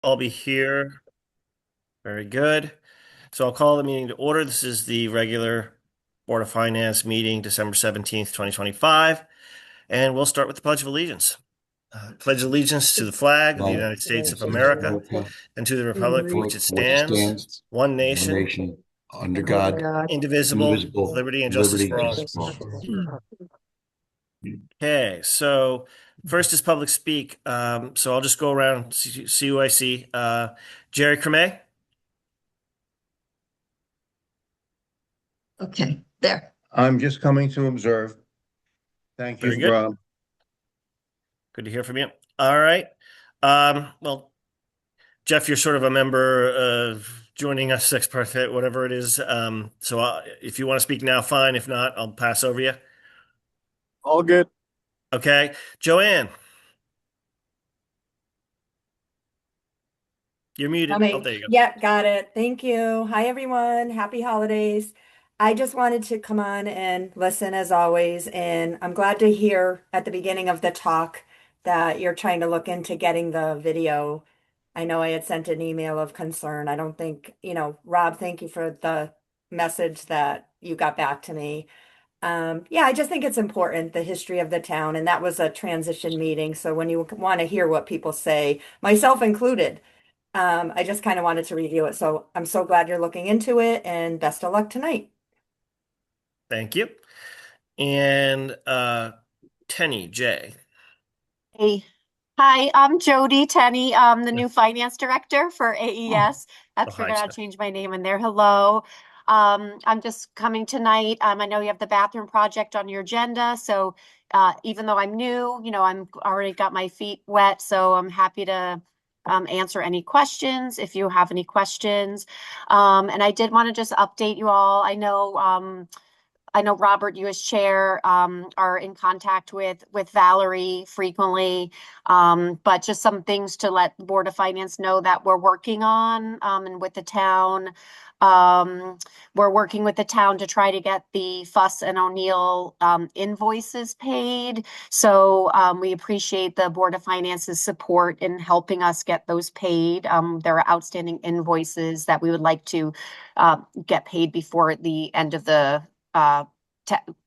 I'll be here. Very good. So I'll call the meeting to order. This is the regular Board of Finance meeting, December 17th, 2025. And we'll start with the Pledge of Allegiance. Pledge allegiance to the flag of the Flag United of the States United of States of America America, and to the republic for which it for which it stands, stands, one one nation, nation, under God, indivisible, with indivisible, liberty and with justice liberty and for all. justice for all. Okay, so first is public speak. So I'll just go around, see who I see. Jerry Creme. Okay, there. I'm just coming to observe. Thank Very you, good. Rob. Good to hear from you. All right. Well, Jeff, you're sort of a member joining us ex parte, whatever it is. So if you want to speak now, fine. If not, I'll pass over you. All good. Okay. Joanne, you're muted. Oh, Coming. there you go. Yeah, got it. Thank you. Hi, everyone. Happy holidays. I just wanted to come on and listen as always. And I'm glad to hear at the beginning of the talk that you're trying to look into getting the video. I know I had sent an email of concern. I don't think, Rob, thank you for the message that you got back to me. Yeah, I just think it's important, the history of the town. And that was a transition meeting. So when you want to hear what people say, myself included, I just kind of wanted to review it. So I'm so glad you're looking into it and best of luck tonight. Thank you. And Tenny J. Hey. Hi, I'm Jody Tenney. I'm the new finance director for AES. I Oh, hi, figured I'd sir. change my name in there. Hello. I'm just coming tonight. I know you have the bathroom project on your agenda, so even though I'm new, I'm already got my feet wet, so I'm happy to answer any questions if you have any questions. And I did want to just update you all. I know Robert, you as chair, are in contact with Valerie frequently, but just some things to let the Board of Finance know that we're working on, and with the town. Um, we're working with the town to try to get the Fuss and O'Neill invoices paid. So we appreciate the Board of Finance's support in helping us get those paid. There are outstanding invoices that we would like to get paid before the end of uh,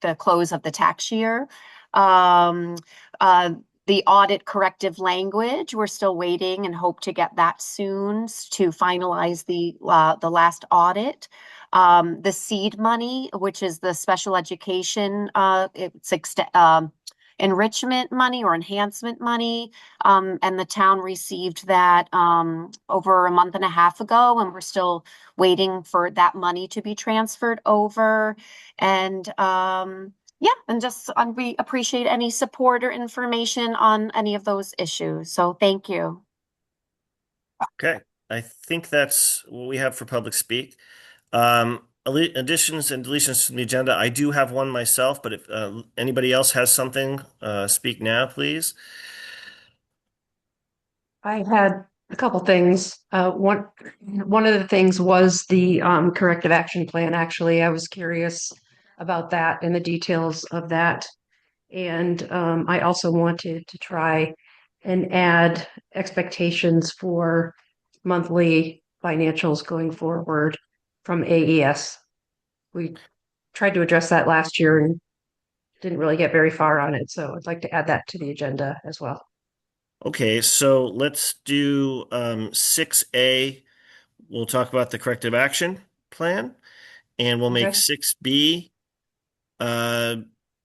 the close of the tax year. Um, uh, the audit corrective language, we're still waiting and hope to get that soon to finalize the last audit. The seed money, which is the special education, enrichment money or enhancement money. And the town received that over a month and a half ago, and we're still waiting for that money to be transferred over. And yeah, and just we appreciate any support or information on any of those issues. So thank you. Okay. I think that's what we have for public speak. Additions and deletions to the agenda. I do have one myself, but if anybody else has something, speak now, please. I had a couple things. One of the things was the corrective action plan. Actually, I was curious about that and the details of that. And I also wanted to try and add expectations for monthly financials going forward from AES. We tried to address that last year and didn't really get very far on it. So I'd like to add that to the agenda as well. Okay, so let's do 6A. We'll talk about the corrective action plan, and we'll make Okay. 6B uh,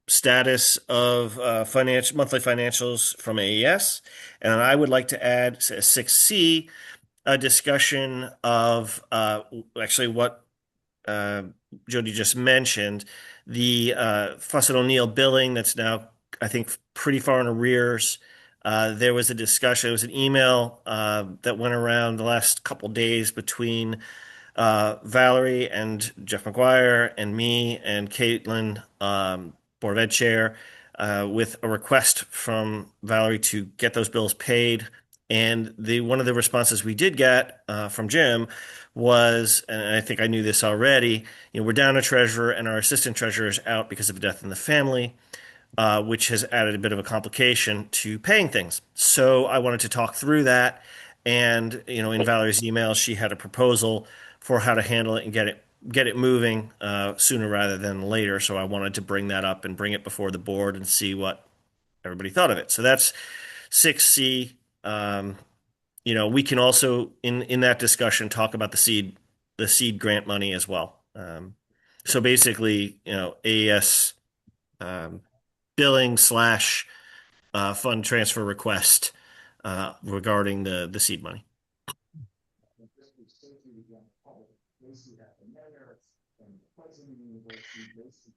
status of monthly financials from AES. And I would like to add 6C, a discussion of actually what uh, Jody just mentioned, the Fuss and O'Neill billing that's now, I think, pretty far in arrears. There was a discussion, it was an email that went around the last couple days between Valerie and Jeff McGuire and me and Caitlin, Board of Ed Chair, with a request from Valerie to get those bills paid. And the one of the responses we did get from Jim was, and I think I knew this already, we're down a treasurer and our assistant treasurer is out because of a death in the family, which has added a bit of a complication to paying things. So I wanted to talk through that And, in Valerie's email, she had a proposal for how to handle it and get it moving sooner rather than later. So I wanted to bring that up and bring it before the board and see what everybody thought of it. So that's 6C. We can also in that discussion talk about the seed grant money as well. So basically, AES billing slash fund transfer request regarding the seed money.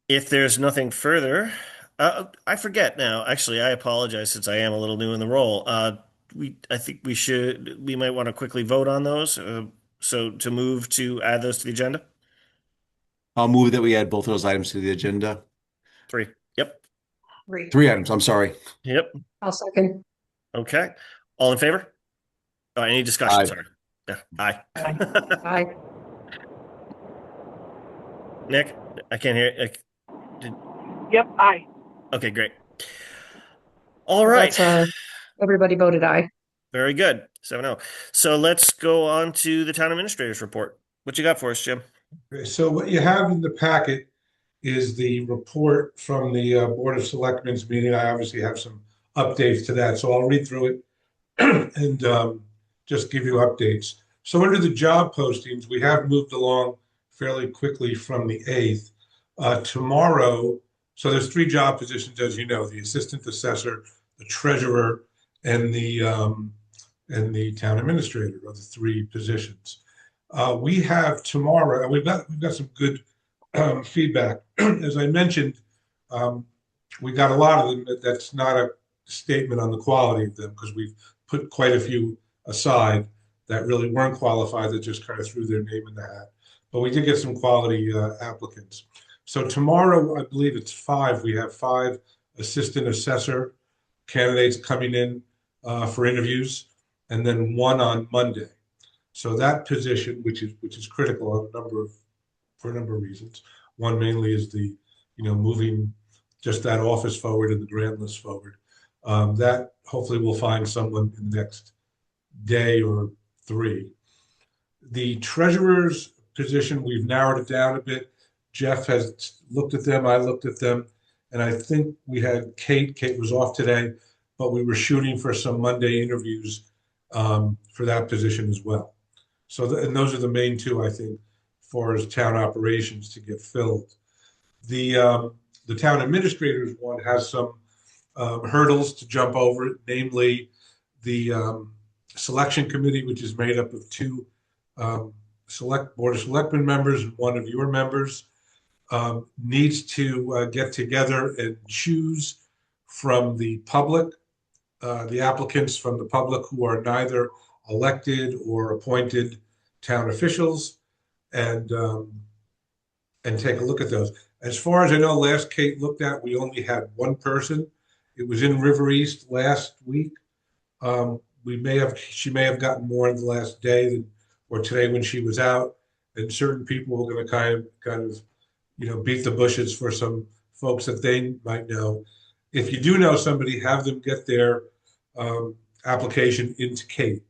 If there's nothing further, I forget now. Actually, I apologize since I am a little new in the role. I think we might want to quickly vote on those. So to move to add those to the agenda. I'll move that we add both of those items to the agenda. 3. Yep. Three items, I'm sorry. Yep. I'll second. Okay. All in favor? Any discussion? Aye. Sorry. Yeah. Aye. Aye. Nick, I can't hear. Yep, aye. Okay, great. All right. That's, everybody voted aye. Very good. 7-0. So let's go on to the town administrator's report. What you got for us, Jim? Okay, so what you have in the packet is the report from the Board of Selectmen's meeting. I obviously have some updates to that, so I'll read through it and just give you updates. So under the job postings, we have moved along fairly quickly from the 8th. Tomorrow, so there's 3 job positions, as you know, the assistant assessor, the treasurer, and the town administrator are the 3 positions. We have tomorrow, and we've got some good feedback. As I mentioned, we got a lot of them. That's not a statement on the quality of them because we've put quite a few aside that really weren't qualified, that just kind of threw their name in the hat. But we did get some quality applicants. So tomorrow, I believe it's 5. We have 5 assistant assessor candidates coming in for interviews, and then 1 on Monday. So that position, which is critical for a number of reasons. One mainly is the moving just that office forward and the grant list forward. That hopefully we'll find someone in the next day or 3. The treasurer's position, we've narrowed it down a bit. Jeff has looked at them, I looked at them, and I think we had Kate. Kate was off today, but we were shooting for some Monday interviews for that position as well. So, and those are the main 2, I think, for as town operations to get filled. The town administrators one has some hurdles to jump over, namely the selection committee, which is made up of 2 Board of Selectmen members and 1 of your members, needs to get together and choose from the public, the applicants from the public who are neither elected or appointed town officials, and take a look at those. As far as I know, last Kate looked at, we only had 1 person. It was in River East last week. She may have gotten more in the last day or today when she was out, and certain people were going to kind of beat the bushes for some folks that they might know. If you do know somebody, have them get their application into Kate.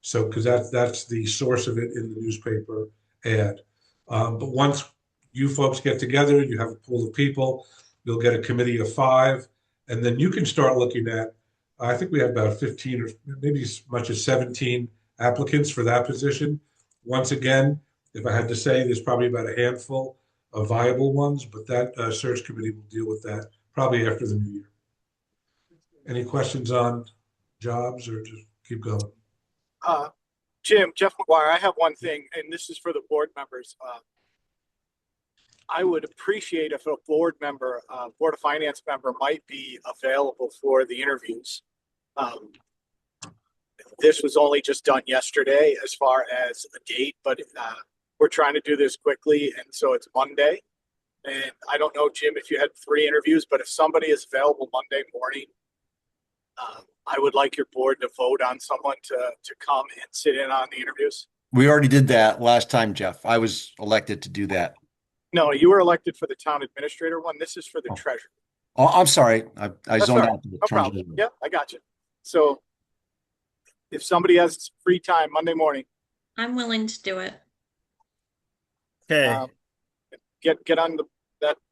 So, because that's the source of it in the newspaper ad. But once you folks get together, you have a pool of people, you'll get a committee of 5, and then you can start looking at, I think we have about 15 or maybe as much as 17 applicants for that position. Once again, if I had to say, there's probably about a handful of viable ones, but that search committee will deal with that probably after the new year. Any questions on jobs, or just keep going? Jim, Jeff McGuire, I have one thing, and this is for the board members. I would appreciate if a board member, Board of Finance member might be available for the interviews. This was only just done yesterday as far as a date, but we're trying to do this quickly, and so it's Monday. And I don't know, Jim, if you had 3 interviews, but if somebody is available Monday morning, I would like your board to vote on someone to come and sit in on the interviews. We already did that last time, Jeff. I was elected to do that. No, you were elected for the town administrator one. This is for the treasurer. Oh, I'm sorry. I That's zoned all right. out. No problem. Yeah, I got you. So if somebody has free time Monday morning, I'm willing to do it. Okay, um, get on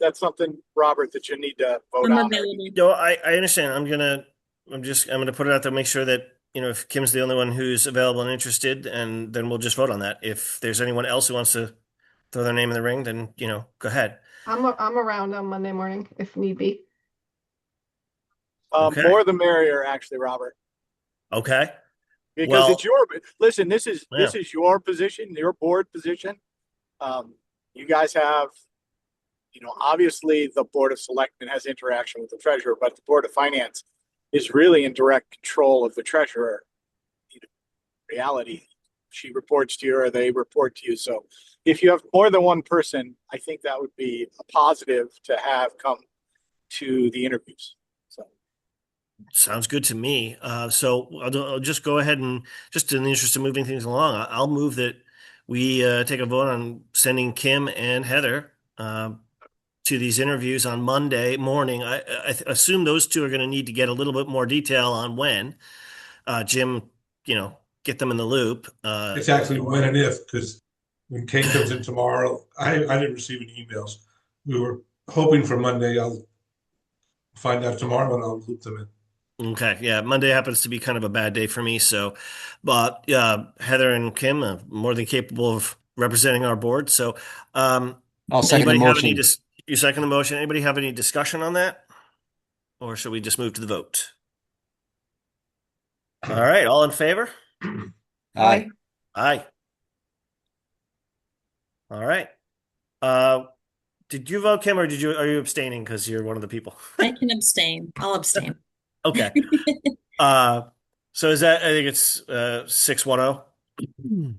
that's something, Robert, that you need to vote I'm on. available. no, I understand. I'm gonna put it out there, make sure that, if Kim's the only one who's available and interested, and then we'll just vote on that. If there's anyone else who wants to throw their name in the ring, then, go ahead. I'm around on Monday morning if need be. Okay. More the merrier, actually, Robert. Okay. Because Well- it's listen, this is Yeah. your position, your board position. You guys have, obviously the Board of Selectmen has interaction with the treasurer, but the Board of Finance is really in direct control of the treasurer. Reality, she reports to you or they report to you. So if you have more than one person, I think that would be a positive to have come to the interviews. So Sounds good to me. So I'll just go ahead and, just in the interest of moving things along, I'll move that we take a vote on sending Kim and Heather to these interviews on Monday morning. I assume those two are going to need to get a little bit more detail on when. Jim, get them in the loop. It's actually when and if, because when Kate comes in tomorrow, I didn't receive any emails. We were hoping for Monday. I'll find out tomorrow and I'll loop them in. Okay, yeah, Monday happens to be kind of a bad day for me, so, but Heather and Kim are more than capable of representing our board. So, I'll second the anybody have any motion. you second the motion? Anybody have any discussion on that, or should we just move to the vote? All right, all in favor? Aye. Aye. All right. Did you vote, Kim, or are you abstaining because you're one of the people? I can abstain. I'll abstain. Okay. So is that, I think it's 610.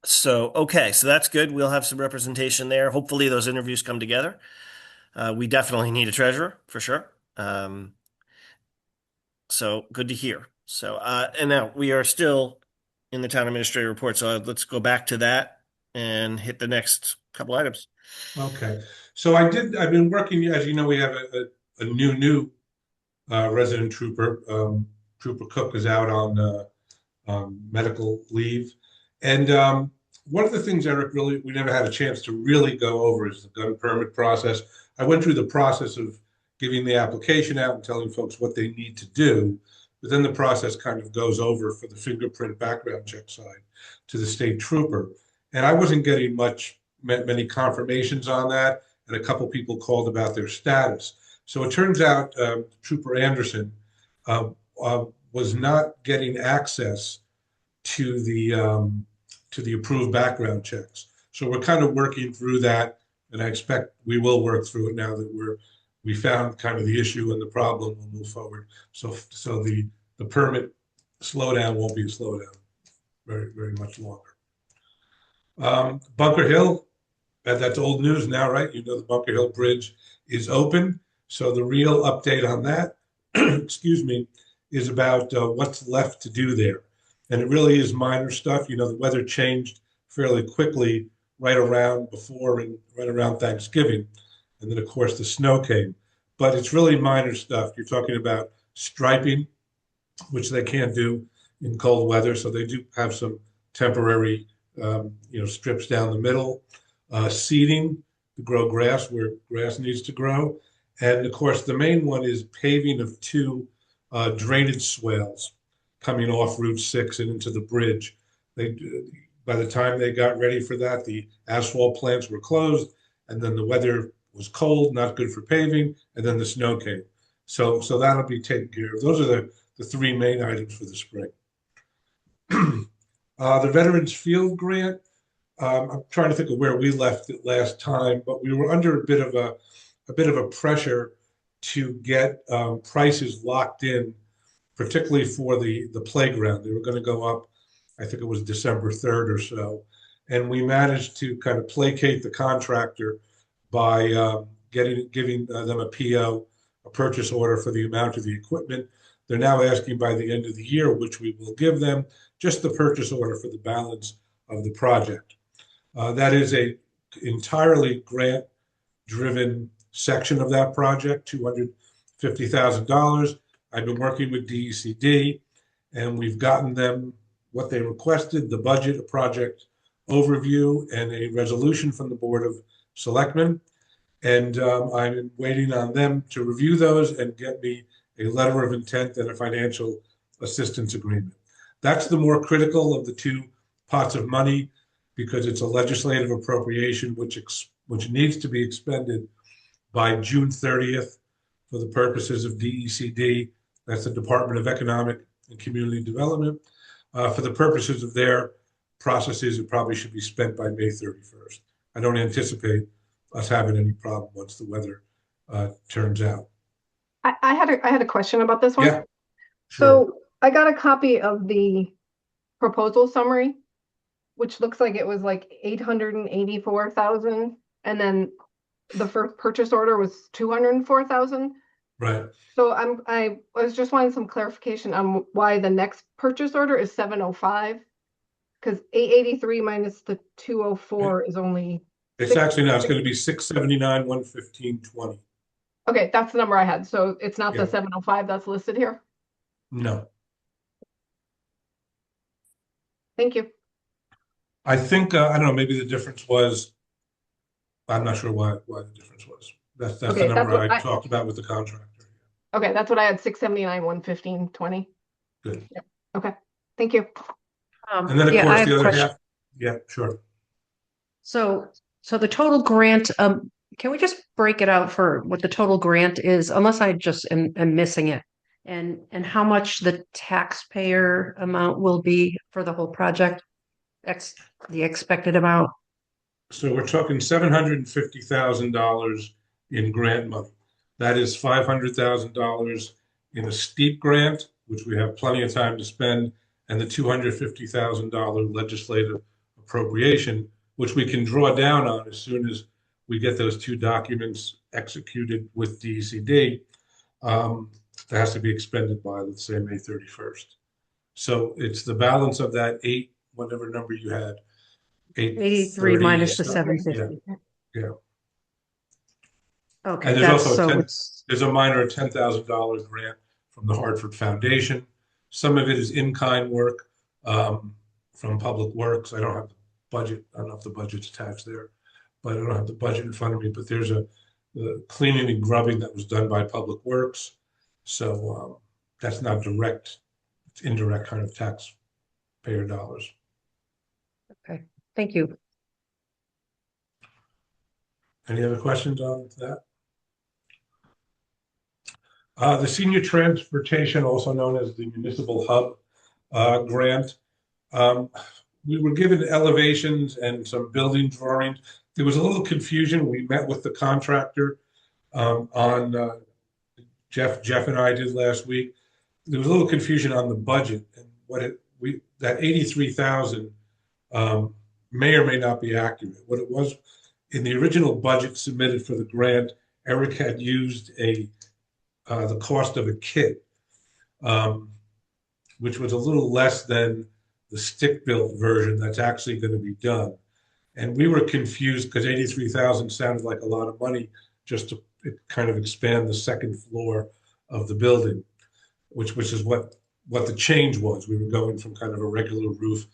So, okay, so that's good. We'll have some representation there. Hopefully those interviews come together. We definitely need a treasurer for sure. So good to hear. So, and now we are still in the town administrator report. So let's go back to that and hit the next couple items. Okay, so I've been working, as you know, we have a new resident trooper. Trooper Cook is out on medical leave. And one of the things, Eric, we never had a chance to really go over is the gun permit process. I went through the process of giving the application out and telling folks what they need to do, but then the process kind of goes over for the fingerprint background check side to the state trooper. And I wasn't getting many confirmations on that, and a couple people called about their status. So it turns out Trooper Anderson was not getting access to the approved background checks. So we're kind of working through that, and I expect we will work through it now that we found kind of the issue and the problem. We'll move forward. So the permit slowdown won't be a slowdown very, very much longer. Bunker Hill, that's old news now, right? The Bunker Hill Bridge is open. So the real update on that, excuse me, is about what's left to do there. And it really is minor stuff. The weather changed fairly quickly right around Thanksgiving. And then, of course, the snow came. But it's really minor stuff. You're talking about striping, which they can't do in cold weather. So they do have some temporary, strips down the middle. Seeding to grow grass where grass needs to grow. And, of course, the main one is paving of two drainage swales coming off Route 6 and into the bridge. By the time they got ready for that, the asphalt plants were closed, and then the weather was cold, not good for paving, and then the snow came. So that'll be taken care of. Those are the three main items for the spring. The Veterans Field Grant, I'm trying to think of where we left it last time, but we were under a bit of a pressure to get prices locked in, particularly for the playground. They were going to go up, I think it was December 3rd or so. And we managed to kind of placate the contractor by giving them a PO, a purchase order for the amount of the equipment. They're now asking by the end of the year, which we will give them, just the purchase order for the balance of the project. That is a entirely grant-driven section of that project, $250,000. I've been working with DECD, and we've gotten them what they requested, the budget, a project overview, and a resolution from the Board of Selectmen. And I'm waiting on them to review those and get me a letter of intent and a financial assistance agreement. That's the more critical of the two pots of money because it's a legislative appropriation which needs to be expended by June 30th for the purposes of DECD. That's the Department of Economic and Community Development. For the purposes of their processes, it probably should be spent by May 31st. I don't anticipate us having any problem once the weather turns out. I had a question about this one. Yeah, sure. So I got a copy of the proposal summary, which looks like it was like 884,000, and then the first purchase order was 204,000. Right. So I was just wanting some clarification on why the next purchase order is 705, because 883 minus the 204 is only. It's actually now, it's going to be 679, 115, 20. Okay, that's the number I had. So it's not Yeah. the 705 that's listed here. No. Thank you. I think, I don't know, maybe the difference was, I'm not sure why the difference was. That's Okay, the that's number what I I- talked about with the contractor. Okay, that's what I had, 679, 115, 20. Good. Yep. Okay, thank you. And then, of Yeah, I course, have the a other question. half. Yeah, sure. So the total grant, can we just break it out for what the total grant is, unless I just am missing it? And how much the taxpayer amount will be for the whole project? The expected amount? So we're talking $750,000 in grant money. That is $500,000 in a steep grant, which we have plenty of time to spend, and the $250,000 legislative appropriation, which we can draw down on as soon as we get those two documents executed with DECD. That has to be expended by, let's say, May 31st. So it's the balance of that whatever number you had. 83 minus the 750. 750. Yeah. Okay, And there's also it's there's a minor $10,000 grant from the Hartford Foundation. Some of it is in-kind work from Public Works. I don't have the budget. I don't know if the budget's attached there, but I don't have the budget in front of me. But there's the cleaning and grubbing that was done by Public Works. So that's not direct, it's indirect kind of taxpayer dollars. okay. Thank you. Any other questions on that? The Senior Transportation, also known as the Municipal Hub grant. We were given elevations and some building drawings. There was a little confusion. We met with the contractor on Jeff and I did last week. There was a little confusion on the budget and that 83,000 may or may not be accurate. What it was in the original budget submitted for the grant, Eric had used the cost of a kit, which was a little less than the stick-built version that's actually going to be done. And we were confused because 83,000 sounded like a lot of money just to kind of expand the second floor of the building, which is what the change was. We were going from kind of a regular roof,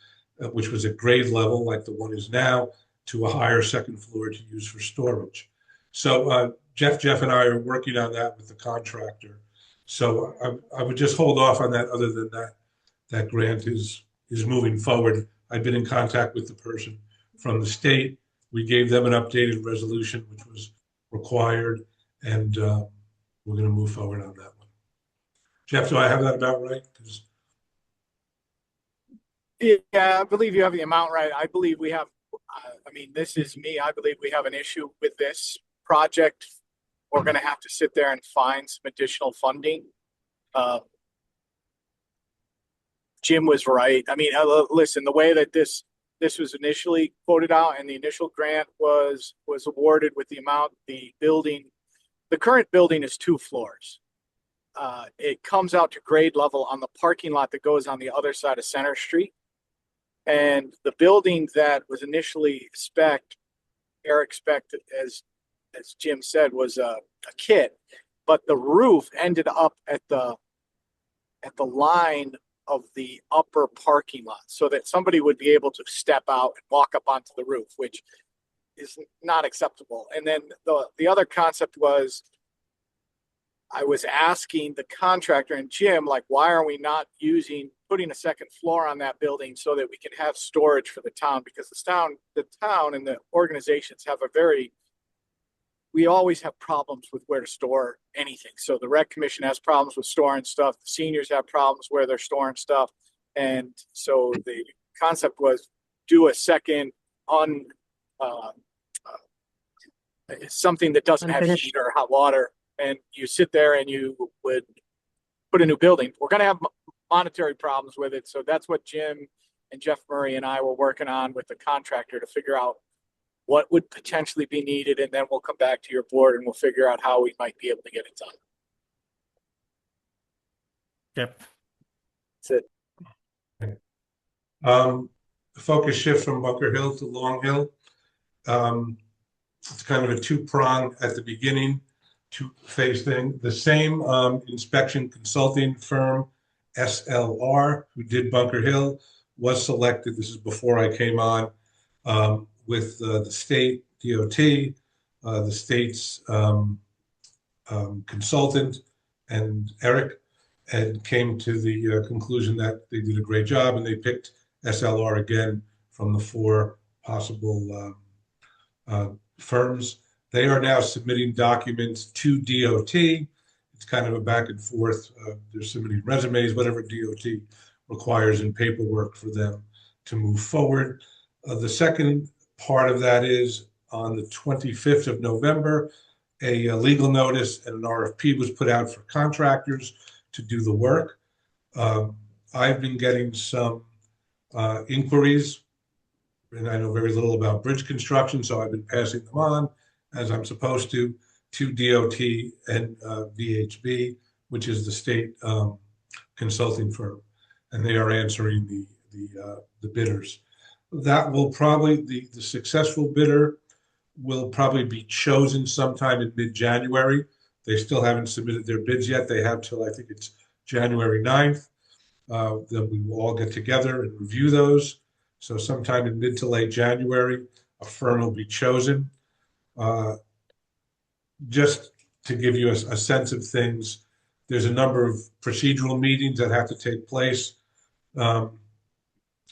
which was at grade level like the one is now, to a higher second floor to use for storage. So Jeff and I are working on that with the contractor. So I would just hold off on that. Other than that grant is moving forward. I've been in contact with the person from the state. We gave them an updated resolution, which was required, and we're going to move forward on that one. Jeff, do I have that about right? Yeah, I believe you have the amount right. I believe we have, this is me. I believe we have an issue with this project. We're going to have to sit there and find some additional funding. Jim was right. Listen, the way that this was initially quoted out and the initial grant was awarded with the amount, the current building is 2 floors. It comes out to grade level on the parking lot that goes on the other side of Center Street. And the building that was initially Eric spec'd, as Jim said, was a kit, but the roof ended up at the line of the upper parking lot so that somebody would be able to step out and walk up onto the roof, which is not acceptable. And then the other concept was, I was asking the contractor and Jim, like, why are we not putting a second floor on that building so that we can have storage for the town? Because the town and the organizations have we always have problems with where to store anything. So the rec commission has problems with storing stuff. The seniors have problems where they're storing stuff. And so the concept was do a second something that doesn't have Unfinished. heat or hot water. And you sit there and you would put a new building. We're going to have monetary problems with it. So that's what Jim and Jeff Murray and I were working on with the contractor to figure out what would potentially be needed. And then we'll come back to your board and we'll figure out how we might be able to get it done. Okay. That's it. Focus shift from Bunker Hill to Long Hill. It's kind of a two-prong at the beginning, two-phase thing. The same inspection consulting firm, SLR, who did Bunker Hill, was selected. This is before I came on, with the state DOT, the state's consultant, and Eric, and came to the conclusion that they did a great job, and they picked SLR again from the four possible firms. They are now submitting documents to DOT. It's kind of a back and forth. They're submitting resumes, whatever DOT requires in paperwork for them to move forward. The second part of that is on the 25th of November, a legal notice and an RFP was put out for contractors to do the work. I've been getting some inquiries, and I know very little about bridge construction, so I've been passing them on as I'm supposed to DOT and VHB, which is the state consulting firm, and they are answering the bidders. That will probably, the successful bidder will probably be chosen sometime in mid-January. They still haven't submitted their bids yet. They have till, I think it's January 9th. Then we will all get together and review those. So sometime in mid to late January, a firm will be chosen. Just to give you a sense of things, there's a number of procedural meetings that have to take place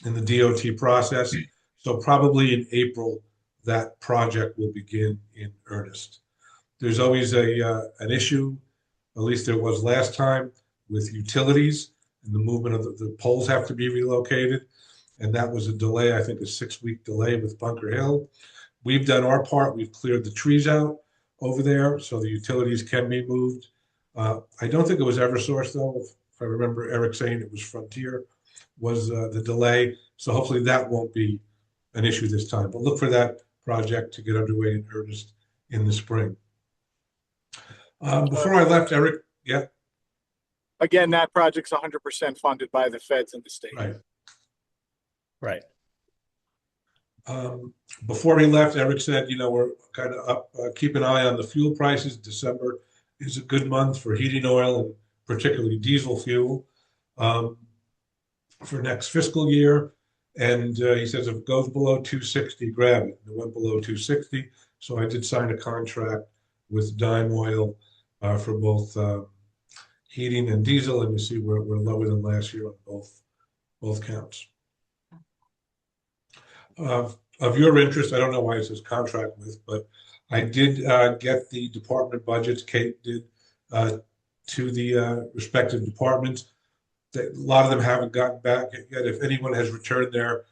in the DOT process. So probably in April, that project will begin in earnest. There's always an issue, at least there was last time, with utilities and the movement of the poles have to be relocated. And that was a delay, I think a 6-week delay with Bunker Hill. We've done our part. We've cleared the trees out over there so the utilities can be moved. I don't think it was Eversource though. If I remember Eric saying it was Frontier was the delay. So hopefully that won't be an issue this time. But look for that project to get underway in earnest in the spring. Before I left, Eric, yeah. Again, that project's 100% funded by the feds and the state. Right. Right. Before he left, Eric said, we're kind of up, keep an eye on the fuel prices. December is a good month for heating oil and particularly diesel fuel for next fiscal year. And he says if it goes below 260, grab it. It went below 260. So I did sign a contract with Dime Oil for both heating and diesel. And you see we're lower than last year on both counts. Of your interest, I don't know why it says contract with, but I did get the department budgets. Kate did to the respective departments. A lot of them haven't gotten back yet. If anyone has returned their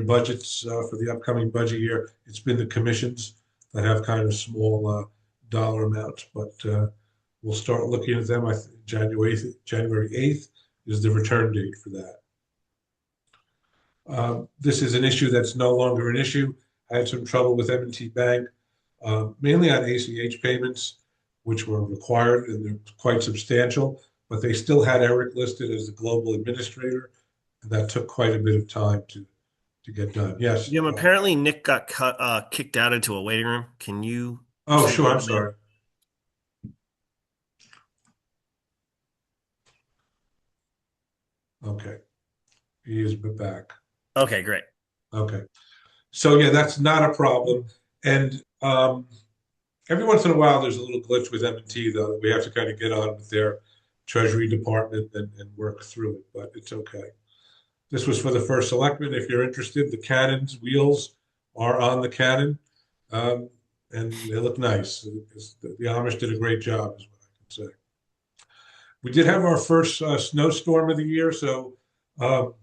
budgets for the upcoming budget year, it's been the commissions that have kind of small dollar amounts. But we'll start looking at them. I think January 8th is the return date for that. This is an issue that's no longer an issue. I had some trouble with M&T Bank, mainly on ACH payments, which were required, and they're quite substantial, but they still had Eric listed as the global administrator, and that took quite a bit of time to get done. Yes. Jim, apparently Nick got kicked out into a waiting room. Can you? Oh, sure. I'm sorry. Okay. He is back. Okay, great. Okay. So yeah, that's not a problem. And every once in a while, there's a little glitch with M&T though, that we have to kind of get on with their Treasury Department and work through it, but it's okay. This was for the first selectman. If you're interested, the cannon's wheels are on the cannon, and they look nice. The Amish did a great job, is what I can say. We did have our first snowstorm of the year, so um,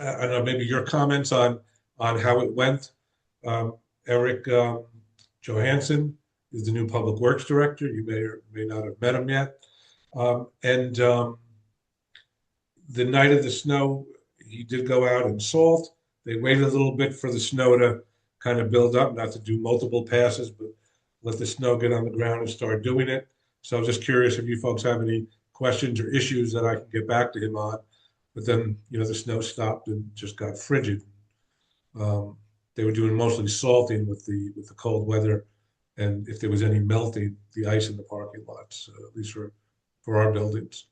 I don't know, maybe your comments on how it went. Eric Johansson is the new Public Works Director. You may or may not have met him yet. And the night of the snow, he did go out and salt. They waited a little bit for the snow to kind of build up, not to do multiple passes, but let the snow get on the ground and start doing it. So I'm just curious if you folks have any questions or issues that I can get back to him on. But then, you know, the snow stopped and just got frigid. They were doing mostly salting with the cold weather, and if there was any melting, the ice in the parking lots, at least for our buildings.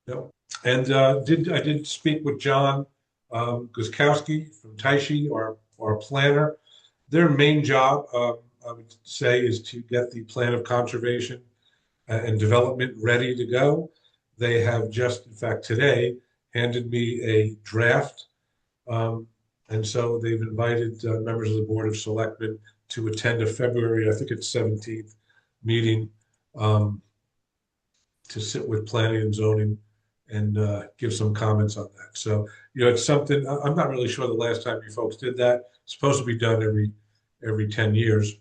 Yep. And I did speak with John Guskowski from Taishi, our planner. Their main job, I would say, is to get the plan of conservation and development ready to go. They have just, in fact, today handed me a draft. And so they've invited members of the Board of Selectmen to attend a February, I think it's 17th meeting, to sit with planning and zoning and give some comments on that. So, you know, it's something, I'm not really sure the last time you folks did that. It's supposed to be done every 10 years.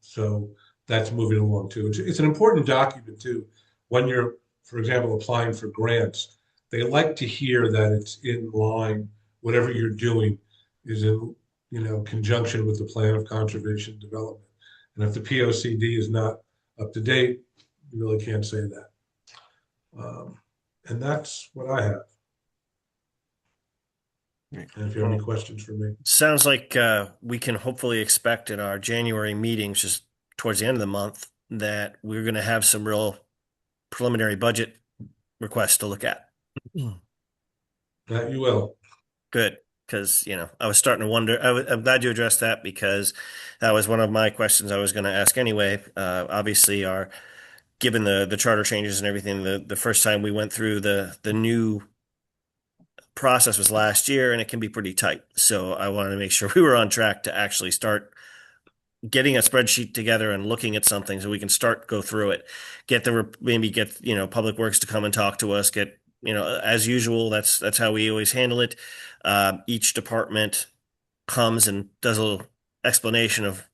So that's moving along too. It's an important document too. When you're, for example, applying for grants, they like to hear that it's in line, whatever you're doing is in, you know, conjunction with the plan of conservation development. And if the POCD is not up to date, you really can't say that. And that's what I have. And if you have any questions for me. Sounds like we can hopefully expect in our January meetings, just towards the end of the month, that we're going to have some real preliminary budget requests to look at. That you will. Good, because, you know, I was starting to wonder. I'm glad you addressed that, because that was one of my questions I was going to ask anyway. Obviously, given the charter changes and everything, the first time we went through the new process was last year, and it can be pretty tight. So I wanted to make sure we were on track to actually start getting a spreadsheet together and looking at something so we can go through it, maybe get, you know, Public Works to come and talk to us, get, you know, as usual, that's how we always handle it. Each department comes and does a little explanation of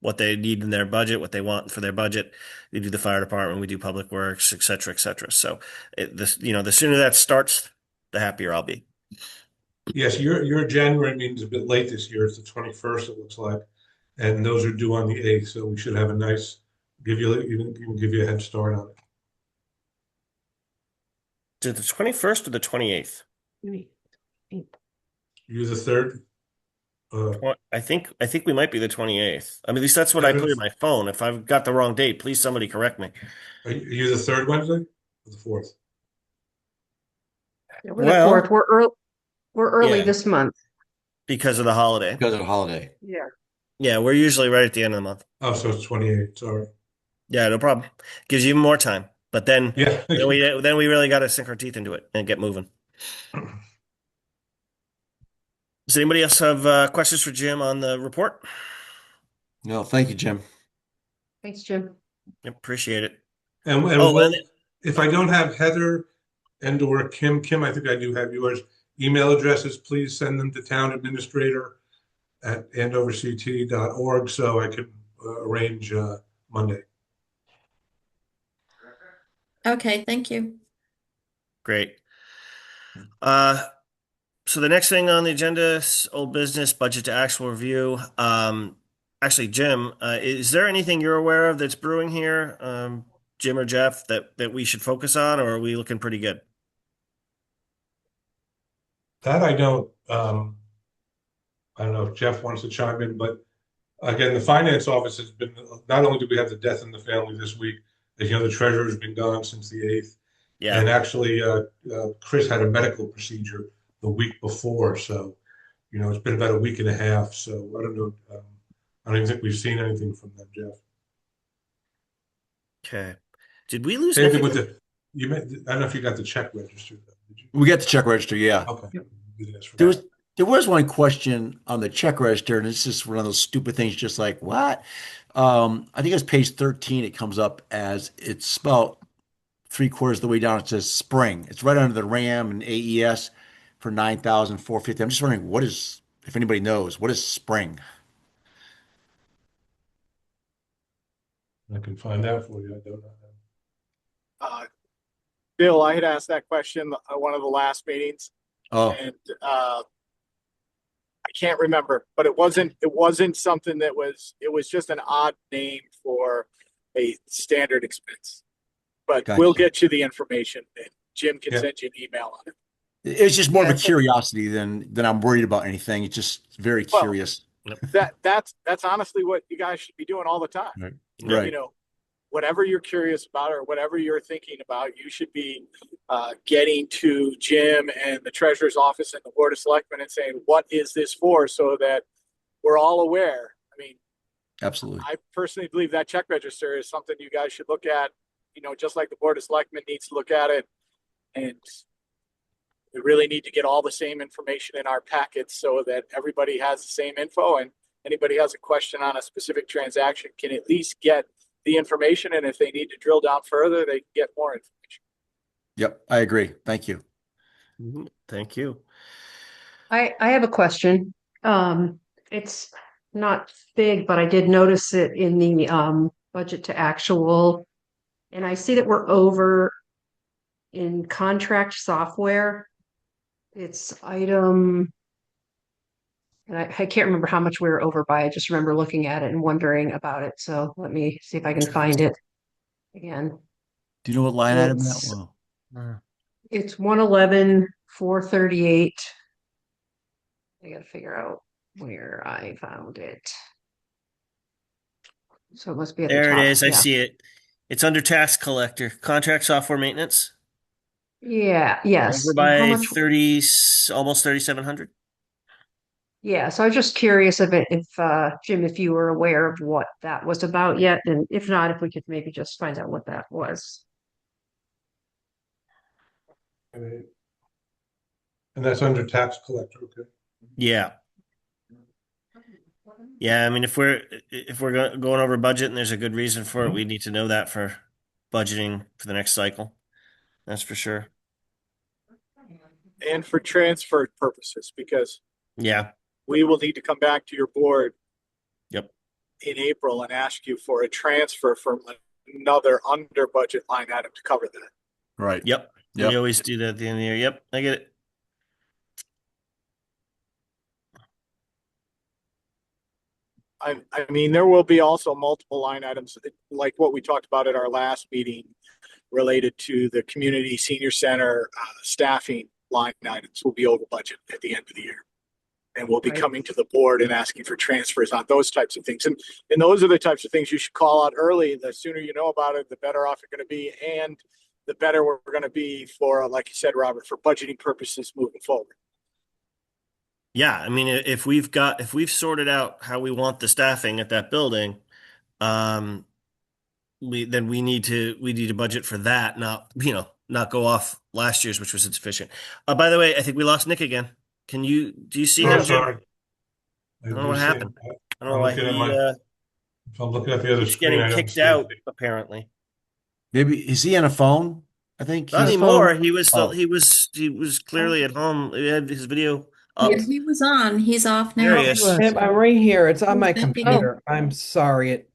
what they need in their budget, what they want for their budget. We do the fire department, we do Public Works, et cetera, et cetera. So you know, the sooner that starts, the happier I'll be. Yes, your January meeting is a bit late this year. It's the 21st, it looks like. And those are due on the 8th. So we should have a nice, even give you a head start on it. Is it the 21st or the 28th? You're the 3rd? Well, I think we might be the 28th. I mean, at least that's what I put in my phone. If I've got the wrong date, please somebody correct me. Are you the 3rd Wednesday or the 4th? Yeah, we're the fourth. We're early Yeah. this month. Because of the holiday. Because of the holiday. Yeah. Yeah, we're usually right at the end of the month. Oh, so it's 28. Sorry. Yeah, no problem. Gives you even more time. But then, Yeah. then we really got to sink our teeth into it and get moving. Does anybody else have questions for Jim on the report? No, thank you, Jim. Thanks, Jim. Yep, appreciate it. And Oh, well, and if I don't have Heather and/or Kim, I think I do have yours. Email addresses, please send them to townadministrator@andoverct.org so I can arrange Monday. Okay, thank you. great. So the next thing on the agenda is old business budget to actual review. Actually, Jim, is there anything you're aware of that's brewing here, Jim or Jeff, that we should focus on, or are we looking pretty good? That I don't know if Jeff wants to chime in, but again, the finance office has been, not only do we have the death in the family this week, As you know, the treasurer's been gone since the 8th. Yeah. And actually, Chris had a medical procedure the week before, so, it's been about a week and a half, so I don't know. I don't even think we've seen anything from them, Jeff. Okay. Did we lose Same Nick thing with again? I don't know if you got the check registered, though. Did you? We got the check register, yeah. Okay. You did ask for There that. was there was one question on the check register, and it's just one of those stupid things, just like what? I think it's page 13. It comes up as it's about 3/4 of the way down. It says spring. It's right under the RAM and AES for 9,450. I'm just wondering if anybody knows, what is spring? I can find out for you. I don't know. Bill, I had asked that question at one of the last meetings, Oh, and I can't remember, but it wasn't something that it was just an odd name for a standard expense. But Gotcha. we'll get you the information, and Jim can Yeah. send you an email on it. it's just more of Yeah, a so- curiosity than I'm worried about anything. It's just very Well, curious. That's honestly what you guys should be doing all the time. Right. You Right. know, whatever you're curious about or whatever you're thinking about, you should be getting to Jim and the treasurer's office and the board of selectmen and saying, what is this for? So that we're all aware. I mean, Absolutely. I personally believe that check register is something you guys should look at, just like the board of selectmen needs to look at it. And we really need to get all the same information in our packets so that everybody has the same info, and anybody has a question on a specific transaction can at least get the information. And if they need to drill down further, they can get more information. Yep, I agree. Thank you. Mhm. Thank you. I have a question. It's not big, but I did notice it in the budget to actual. And I see that we're over in contract software. It's item, and I can't remember how much we were over by. I just remember looking at it and wondering about it. So let me see if I can find it again. Do you know what line item that It's- was? It's 111,438. I gotta figure out where I found it. So it must be at the There it top. is. I Yeah. see it. It's under tax collector, contract software maintenance. Yeah, yes. Over And how by much? 30, almost 3,700. Yeah, so I was just curious if Jim, if you were aware of what that was about yet, and if not, if we could maybe just find out what that was. And that's under tax collector, okay? Yeah. Yeah, I mean, if we're going over budget and there's a good reason for it, we need to know that for budgeting for the next cycle. That's for sure. And for transfer purposes, because Yeah. we will need to come back to your board Yep. in April and ask you for a transfer from another under budget line item to cover that. Right. Yep. Yep. We always do that at the end of the year. Yep. I get it. I mean, there will be also multiple line items like what we talked about at our last meeting related to the community senior center staffing line items will be over budget at the end of the year. And we'll be Right. coming to the board and asking for transfers on those types of things. And those are the types of things you should call out early. The sooner you know about it, the better off you're going to be. And the better we're going to be for, like you said, Robert, for budgeting purposes moving forward. Yeah, I mean, if we've sorted out how we want the staffing at that building, we need to budget for that, not go off last year's, which was insufficient. By the way, I think we lost Nick again. Do you see Oh, him, Jim? sorry. I don't know what happened. I don't know why I'm looking at if I'm looking at the other he's screen, getting I don't kicked see out, it. apparently. Maybe is he on a phone? I think Not he's- anymore. He was Oh. he was clearly at home. He had his video up. Yeah, he was on. He's off There now. he is. Yep, I'm right here. It's on my Okay. computer. I'm sorry.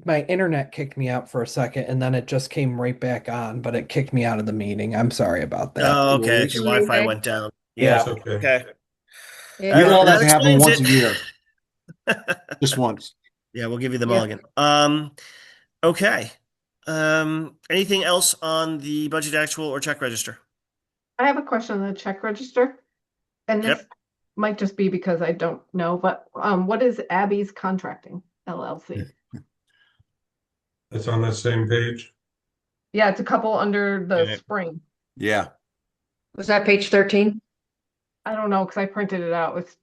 My internet kicked me out for a second and then it just came right back on, but it kicked me out of the meeting. I'm sorry about that. Oh, okay. Louise. Your Wi-Fi went down. Yeah. That's okay. Okay. Yeah. You know that that happen explains once it. a year, just once. Yeah, we'll give you the Yeah. mulligan. Okay. Anything else on the budget actual or check register? I have a question on the check register. And this Yep. might just be because I don't know, but what is Abby's Contracting LLC? That's on that same page. Yeah, it's a couple under the Yeah. spring. Yeah. Was that page 13? I don't know, because I printed it out with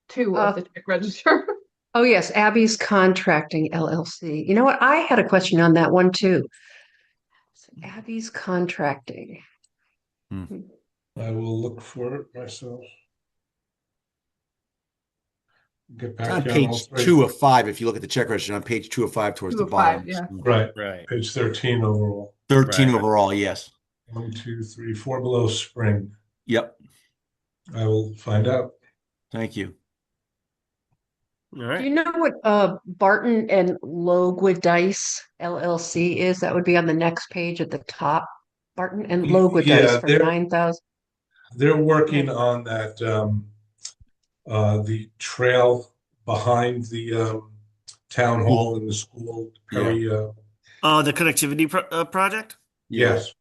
two of the check register. Oh, yes, Abby's Contracting LLC. You know what? I had a question on that one too. Abby's Contracting. I will look for it myself. Get It's back on to you on all page three. 2 of 5. If you look at the check register, on page 2 of 5 towards 2 the of 5, bottom. yeah. Right, Right. page 13 overall. 13 Right. overall, yes. 1, 2, 3, 4 below spring. Yep. I will find out. Thank you. All Do right. you know what Barton and Logwadice LLC is? That would be on the next page at the top. Barton and Logwadice Yeah, for they're 9,000. they're working on that the trail behind the town hall and the school. Perry, Oh, the connectivity project? yes.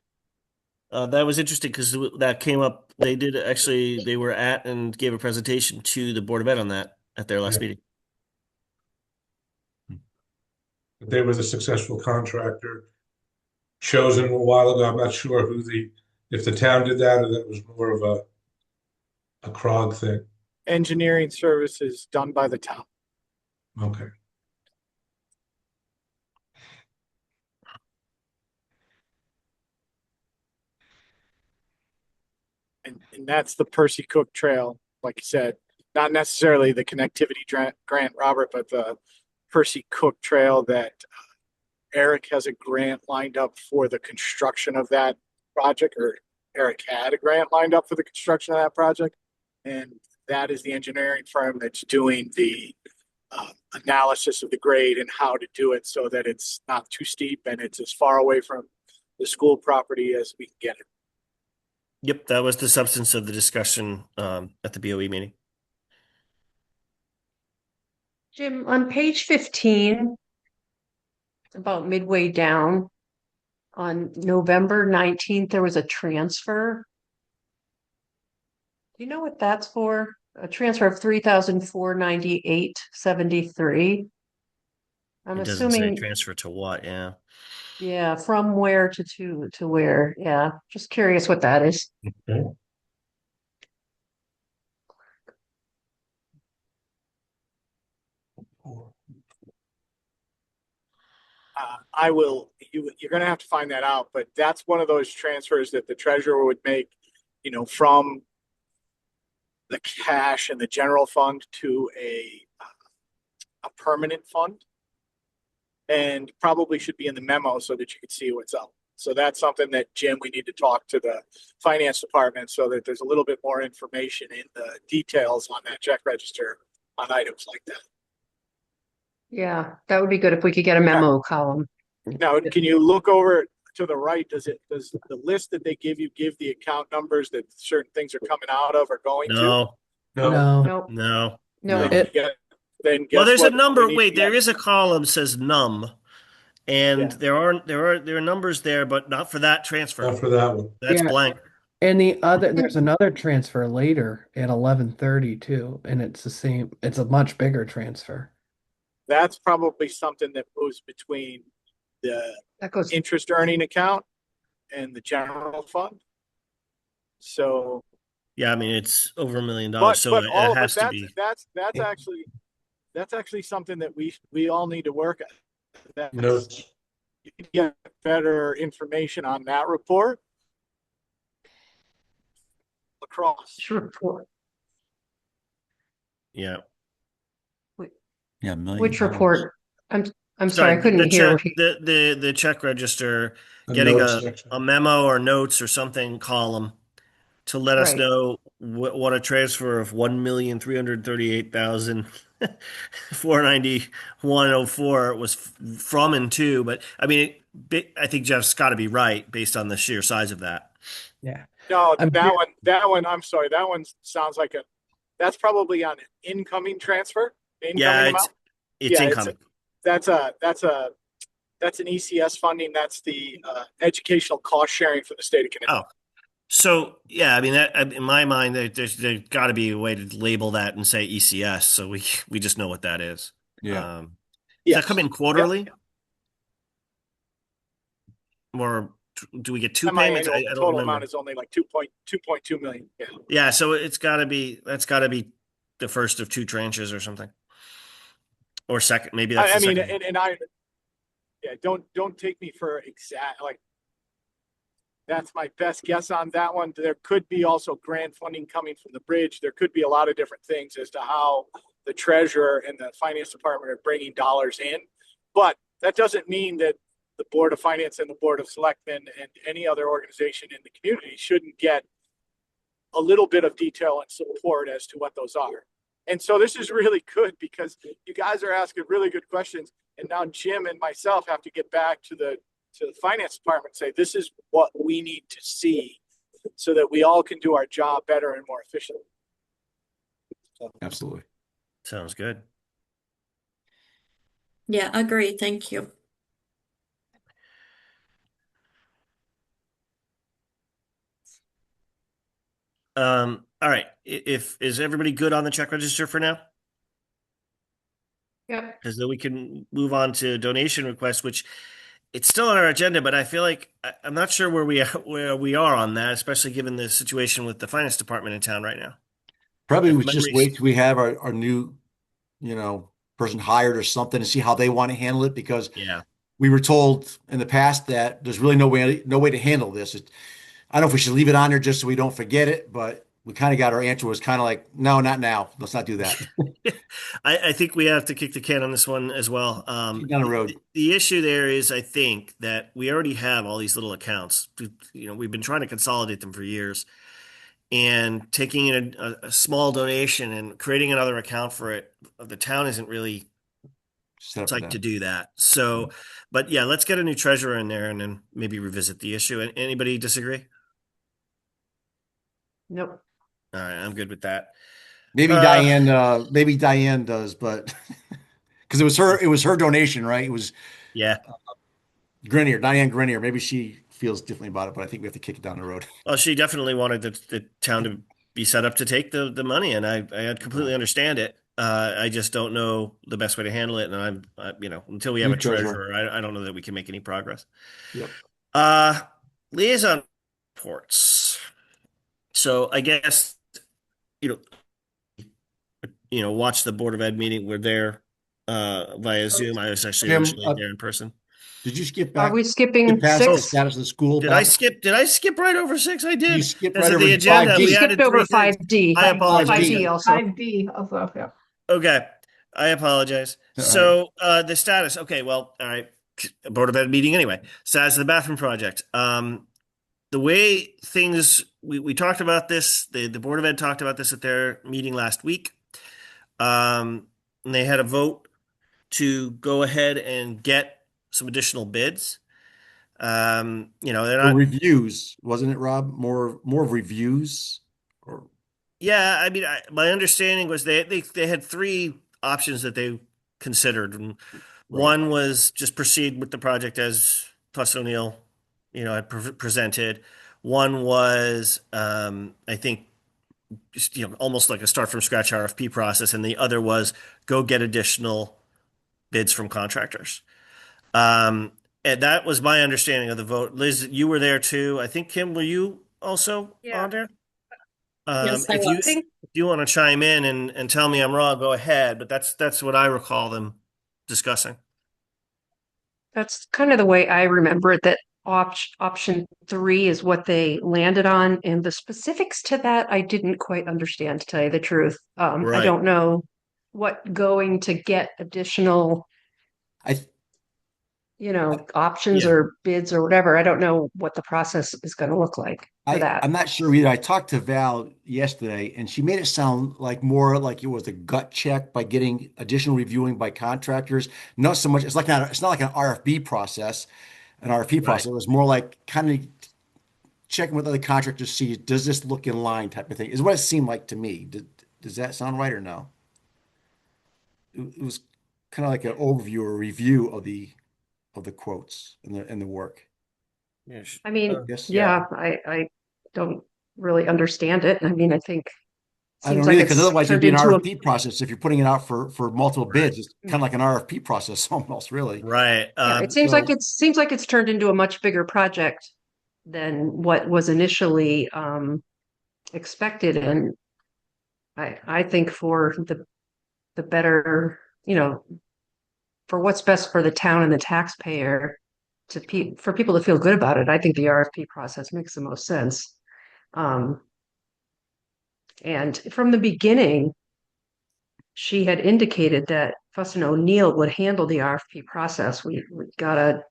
That was interesting because that came up. They did actually, they were at and gave a presentation to the Board of Ed on that at their last Yeah. meeting. They were the successful contractor chosen a while ago. I'm not sure if the town did that or that was more of a CROG thing. Engineering services done by the town. Okay. And that's the Percy Cook Trail, like you said, not necessarily the connectivity grant, Robert, but the Percy Cook Trail that Eric has a grant lined up for the construction of that project, or Eric had a grant lined up for the construction of that project. And that is the engineering firm that's doing the analysis of the grade and how to do it so that it's not too steep and it's as far away from the school property as we can get it. Yep, that was the substance of the discussion at the BOE meeting. Jim, on page 15, about midway down, on November 19th, there was a transfer. Do you know what that's for? A transfer of 3,498.73. I'm It doesn't say assuming, transfer to what, yeah. yeah, from where to where. Yeah, just curious what that is. Okay. You're going to have to find that out, but that's one of those transfers that the treasurer would make, from the cash and the general fund to a permanent fund, and probably should be in the memo so that you can see what's up. So that's something that, Jim, we need to talk to the finance department so that there's a little bit more information in the details on that check register on items like that. Yeah, that would be good if we could get a memo column. Now, can you look over to the right? Does the list that they give you give the account numbers that certain things are coming out of or going to? No, No. Nope. no. No. No. Yeah, then Well, guess there's a what? number. We need Wait, to there get- is a column says num, and Yeah. there are numbers there, but not for that transfer. Not for that one. That's Yeah. blank. And there's another transfer later at 11:30 too, and it's the same. It's a much bigger transfer. That's probably something that moves between the That goes, interest earning account and the general fund. So, Yeah, I mean it's over $1 million, but so but it all has but to be. that's actually something that we all need to work at. That's, Notes. you can get better information on that report across. report. Yeah. Yeah, $1 million. Which report? I'm sorry, I couldn't the hear. check, the check register, A getting notes section. a memo or notes or something column to let us Right. know what a transfer of 1,338,491.04 was from and to. But I mean, I think Jeff's got to be right based on the sheer size of that. Yeah. No, I'm that here- one, I'm sorry, that one sounds like that's probably on an incoming transfer. Yeah, Amount. it's Yeah, incoming. That's an ECS funding. That's the educational cost sharing for the state of Connecticut. Oh, so yeah, I mean that in my mind, there's got to be a way to label that and say ECS, so we just know what that is. Yeah. Does Yes. that come in quarterly? Or do we get two payments? Semi-annual, I the don't total remember. amount is only like 2.2 million. Yeah. Yeah, so that's got to be the first of two tranches or something, or second. Maybe that's I the mean, second. yeah, don't take me for exact, like, that's my best guess on that one. There could be also grant funding coming from the bridge. There could be a lot of different things as to how the treasurer and the finance department are bringing dollars in. But that doesn't mean that the Board of Finance and the Board of Selectmen and any other organization in the community shouldn't get a little bit of detail and support as to what those are. And so this is really good because you guys are asking really good questions. And now Jim and myself have to get back to the finance department and say, this is what we need to see so that we all can do our job better and more efficiently. Absolutely. Sounds good. Yeah, agree. Thank you. All right. If is everybody good on the check register for now? Yep. Because then we can move on to donation requests, which it's still on our agenda, but I feel like I'm not sure where we are on that, especially given the situation with the finance department in town right now. Probably If we just memories- wait till we have our new, person hired or something and see how they want to handle it, because Yeah. we were told in the past that there's really no way to handle this. I don't know if we should leave it on there just so we don't forget it, but we kind of got our answer was kind of like, no, not now. Let's not do that. I think we have to kick the can on this one as well. Keep down the road. The issue there is, I think that we already have all these little accounts. We've been trying to consolidate them for years, and taking in a small donation and creating another account for it, the town isn't really Set up for psyched that. to do that. So, but yeah, let's get a new treasurer in there and then maybe revisit the issue. Anybody disagree? Nope. All right, I'm good with that. Maybe Diane does, but because it was her donation, right? It was Yeah. Diane Grenier. Maybe she feels differently about it, but I think we have to kick it down the road. Well, she definitely wanted the town to be set up to take the money, and I completely understand it. I just don't know the best way to handle it, and until we have New a treasurer. treasurer, I don't know that we can make any progress. Yep. Liaison reports. So I guess watch the Board of Ed meeting. We're there via Zoom. I was actually Jim, originally there in person. Did you skip back? Are we skipping Skip past the 6? status of the school? Did I skip right over 6? I did. You skipped Because right of over the agenda. 5D. We Skipped added over 3 things. 5D. I apologize. 5D also. 5D also, yeah. Okay. I apologize. All So the status. Okay, well, all right. Board of Ed meeting anyway. Status of the bathroom project. The way things we talked about this, the Board of Ed talked about this at their meeting last week. And they had a vote to go ahead and get some additional bids. They're Or not. reviews, wasn't it, Rob? More of reviews, or Yeah, I mean, my understanding was they had 3 options that they considered, and one was just proceed with the project as Plus O'Neill, had presented. One was, I think, just, almost like a start from scratch RFP process, and the other was go get additional bids from contractors. And that was my understanding of the vote. Liz, you were there too. I think, Kim, were you also on there? Yes, I was. If you want to chime in and tell me I'm wrong, go ahead. But that's what I recall them discussing. That's kind of the way I remember it, that option 3 is what they landed on, and the specifics to that I didn't quite understand, to tell you the truth. I Right. don't know what going to get additional, I options Yeah. or bids or whatever. I don't know what the process is going to look like for that. I'm not sure either. I talked to Val yesterday, and she made it sound like more like it was a gut check by getting additional reviewing by contractors. Not so much. It's not like an RFP process. An RFP process. It was more like kind of checking with other contractors, see does this look in line, type of thing. Is what it seemed like to me. Does that sound right or no? It was kind of like an overview or review of the quotes and the work. I mean, Yes. yeah, I don't really understand it. I mean, I think I don't seems either, like because it's otherwise it'd turned be an into a RFP process. If you're putting it out for multiple bids, it's kind of like an RFP process almost, really. Right. Yeah, it seems like it's turned into a much bigger project than what was initially expected. And I think for the better, for what's best for the town and the taxpayer for people to feel good about it, I think the RFP process makes the most sense. And from the beginning, she had indicated that Fuss and O'Neill would handle the RFP process. We got a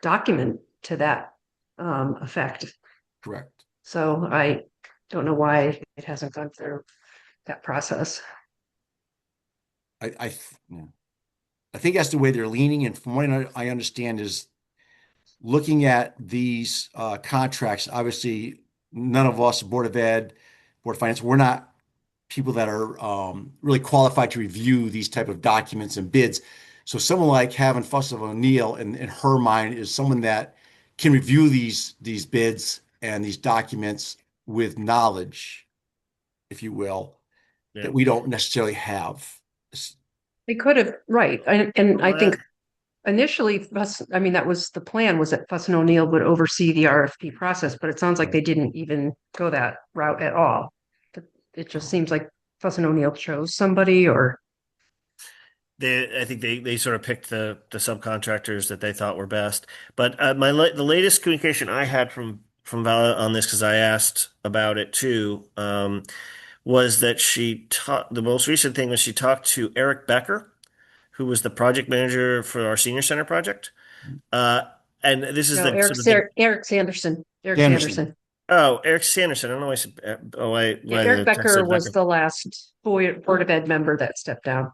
document to that effect. Correct. So I don't know why it hasn't gone through that process. I think that's the way they're leaning. And from what I understand is looking at these contracts, obviously none of us, Board of Ed, Board of Finance, we're not people that are really qualified to review these type of documents and bids. So someone like having Fuss and O'Neill in her mind is someone that can review these bids and these documents with knowledge, if you will, that we don't necessarily have. They could have, right. And I think initially, that was the plan, was that Fuss and O'Neill would oversee the RFP process, but it sounds like they didn't even go that route at all. It just seems like Fuss and O'Neill chose somebody, or I think they sort of picked the subcontractors that they thought were best. But the latest communication I had from Vala on this, because I asked about it too, was that the most recent thing was she talked to Eric Becker, who was the project manager for our senior center project. And this is no, Eric Sanderson. Eric Sanderson. Oh, Eric Sanderson. I don't know why I said. Eric Becker was the last Board of Ed member that stepped down.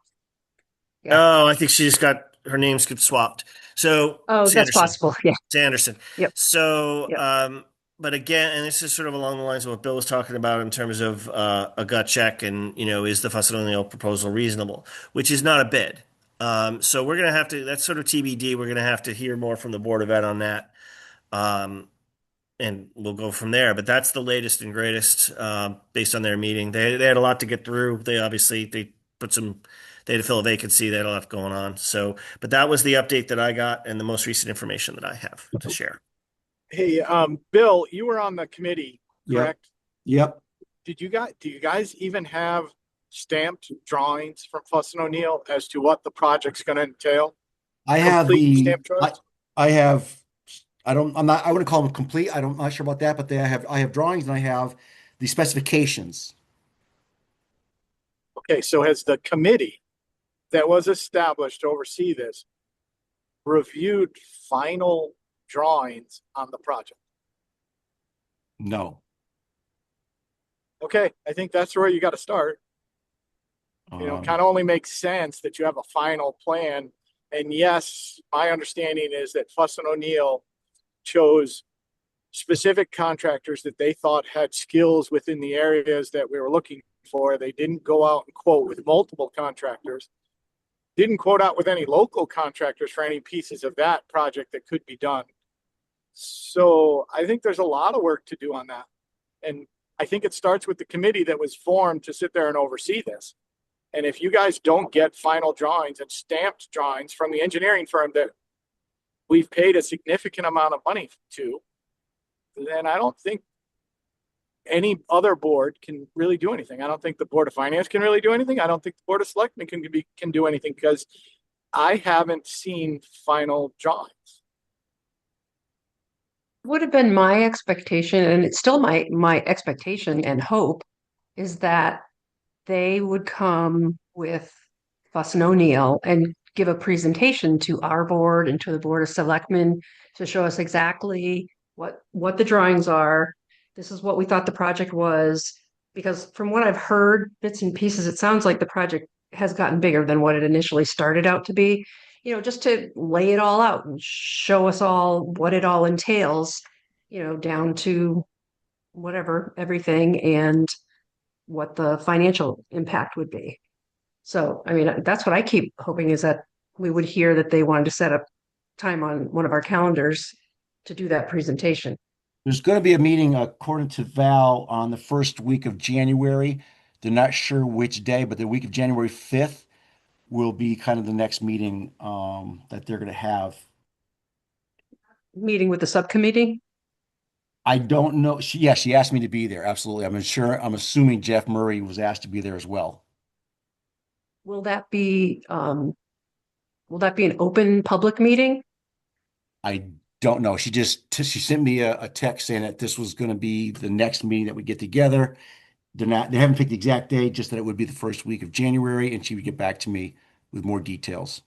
Yeah. Oh, I think she just got her names swapped. So, that's possible. Yeah, Sanderson. Yep. So, Yep. But again, and this is sort of along the lines of what Bill was talking about in terms of a gut check, and is the Fuss and O'Neill proposal reasonable? Which is not a bid. So we're gonna have to. That's sort of TBD. We're gonna have to hear more from the Board of Ed on that. And we'll go from there. But that's the latest and greatest based on their meeting. They had a lot to get through. They had to fill a vacancy. They had a lot going on. So, but that was the update that I got and the most recent information that I have to share. Hey, Bill, you were on the committee, correct? Yep. Do you guys even have stamped drawings from Fuss and O'Neill as to what the project's going to entail? I have stamped drawings? I wouldn't call them complete. I'm not sure about that, but I have drawings and I have the specifications. Okay, so has the committee that was established to oversee this reviewed final drawings on the project? No. Okay, I think that's where you got to start. Kind of only makes sense that you have a final plan. And yes, my understanding is that Fuss and O'Neill chose specific contractors that they thought had skills within the areas that we were looking for. They didn't go out and quote with multiple contractors, didn't quote out with any local contractors for any pieces of that project that could be done. So I think there's a lot of work to do on that. And I think it starts with the committee that was formed to sit there and oversee this. And if you guys don't get final drawings and stamped drawings from the engineering firm that we've paid a significant amount of money to, then I don't think any other board can really do anything. I don't think the Board of Finance can really do anything. I don't think the Board of Selectmen can do anything, because I haven't seen final drawings. Would have been my expectation, and it's still my expectation and hope, is that they would come with Fuss and O'Neill and give a presentation to our board and to the Board of Selectmen to show us exactly what the drawings are. This is what we thought the project was, because from what I've heard, bits and pieces, it sounds like the project has gotten bigger than what it initially started out to be. Just to lay it all out and show us all what it all entails, down to whatever, everything, and what the financial impact would be. So, that's what I keep hoping, is that we would hear that they wanted to set up time on one of our calendars to do that presentation. There's going to be a meeting, according to Val, on the first week of January. They're not sure which day, but the week of January 5th will be kind of the next meeting that they're going to have. Meeting with the subcommittee? I don't know. She asked me to be there. Absolutely. I'm assuming Jeff Murray was asked to be there as well. Will that be an open public meeting? I don't know. She sent me a text saying that this was going to be the next meeting that we get together. They haven't picked the exact date, just that it would be the first week of January, and she would get back to me with more details.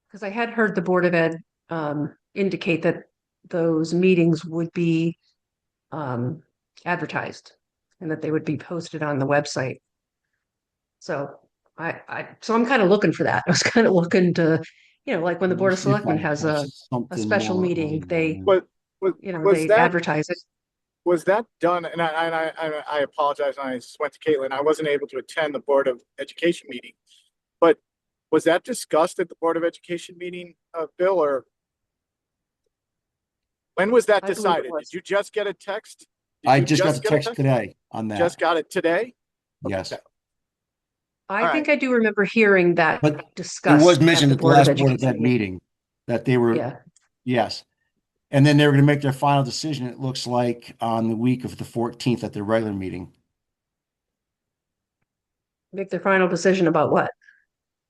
Because I had heard the Board of Ed indicate that those meetings would be advertised and that they would be posted on the website. So I'm kind of looking for that. I was kind of looking to, like when the Board of See if Selectmen I has have a something special more meeting, on they, Was was they that advertise it. was that done? And I apologize. I just went to Caitlin. I wasn't able to attend the Board of Education meeting, but was that discussed at the Board of Education meeting, Bill, or when was that I believe it decided? was. Did you just get a text? Did I you just got the get a text today on that. Just got it today? Yes. Okay. I think I do remember hearing that But it discussed was at mentioned the at the Board of last Board of Education Ed meeting that they were, Yeah. yes. And then they were going to make their final decision, it looks like, on the week of the 14th at their regular meeting. Make their final decision about what?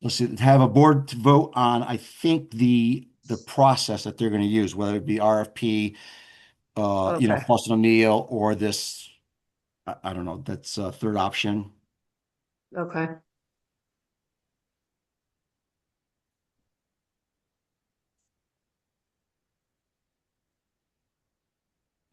Let's see, have a board to vote on, I think, the process that they're going to use, whether it be RFP, Okay. Fussin O'Neill, or this, I don't know, that's a third option. Okay.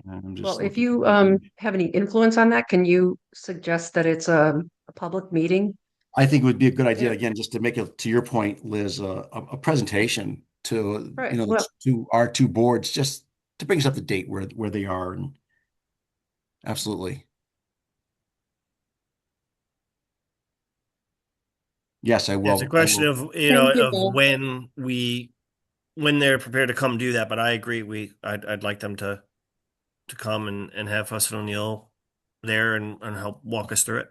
I'm just Well, if looking you for- have any influence on that, can you suggest that it's a public meeting? I think it would be a good idea, again, just to make it, to your point, Liz, a presentation to, Right, well- to our two boards, just to bring us up to date where they are. And absolutely. Yes, I will. It's a question of, Thank you, of Bill. when they're prepared to come do that. But I agree. I'd like them to come and have Fussin O'Neill there and help walk us through it.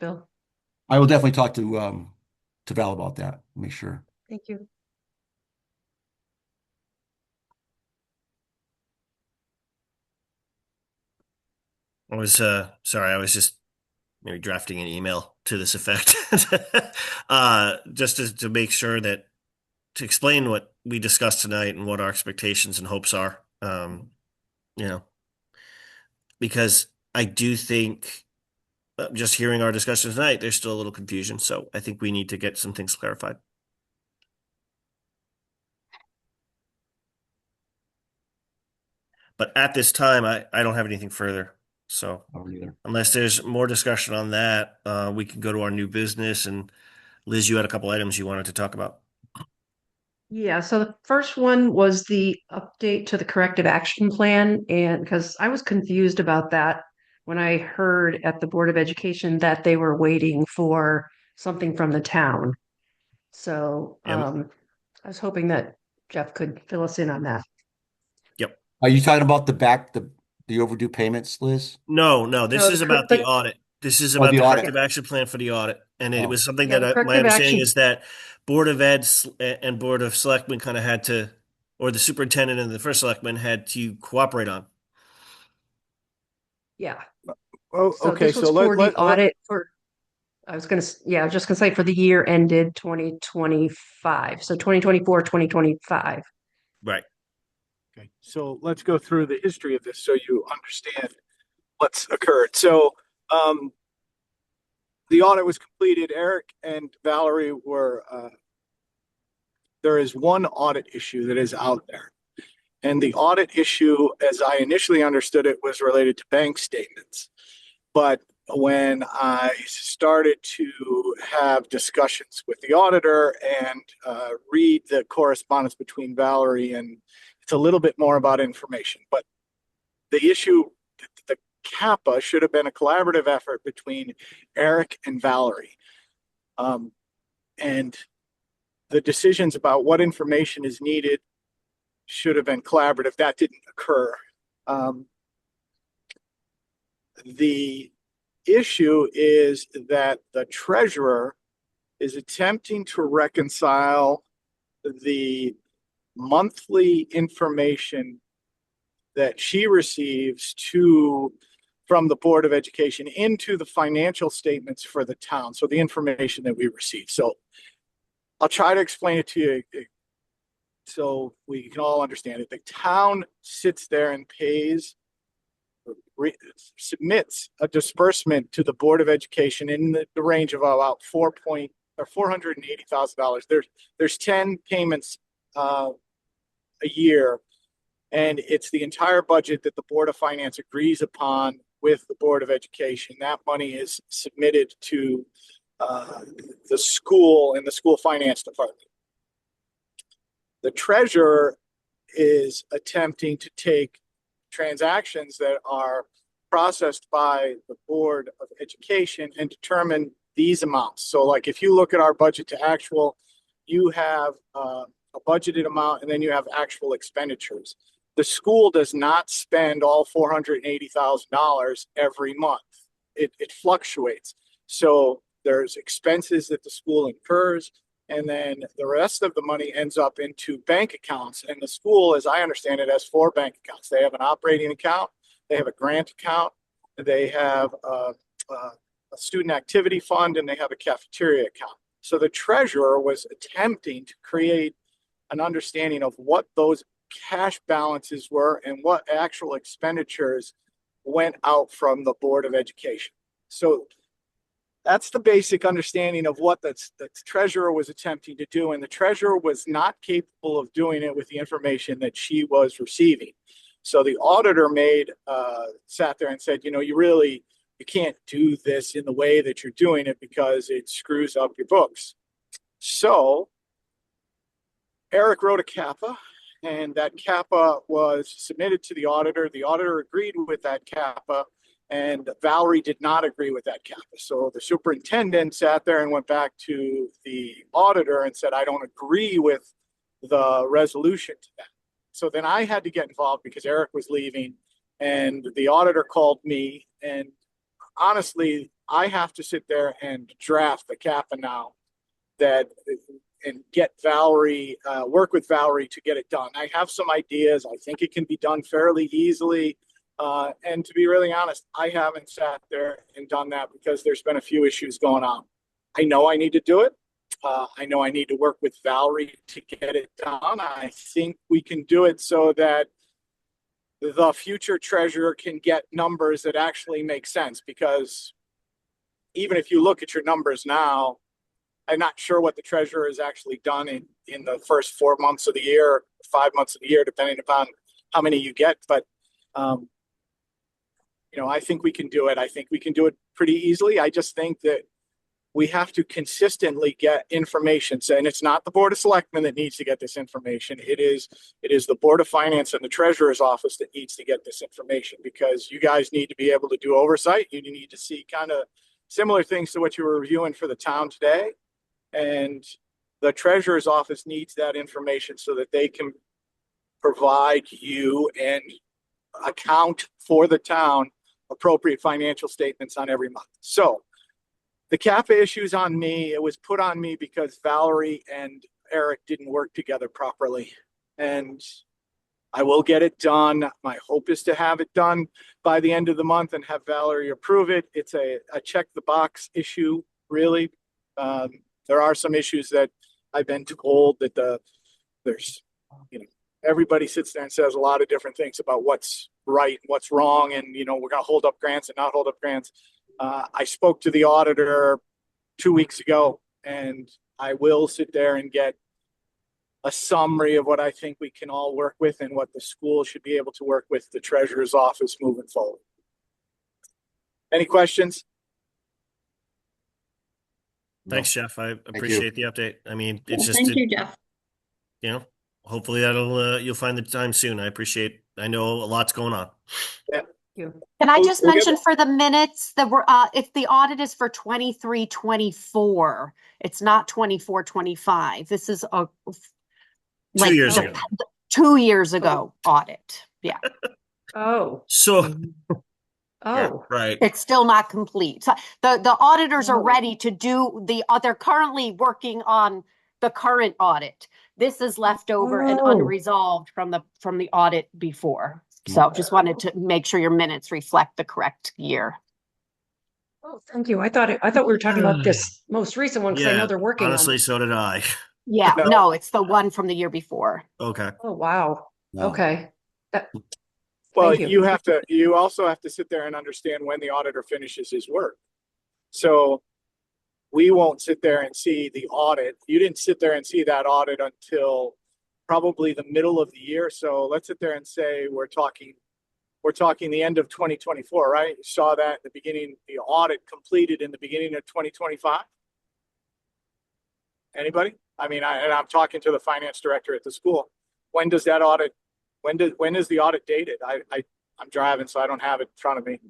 Bill, I will definitely talk to Val about that. Make sure. thank you. I was sorry, I was just maybe drafting an email to this effect. Just to make sure that to explain what we discussed tonight and what our expectations and hopes are. Because I do think just hearing our discussion tonight, there's still a little confusion. So I think we need to get some things clarified. But at this time, I don't have anything further. So unless there's more discussion on that, we can go to our new business. And Liz, you had a couple items you wanted to talk about. Yeah, so the first one was the update to the corrective action plan, and because I was confused about that when I heard at the Board of Education that they were waiting for something from the town. So I was hoping that Jeff could fill us in on that. Yep. Are you talking about the overdue payments, Liz? No, this is about the audit. This is about the corrective action plan for the audit. And it was something that my understanding is that Board of Ed and Board of Selectmen kind of had to, or the superintendent and the first selectman had to cooperate on. Yeah. Oh, So okay. this was for the audit for, I was just gonna say for the year ended 2025. So 2024, 2025. Right. Okay, so let's go through the history of this so you understand what's occurred. So, the audit was completed. Eric and Valerie were, there is one audit issue that is out there. And the audit issue, as I initially understood it, was related to bank statements. But when I started to have discussions with the auditor and read the correspondence between Valerie, and it's a little bit more about information, but the issue, the CAPA should have been a collaborative effort between Eric and Valerie. And the decisions about what information is needed should have been collaborative. That didn't occur. The issue is that the treasurer is attempting to reconcile the monthly information that she receives from the Board of Education into the financial statements for the town. So the information that we receive. So I'll try to explain it to you so we can all understand it. The town sits there and submits a disbursement to the Board of Education in the range of about $480,000. There's 10 payments a year, and it's the entire budget that the Board of Finance agrees upon with the Board of Education. That money is submitted to the school and the school finance department. The treasurer is attempting to take transactions that are processed by the Board of Education and determine these amounts. So like if you look at our budget to actual, you have a budgeted amount and then you have actual expenditures. The school does not spend all $480,000 every month. It fluctuates. So there's expenses that the school incurs, and then the rest of the money ends up into bank accounts. And the school, as I understand it, has 4 bank accounts. They have an operating account, they have a grant account, they have a student activity fund, and they have a cafeteria account. So the treasurer was attempting to create an understanding of what those cash balances were and what actual expenditures went out from the Board of Education. So that's the basic understanding of what the treasurer was attempting to do. And the treasurer was not capable of doing it with the information that she was receiving. So the auditor sat there and said, you can't do this in the way that you're doing it because it screws up your books. So Eric wrote a CAPA, and that CAPA was submitted to the auditor. The auditor agreed with that CAPA, and Valerie did not agree with that CAPA. So the superintendent sat there and went back to the auditor and said, I don't agree with the resolution to that. So then I had to get involved because Eric was leaving, and the auditor called me. And honestly, I have to sit there and draft the CAPA now and get Valerie, work with Valerie to get it done. I have some ideas. I think it can be done fairly easily. And to be really honest, I haven't sat there and done that because there's been a few issues going on. I know I need to do it. I know I need to work with Valerie to get it done. I think we can do it so that the future treasurer can get numbers that actually make sense, because even if you look at your numbers now, I'm not sure what the treasurer has actually done in the first 4 months of the year, 5 months of the year, depending upon how many you get. But, I think we can do it. I think we can do it pretty easily. I just think that we have to consistently get information. And it's not the Board of Selectmen that needs to get this information. It is the Board of Finance and the Treasurer's office that needs to get this information, because you guys need to be able to do oversight. You need to see kind of similar things to what you were reviewing for the town today. And the Treasurer's office needs that information so that they can provide you and account for the town appropriate financial statements on every month. So the CAPA issue is on me. It was put on me because Valerie and Eric didn't work together properly. And I will get it done. My hope is to have it done by the end of the month and have Valerie approve it. It's a check the box issue, really. There are some issues that I've been told that everybody sits there and says a lot of different things about what's right and what's wrong. And, we're going to hold up grants and not hold up grants. I spoke to the auditor 2 weeks ago, and I will sit there and get a summary of what I think we can all work with and what the school should be able to work with the treasurer's office moving forward. Any questions? Thanks, Jeff. I appreciate the update. I mean, it's just, Thank you, Jeff. hopefully you'll find the time soon. I know a lot's going on. Yeah. Can I just mention for the minutes that if the audit is for 23-24, it's not 24-25. This is 2 years ago. 2 years ago audit. Yeah. Oh. So Oh, Right. It's still not complete. So the auditors are ready to do they're currently working on the current audit. This is left over and Oh. unresolved from the audit before. So just wanted to make sure your minutes reflect the correct year. Oh, thank you. I thought we were talking about this most recent one because I know Yeah, they're working on honestly, it. so did I. Yeah, No. no, it's the one from the year before. Okay. Oh, wow. No. Okay. Well, Thank you. you also have to sit there and understand when the auditor finishes his work. So we won't sit there and see the audit. You didn't sit there and see that audit until probably the middle of the year. So let's sit there and say we're talking the end of 2024, right? You saw that in the beginning, the audit completed in the beginning of 2025. Anybody? I mean, I'm talking to the finance director at the school. When does that audit? When is the audit dated? I'm driving, so I don't have it in front of me.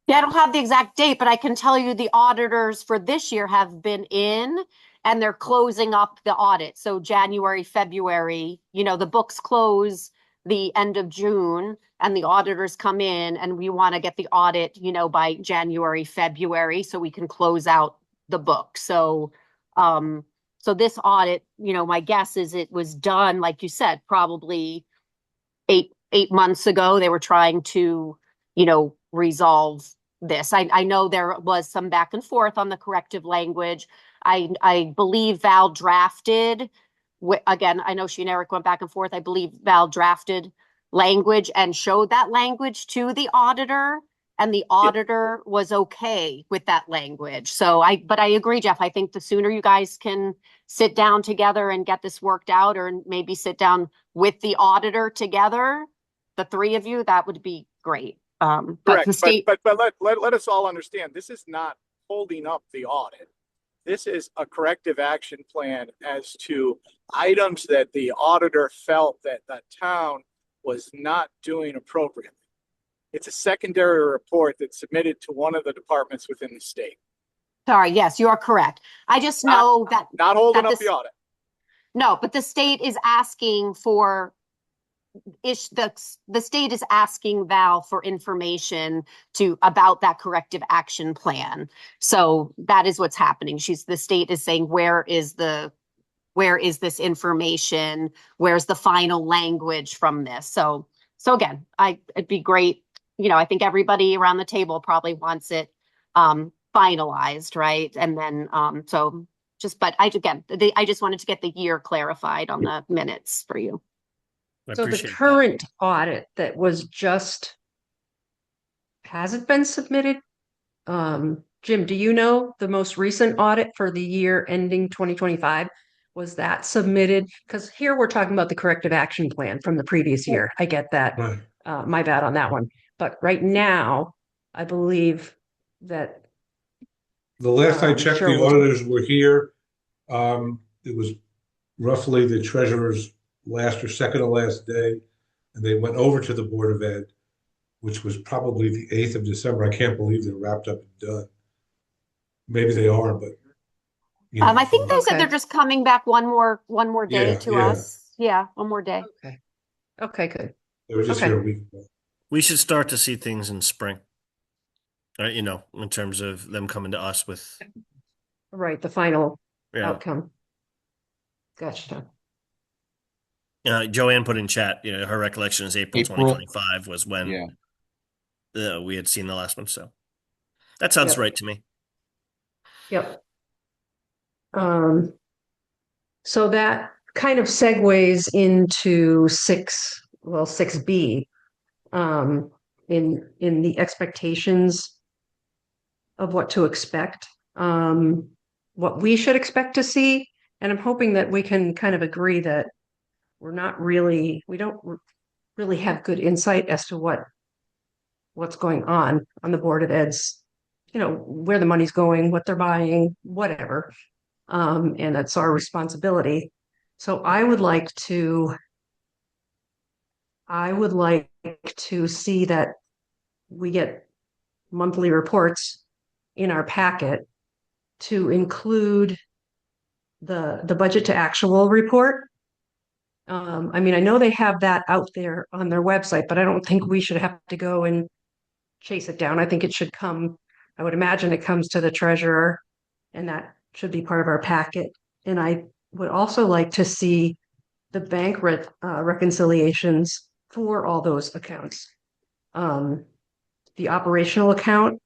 Yeah, I don't have the exact date, but I can tell you the auditors for this year have been in and they're closing up the audit. So January, February, the books close the end of June and the auditors come in and we want to get the audit, by January, February, so we can close out the book. So, so this audit, my guess is it was done, like you said, probably eight months ago. They were trying to, resolve this. I know there was some back and forth on the corrective language. I believe Val drafted, again, I know she and Eric went back and forth. I believe Val drafted language and showed that language to the auditor, and the auditor was okay with that language. So but I agree, Jeff. I think the sooner you guys can sit down together and get this worked out, or maybe sit down with the auditor together, the three of you, that would be great. But Correct. the state, but let us all understand, this is not holding up the audit. This is a corrective action plan as to items that the auditor felt that the town was not doing appropriately. It's a secondary report that's submitted to one of the departments within the state. sorry, yes, you are correct. I just know that Not holding that up the audit. no, but the state is asking for the state is asking Val for information about that corrective action plan. So that is what's happening. The state is saying, where is this information? Where's the final language from this? So again, it'd be great. I think everybody around the table probably wants it finalized, right? And then but I just wanted to get the year clarified on the minutes for you. So the current audit that was has it been submitted? Jim, do you know the most recent audit for the year ending 2025? Was that submitted? Because here we're talking about the corrective action plan from the previous year. I get that. Right. My bad on that one. But right now, I believe that The last I checked, Cheryl the was- auditors were here. It was roughly the treasurer's last or second to last day, and they went over to the Board of Ed, which was probably the 8th of December. I can't believe they're wrapped up and done. Maybe they are, but I think they said Okay. they're just coming back one more day Yeah, to yeah. us. Yeah, one more day. Okay, good. they were just Okay. here a week ago. We should start to see things in spring. In terms of them coming to us with, Right, the final yeah. outcome. Gotcha. Joanne put in chat, her recollection is April April. 2025 was when Yeah. we had seen the last one. So that sounds Yep. right to me. Yep. So that kind of segues into 6B, in the expectations of what to expect, what we should expect to see. And I'm hoping that we can kind of agree that we don't really have good insight as to what's going on the Board of Ed's, where the money's going, what they're buying, whatever. And that's our responsibility. So I would like to see that we get monthly reports in our packet to include the budget to actual report. I mean, I know they have that out there on their website, but I don't think we should have to go and chase it down. I think it should come, I would imagine it comes to the treasurer, and that should be part of our packet. And I would also like to see the bank reconciliations for all those accounts. The operational account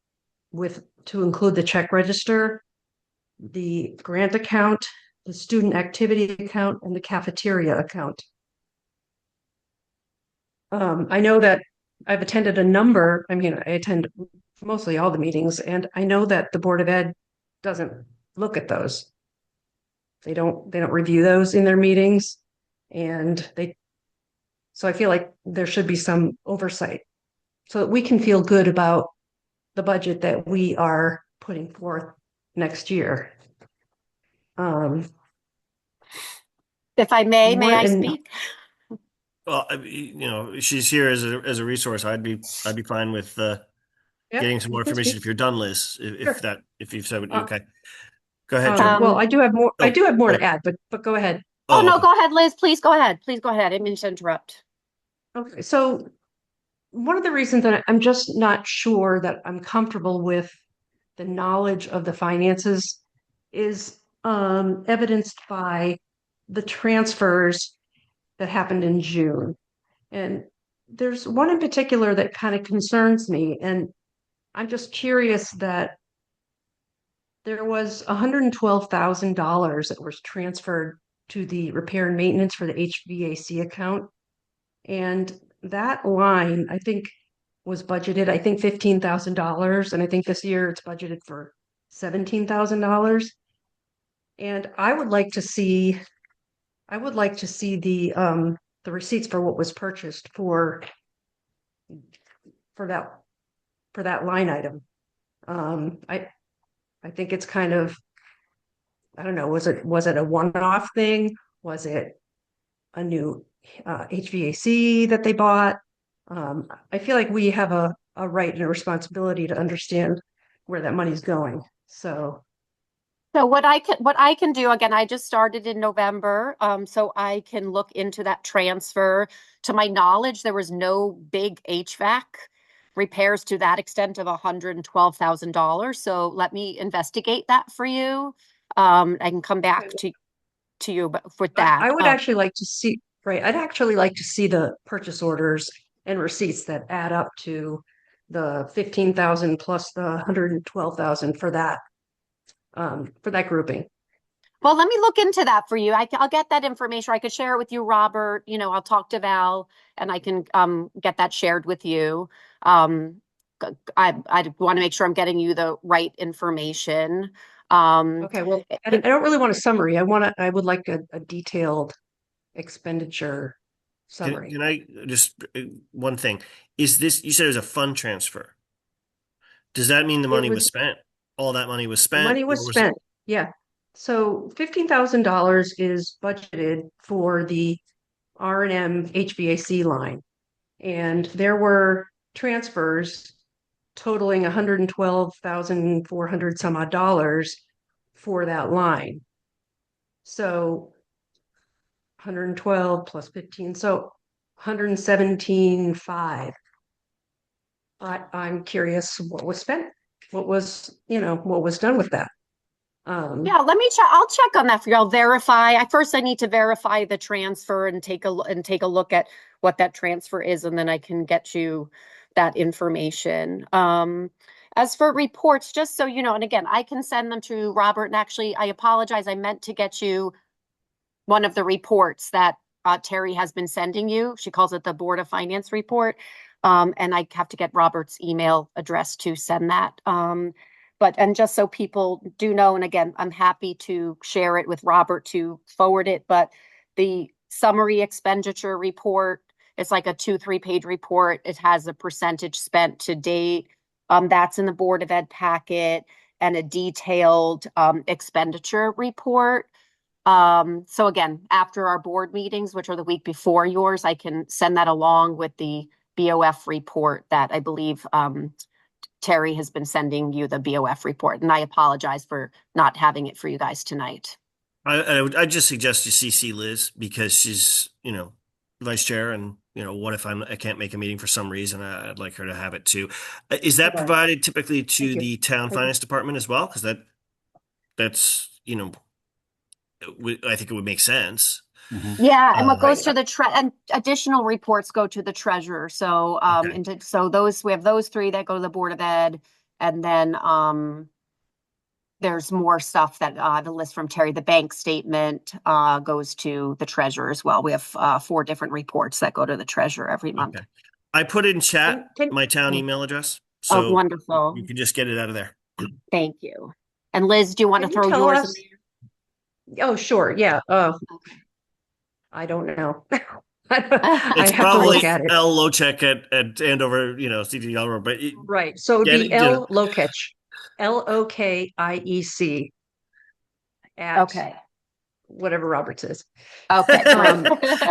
to include the check register, the grant account, the student activity account, and the cafeteria account. I know that I've attended I attend mostly all the meetings, and I know that the Board of Ed doesn't look at those. They don't review those in their meetings, so I feel like there should be some oversight so that we can feel good about the budget that we are putting forth next year. If I may I speak? Well, she's here as a resource. I'd be fine with getting some more information if you're done, Liz. If you've said okay, go ahead, Jim. Well, I do have more. I do have more to add, but go ahead. Oh no, go ahead, Liz. Please go ahead. Please go ahead. I didn't mean to interrupt. Okay, so one of the reasons that I'm just not sure that I'm comfortable with the knowledge of the finances is evidenced by the transfers that happened in June. And there's one in particular that kind of concerns me. And I'm just curious that there was $112,000 that was transferred to the repair and maintenance for the HVAC account. And that line, I think, was budgeted, I think $15,000. And I think this year it's budgeted for $17,000. And I would like to see the receipts for what was purchased for that line item. I think it's kind of, I don't know, was it a one-off thing? Was it a new HVAC that they bought? I feel like we have a right and a responsibility to understand where that money's going. So what I can do, again, I just started in November, so I can look into that transfer. To my knowledge, there was no big HVAC repairs to that extent of $112,000. So let me investigate that for you. I can come back to you with that. I would actually like to see, right? I'd actually like to see the purchase orders and receipts that add up to the 15,000 plus the 112,000 for that grouping. Well, let me look into that for you. I'll get that information. I could share it with you, Robert. I'll talk to Val and I can get that shared with you. I want to make sure I'm getting you the right information. Okay, well, I don't really want a summary. I would like a detailed expenditure summary. Can I just one thing? Is this, you said it was a fund transfer? Does that mean the money was spent? All that money was spent? Money was spent. Yeah. So $15,000 is budgeted for the R&M HVAC line. And there were transfers totaling $112,400 some odd dollars for that line. So 112 plus 15, so 117.5. I'm curious what was spent, what was done with that. Yeah, let me check. I'll check on that for you. I'll verify. I need to verify the transfer and take a look at what that transfer is, and then I can get you that information. As for reports, just so you know, and again, I can send them to Robert. And actually, I apologize. I meant to get you one of the reports that Terry has been sending you. She calls it the Board of Finance report. And I have to get Robert's email address to send that. And just so people do know, and again, I'm happy to share it with Robert to forward it, but the summary expenditure report, it's like a 2-3 page report. It has a percentage spent to date. That's in the Board of Ed packet, and a detailed expenditure report. So again, after our board meetings, which are the week before yours, I can send that along with the BOF report that I believe Terry has been sending you, the BOF report. And I apologize for not having it for you guys tonight. I just suggest you CC Liz because she's, vice chair, and what if I can't make a meeting for some reason? I'd like her to have it too. Is that Okay. provided typically to Thank you. the town Thank you. finance department as well? Because that's I think it would make sense. Yeah, and what Uh, goes to the and additional reports go to the treasurer. So Okay. so we have those three that go to the Board of Ed, and then there's more stuff that the list from Terry. The bank statement goes to the treasurer as well. We have 4 different reports that go to the treasurer every month. Okay. I put in chat Can- my town oh. email address, Oh, so wonderful. you can just get it out of there. Thank you. And Liz, do you want to Can you throw tell yours us- in there? Oh, sure. Yeah. Okay. I don't know. It's I have to probably look at it. L Lochek at Andover, CT Elmer, but Right. So it would Get be it, get L Lokic, LOKIEC at Okay. whatever Roberts is. Okay.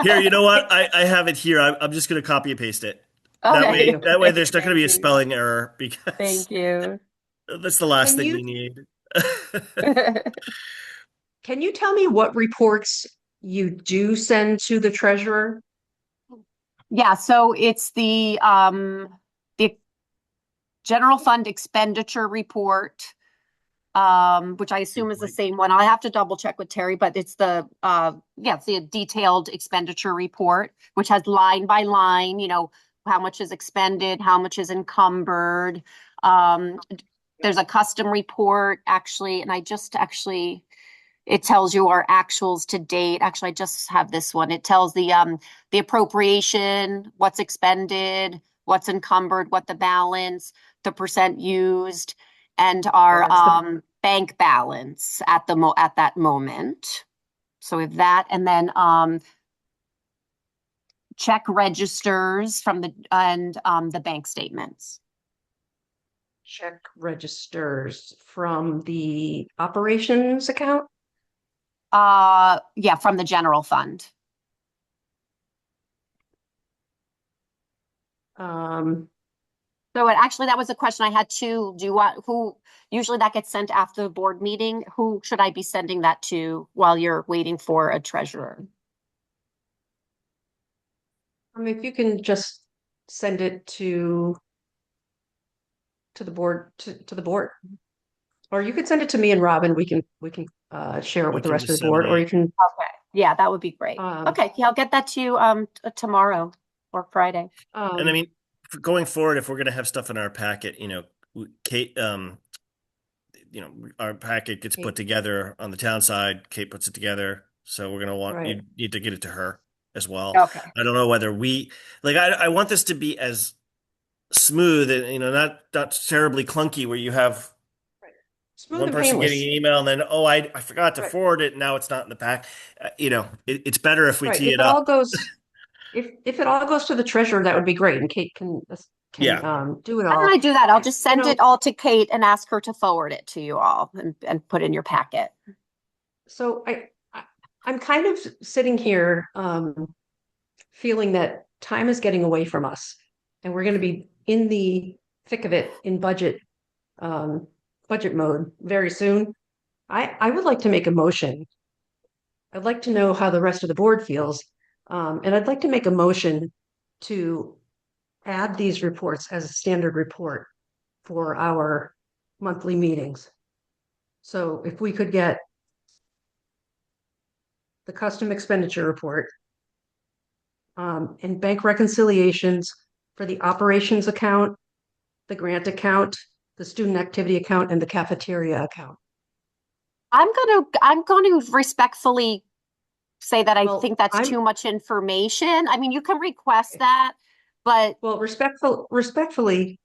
here, you know what? I have it here. I'm just going to copy and paste it. Okay. That way there's not going to be a Thank you. spelling error, because Thank you. that's the last Can thing you- we need. Can you tell me what reports you do send to the treasurer? Yeah, so it's the general fund expenditure report, which I assume is the same one. I have to double check with Terry, but it's it's the detailed expenditure report, which has line by line, how much is expended, how much is encumbered. There's a custom report actually, and it tells you our actuals to date. Actually, I just have this one. It tells the appropriation, what's expended, what's encumbered, what the balance, the percent used, and our bank balance at that moment. So we have that, and then check registers from the bank statements. Check registers from the operations account? Yeah, from the general fund. So that was a question I had too. Who usually that gets sent after the board meeting? Who should I be sending that to while you're waiting for a treasurer? If you can just send it to the board, to the board. Or you could send it to me and Robin. We can share it with the rest of the board, or you can. Okay. Yeah, that would be great. Okay. Yeah, I'll get that to you tomorrow or Friday. And I mean, going forward, if we're going to have stuff in our packet, Kate, our packet gets put together on the town side. Kate puts it together, so we're going to you need to get it to her as well. Okay. I don't know whether I want this to be as smooth and not terribly clunky, where you have Smooth one and person painless. getting an email and then I forgot to forward it, and now it's not in the pack. It's better if we tee it up. If it all goes to the treasurer, that would be great, and Kate can do it How all. do I do that? I'll just send it all to Kate and ask her to forward it to you all and put in your packet. So I'm kind of sitting here feeling that time is getting away from us, and we're going to be in the thick of it in budget mode very soon. I would like to make a motion. I'd like to know how the rest of the board feels, and I'd like to make a motion to add these reports as a standard report for our monthly meetings. So if we could get the custom expenditure report, and bank reconciliations for the operations account, the grant account, the student activity account, and the cafeteria account. I'm going to respectfully say that I think that's I'm- too much information. I mean, you can request that, but Well, respectfully,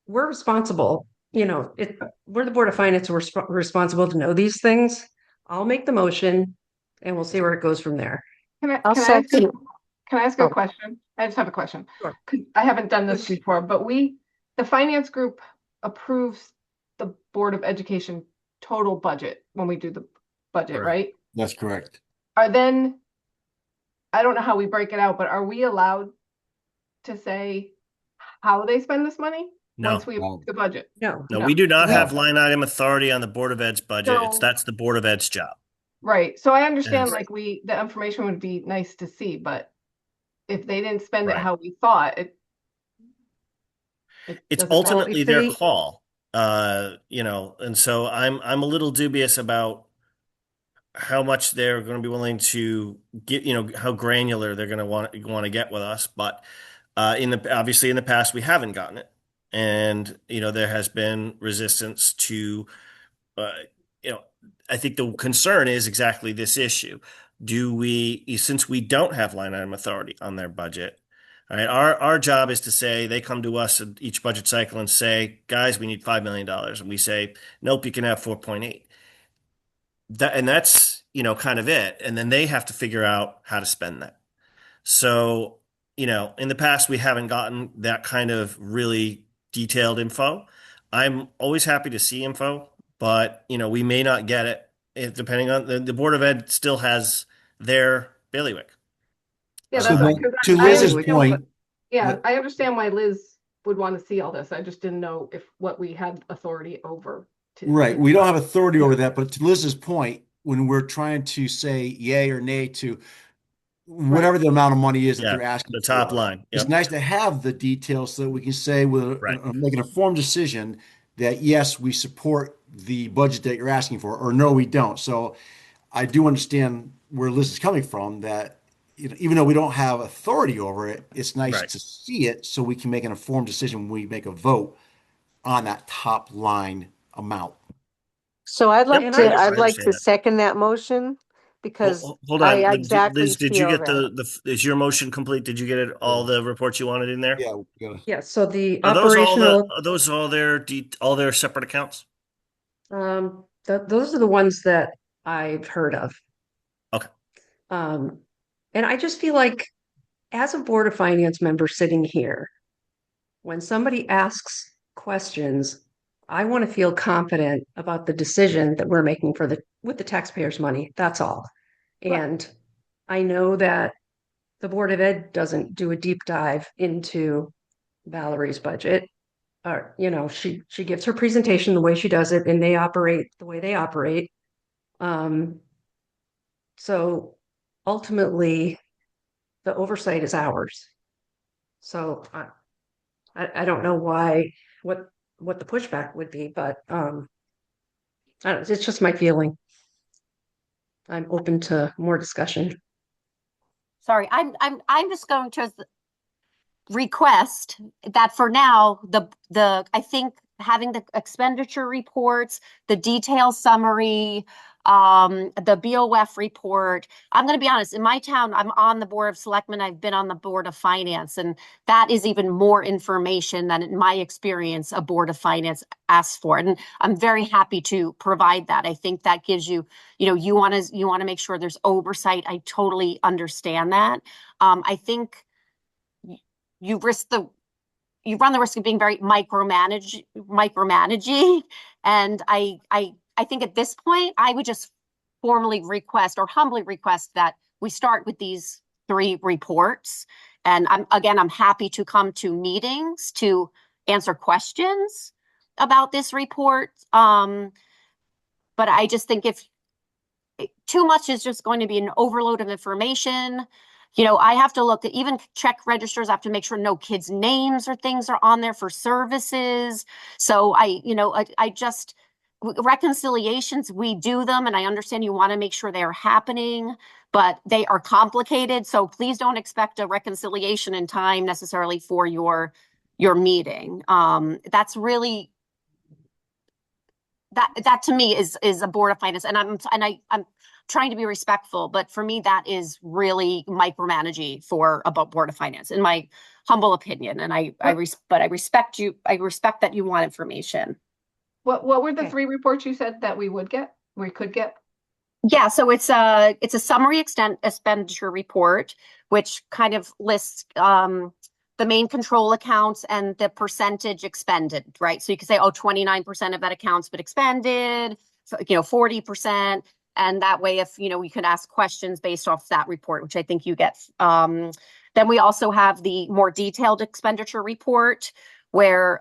we're responsible. We're the Board of Finance. We're responsible to know these things. I'll make the motion, and we'll see where it goes from there. Can I'll I ask Oh. a question? I just have a question. Sure. 'Cause I haven't done this before, but the finance group approves the Board of Education total budget when we do the budget, Correct. right? That's correct. I don't know how we break it out, but are we allowed to say how they spend this money? No. Once we approve the budget? No. No, we do not No. have line item authority on the Board of Ed's budget. So- That's the Board of Ed's job. Right, so I understand Yes. the information would be nice to see, but if they didn't spend it Right. how we thought, it It's doesn't. ultimately if their they- call. And so I'm a little dubious about how much they're going to be willing to get, how granular they're going to want to get with us. But obviously in the past we haven't gotten it, and there has been resistance to, uh, you know, I think the concern is exactly this issue. Since we don't have line item authority on their budget, all right, our job is to say, they come to us at each budget cycle and say, guys, we need $5 million. And we say, nope, you can have 4.8. That's, kind of it. And then they have to figure out how to spend that. So, in the past, we haven't gotten that kind of really detailed info. I'm always happy to see info, but, we may not get it, depending on the Board of Ed still has their bailiwick. Yeah, So that's then, because to I Liz's understand point, yeah, I understand why Liz would want to see all this. I just didn't know if what we had authority over to. right, we don't have authority over that, but to Liz's point, when we're trying to say yay or nay to whatever the amount of money is that Yeah, they're asking the top for, line. it's Yep. nice to have the details so that we can say Right. make an informed decision that yes, we support the budget that you're asking for, or no, we don't. So I do understand where Liz is coming from, that even though we don't have authority over it, it's nice Right. to see it so we can make an informed decision when we make a vote on that top line amount. So I'd like Yep, to, I I'd like to understand that. second that motion because Hold I on. exactly Liz, did you feel get that. is your motion complete? Did you get all the reports you wanted in there? Yeah, we gotta, Yeah, so the Are operational, those all their separate accounts? those are the ones that I've heard of. Okay. And I just feel like, as a Board of Finance member sitting here, when somebody asks questions, I want to feel confident about the decision that we're making with the taxpayers' money. That's all. And I know that the Board of Ed doesn't do a deep dive into Valerie's budget. Or, she gives her presentation the way she does it, and they operate the way they operate. So ultimately, the oversight is ours. So I don't know what the pushback would be, but it's just my feeling. I'm open to more discussion. Sorry, I'm just going to request that for now, I think having the expenditure reports, the detail summary, the BOF report. I'm going to be honest, in my town, I'm on the Board of Selectmen. I've been on the Board of Finance, and that is even more information than in my experience a Board of Finance asks for. And I'm very happy to provide that. I think that gives you, you want to make sure there's oversight. I totally understand that. I think you run the risk of being very micromanaging. And I think at this point, I would just formally request or humbly request that we start with these 3 reports. And I'm happy to come to meetings to answer questions about this report. But I just think if too much is just going to be an overload of information. I have to look at even check registers. I have to make sure no kids' names or things are on there for services. So I just, reconciliations, we do them, and I understand you want to make sure they are happening, but they are complicated. So please don't expect a reconciliation in time necessarily for your meeting. That's really, that to me is a Board of Finance, and I'm trying to be respectful, but for me, that is really micromanaging for a Board of Finance, in my humble opinion. And but I respect you. I respect that you want information. What were the 3 reports you said that we could get? Yeah, so it's a summary expenditure report, which kind of lists the main control accounts and the percentage expended, right? So you could say, 29% of that account's been expended, so, 40%. And that way, if, we could ask questions based off that report, which I think you get. Then we also have the more detailed expenditure report where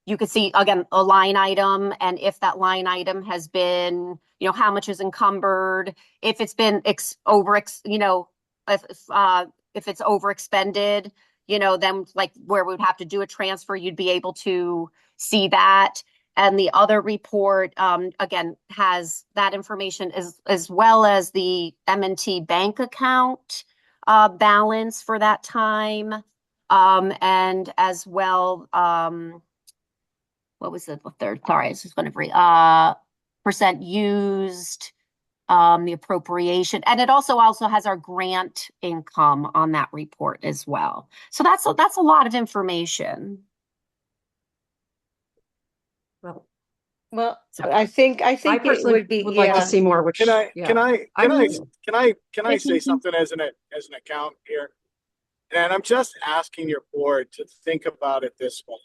you could see, again, a line item, and if that line item has been, how much is encumbered, if it's been if it's overexpended, then like where we would have to do a transfer, you'd be able to see that. And the other report, again, has that information as well as the M&T bank account balance for that time. And as well, what was the third? Sorry, I was just going to read. Percent used, the appropriation, and it also has our grant income on that report as well. So that's a lot of information. Well, I think I it personally would be, would like to see more, which, Can I yeah. can I say Mhm. something as an account here? And I'm just asking your board to think about it this way.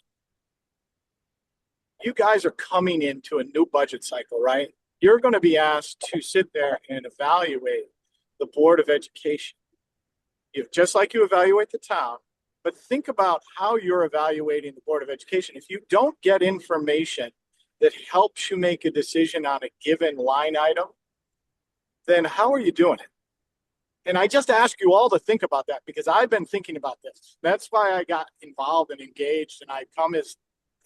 You guys are coming into a new budget cycle, right? You're going to be asked to sit there and evaluate the Board of Education. Just like you evaluate the town, but think about how you're evaluating the Board of Education. If you don't get information that helps you make a decision on a given line item, then how are you doing it? And I just ask you all to think about that because I've been thinking about this. That's why I got involved and engaged, and I come as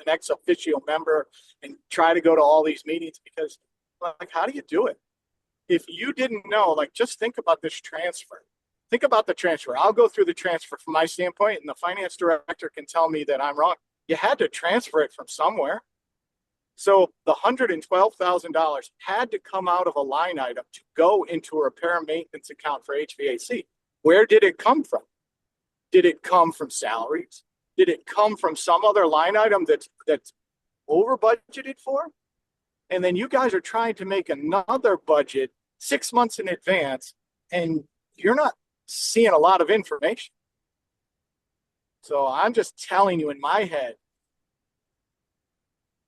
an ex officio member and try to go to all these meetings because, like, how do you do it? If you didn't know, like, just think about this transfer. Think about the transfer. I'll go through the transfer from my standpoint, and the finance director can tell me that I'm wrong. You had to transfer it from somewhere. So the $112,000 had to come out of a line item to go into a repair and maintenance account for HVAC. Where did it come from? Did it come from salaries? Did it come from some other line item that's over budgeted for? And then you guys are trying to make another budget 6 months in advance, and you're not seeing a lot of information. So I'm just telling you in my head,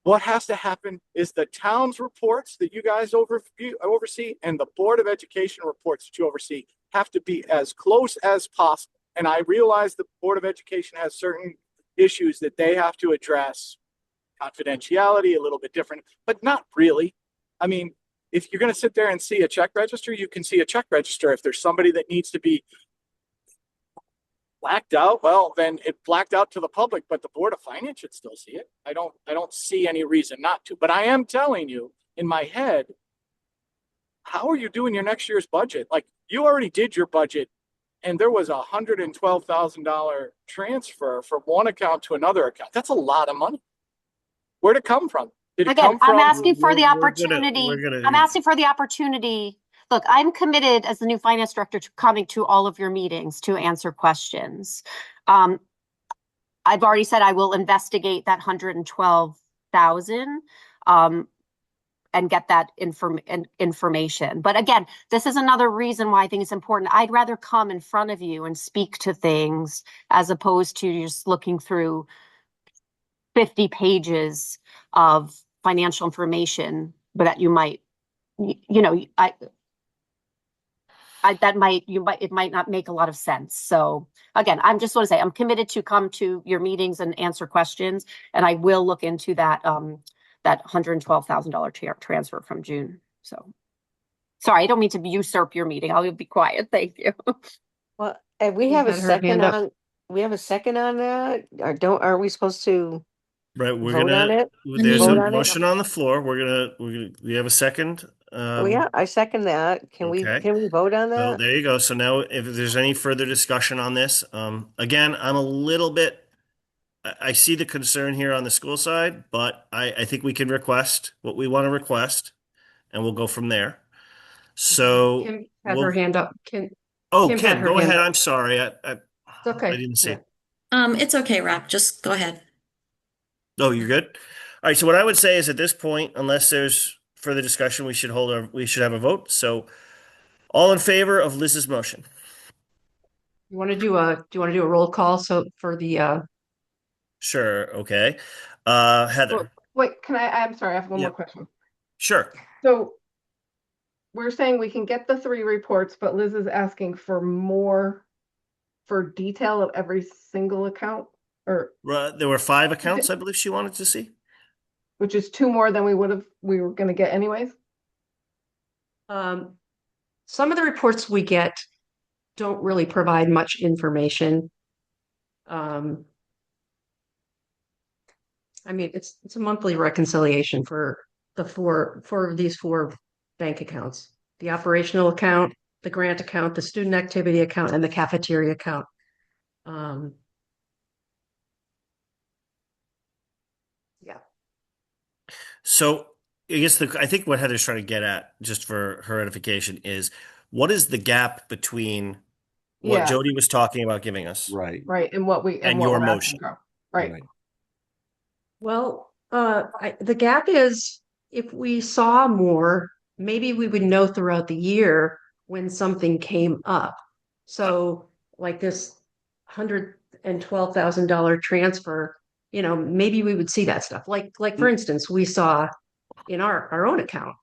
what has to happen is the town's reports that you guys oversee and the Board of Education reports that you oversee have to be as close as possible. And I realize the Board of Education has certain issues that they have to address, confidentiality, a little bit different, but not really. I mean, if you're going to sit there and see a check register, you can see a check register. If there's somebody that needs to be blacked out, well, then it blacked out to the public, but the Board of Finance should still see it. I don't see any reason not to, but I am telling you in my head, how are you doing your next year's budget? Like, you already did your budget and there was $112,000 transfer from one account to another account. That's a lot of money. Where'd it come from? Did it Again, come from? I'm asking for the we're gonna- opportunity. we're gonna- I'm asking for the opportunity. Look, I'm committed as the new finance director to coming to all of your meetings to answer questions. I've already said I will investigate that 112,000 and get that information. But again, this is another reason why I think it's important. I'd rather come in front of you and speak to things as opposed to just looking through 50 pages of financial information, but that you might, it might not make a lot of sense. So again, I'm just want to say I'm committed to come to your meetings and answer questions, and I will look into that that $112,000 transfer from June. So sorry, I don't mean to usurp your meeting. I'll be quiet. Thank you. Well, and we You have a had her hand second up. on, that? Or aren't we supposed to Right, we're vote on gonna, it? there's Vote a on it? motion on the floor. We have a second. Oh, yeah, I second that. Can we okay. vote on Well, that? there you go. So now if there's any further discussion on this, again, I'm a little bit, I see the concern here on the school side, but I think we can request what we want to request and we'll go from there. So Kim had her hand up. Kim had Kim, her go hand ahead. up. I'm sorry. I It's okay. didn't see. Yeah. It's okay, Rob. Just go ahead. Oh, you're good? All right. So what I would say is at this point, unless there's further discussion, we should have a vote. So all in favor of Liz's motion? You want to do do you want to do a roll call? So for the, Sure. Okay. Heather. Wait, I'm sorry, I have one Yeah. more question. Sure. So we're saying we can get the 3 reports, but Liz is asking for more for detail of every single account, or There were 5 accounts, I believe she wanted to see. which is 2 more than we were going to get anyways. some of the reports we get don't really provide much information. I mean, it's a monthly reconciliation for these four bank accounts: the operational account, the grant account, the student activity account, and the cafeteria account. Yeah. So I guess I think what Heather's trying to get at, just for her edification, is what is the gap between what Yeah. Jody was talking about giving us Right. Right, and what we, and what your we're asking motion? for. Right, Well, the gap is if we saw more, maybe we would know throughout the year when something came up. So like this $112,000 transfer, maybe we would see that stuff. Like for instance, we saw in our own account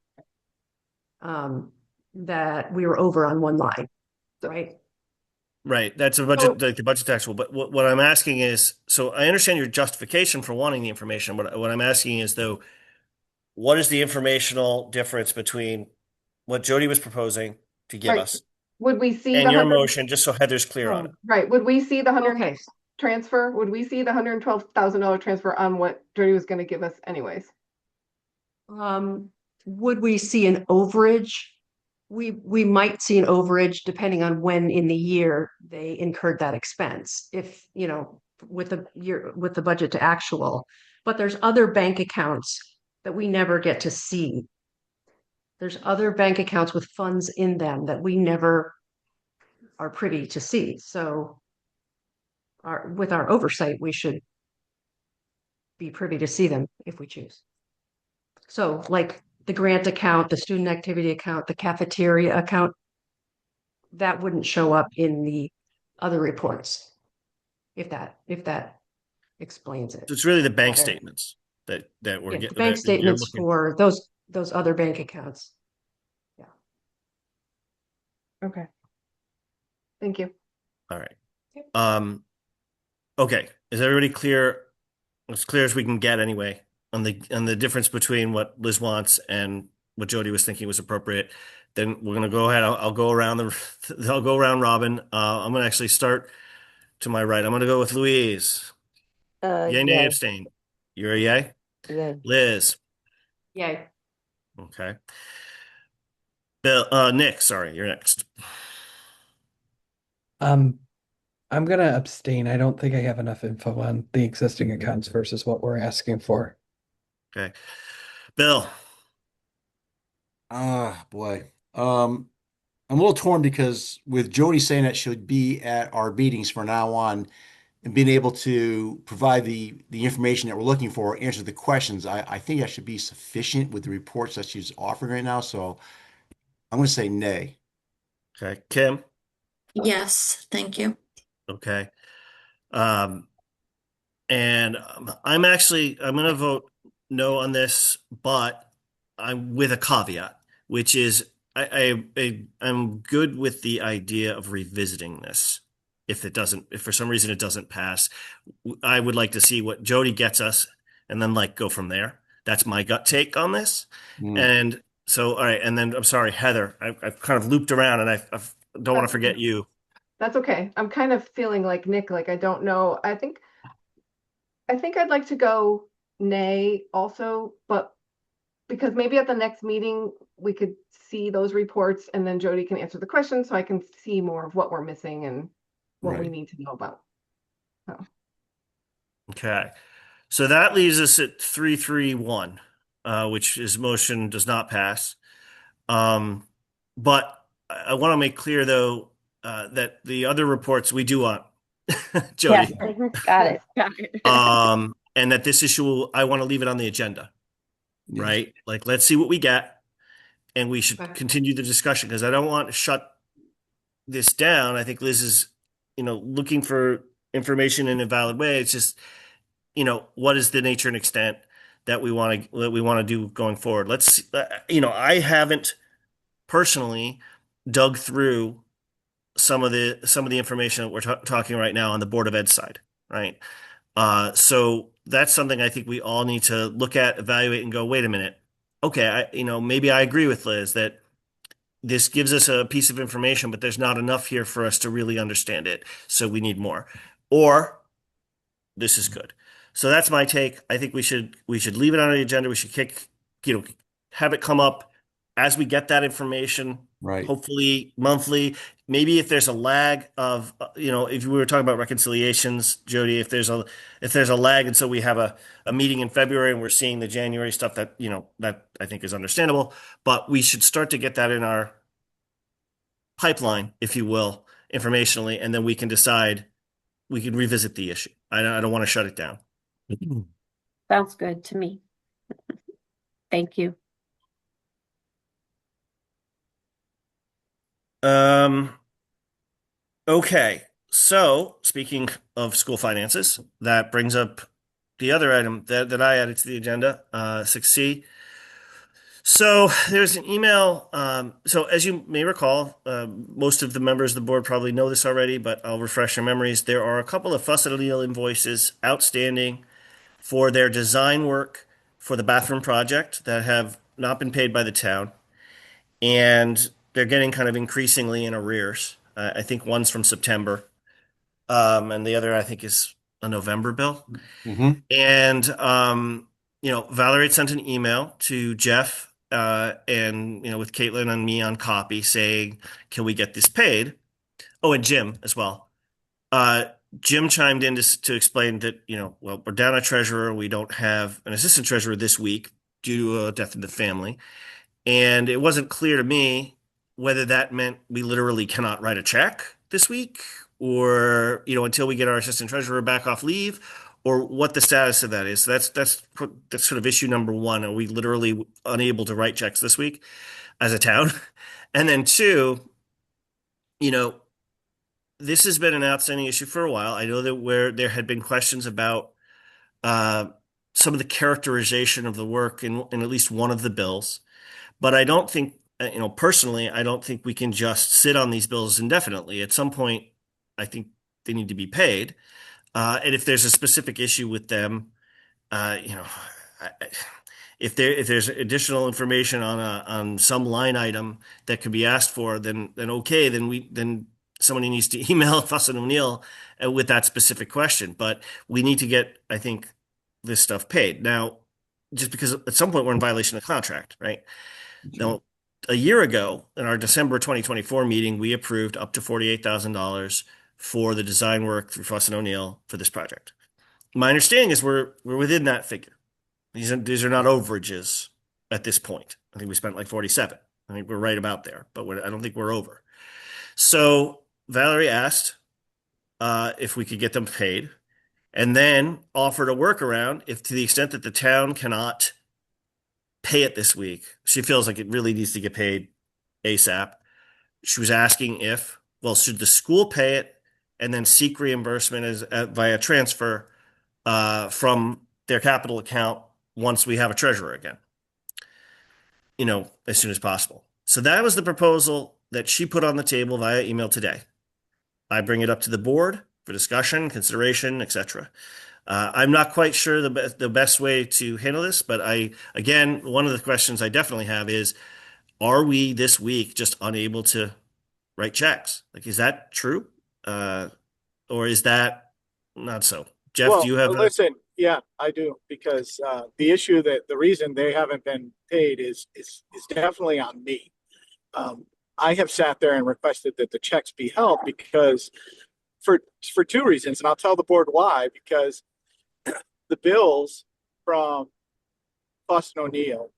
that we were over on one line, right? Right. That's a budget, like the budget actual. But what I'm asking is, so I understand your justification for wanting the information. What I'm asking is, though, what is the informational difference between what Jody was proposing to give Right. us Would we see and the your 100? motion, just so Heather's clear on it? Right, would we see the 100 Okay. transfer? Would we see the $112,000 transfer on what Jody was gonna give us anyways? Would we see an overage? We might see an overage depending on when in the year they incurred that expense. If, with the budget to actual, but there's other bank accounts that we never get to see. There's other bank accounts with funds in them that we never are privy to see. So with our oversight, we should be privy to see them if we choose. So like the grant account, the student activity account, the cafeteria account, that wouldn't show up in the other reports, if that explains it. So it's really the bank better. statements that we're Yeah, the getting. bank that you're statements looking- for those other bank accounts. Okay. Thank you. All right. Okay. Is everybody clear? As clear as we can get anyway on the difference between what Liz wants and what Jody was thinking was appropriate. Then we're gonna go ahead. I'll go around I'll go around Robin. I'm gonna actually start to my right. I'm gonna go with Louise. Yay, nay, Yay. abstain. You're a yay? Yay. Liz. Yay. Okay. Nick, sorry, you're next. I'm gonna abstain. I don't think I have enough info on the existing accounts versus what we're asking for. Okay. Bill. Boy. I'm a little torn because with Jody saying that she'll be at our meetings from now on and being able to provide the information that we're looking for, answer the questions, I think that should be sufficient with the reports that she's offering right now. So I'm going to say nay. Okay. Kim. Yes, thank you. Okay. And I'm going to vote no on this, but I'm with a caveat, which is I'm good with the idea of revisiting this. If for some reason it doesn't pass, I would like to see what Jody gets us and then go from there. That's my gut take on this. And so, all right. And then I'm sorry, Heather, I've kind of looped around and I don't want to forget you. That's okay. I'm kind of feeling like Nick, like I don't know. I think I'd like to go nay also, but because maybe at the next meeting we could see those reports and then Jody can answer the questions so I can see more of what we're missing and what we need to know about. So. Okay. So that leaves us at 3-3-1, which is motion does not pass. But I want to make clear though, that the other reports we do want, Jody. Got it. And that this issue, I want to leave it on the agenda, right? Let's see what we get, and we should continue the discussion because I don't want to shut this down. I think Liz is, looking for information in a valid way. It's just, what is the nature and extent that we want to do going forward? Let's, I haven't personally dug through some of the information that we're talking right now on the Board of Ed side, right? So that's something I think we all need to look at, evaluate, and go, wait a minute. Okay, maybe I agree with Liz that this gives us a piece of information, but there's not enough here for us to really understand it. So we need more. Or this is good. So that's my take. I think we should leave it on the agenda. We should have it come up as we get that information, Right. hopefully monthly. Maybe if there's a lag of, if we were talking about reconciliations, Jody, if there's a lag, and so we have a meeting in February and we're seeing the January stuff, that that I think is understandable. But we should start to get that in our pipeline, if you will, informationally, and then we can decide. We can revisit the issue. I don't want to shut it down. Sounds good to me. Thank you. Okay. So speaking of school finances, that brings up the other item that I added to the agenda, 6C. So there's an email. So as you may recall, most of the members of the board probably know this already, but I'll refresh your memories. There are a couple of Fuss and O'Neill invoices outstanding for their design work for the bathroom project that have not been paid by the town. And they're getting kind of increasingly in arrears. I think one's from September, and the other I think is a November bill. Mm-hmm. And Valerie had sent an email to Jeff, and with Caitlin and me on copy saying, "Can we get this paid?" Oh, and Jim as well. Jim chimed in to explain that we're down a treasurer. We don't have an assistant treasurer this week due to a death in the family. And it wasn't clear to me whether that meant we literally cannot write a check this week or, until we get our assistant treasurer back off leave, or what the status of that is. So that's sort of issue number one. Are we literally unable to write checks this week as a town? And then two, this has been an outstanding issue for a while. I know that where there had been questions about some of the characterization of the work in at least one of the bills. But I don't think, personally, I don't think we can just sit on these bills indefinitely. At some point, I think they need to be paid. And if there's a specific issue with them, if there's additional information on some line item that could be asked for, then okay, then somebody needs to email Fuss and O'Neill with that specific question. But we need to get, I think, this stuff paid now. Just because at some point we're in violation of contract, right? Now, a year ago, in our December 2024 meeting, we approved up to $48,000 for the design work through Fuss and O'Neill for this project. My understanding is we're within that figure. These are not overages at this point. I think we spent like 47. I think we're right about there, but I don't think we're over. So Valerie asked if we could get them paid, and then offered a workaround if, to the extent that the town cannot pay it this week, she feels like it really needs to get paid ASAP. She was asking should the school pay it and then seek reimbursement via transfer from their capital account once we have a treasurer again, as soon as possible. So that was the proposal that she put on the table via email today. I bring it up to the board for discussion, consideration, etc. I'm not quite sure the best way to handle this, but one of the questions I definitely have is, are we this week just unable to write checks? Like, is that true? Or is that not so? Jeff, do you have? Listen, yeah, I do, because the reason they haven't been paid is definitely on me. I have sat there and requested that the checks be held because for two reasons, and I'll tell the board why. Because the bills from Fuss and O'Neill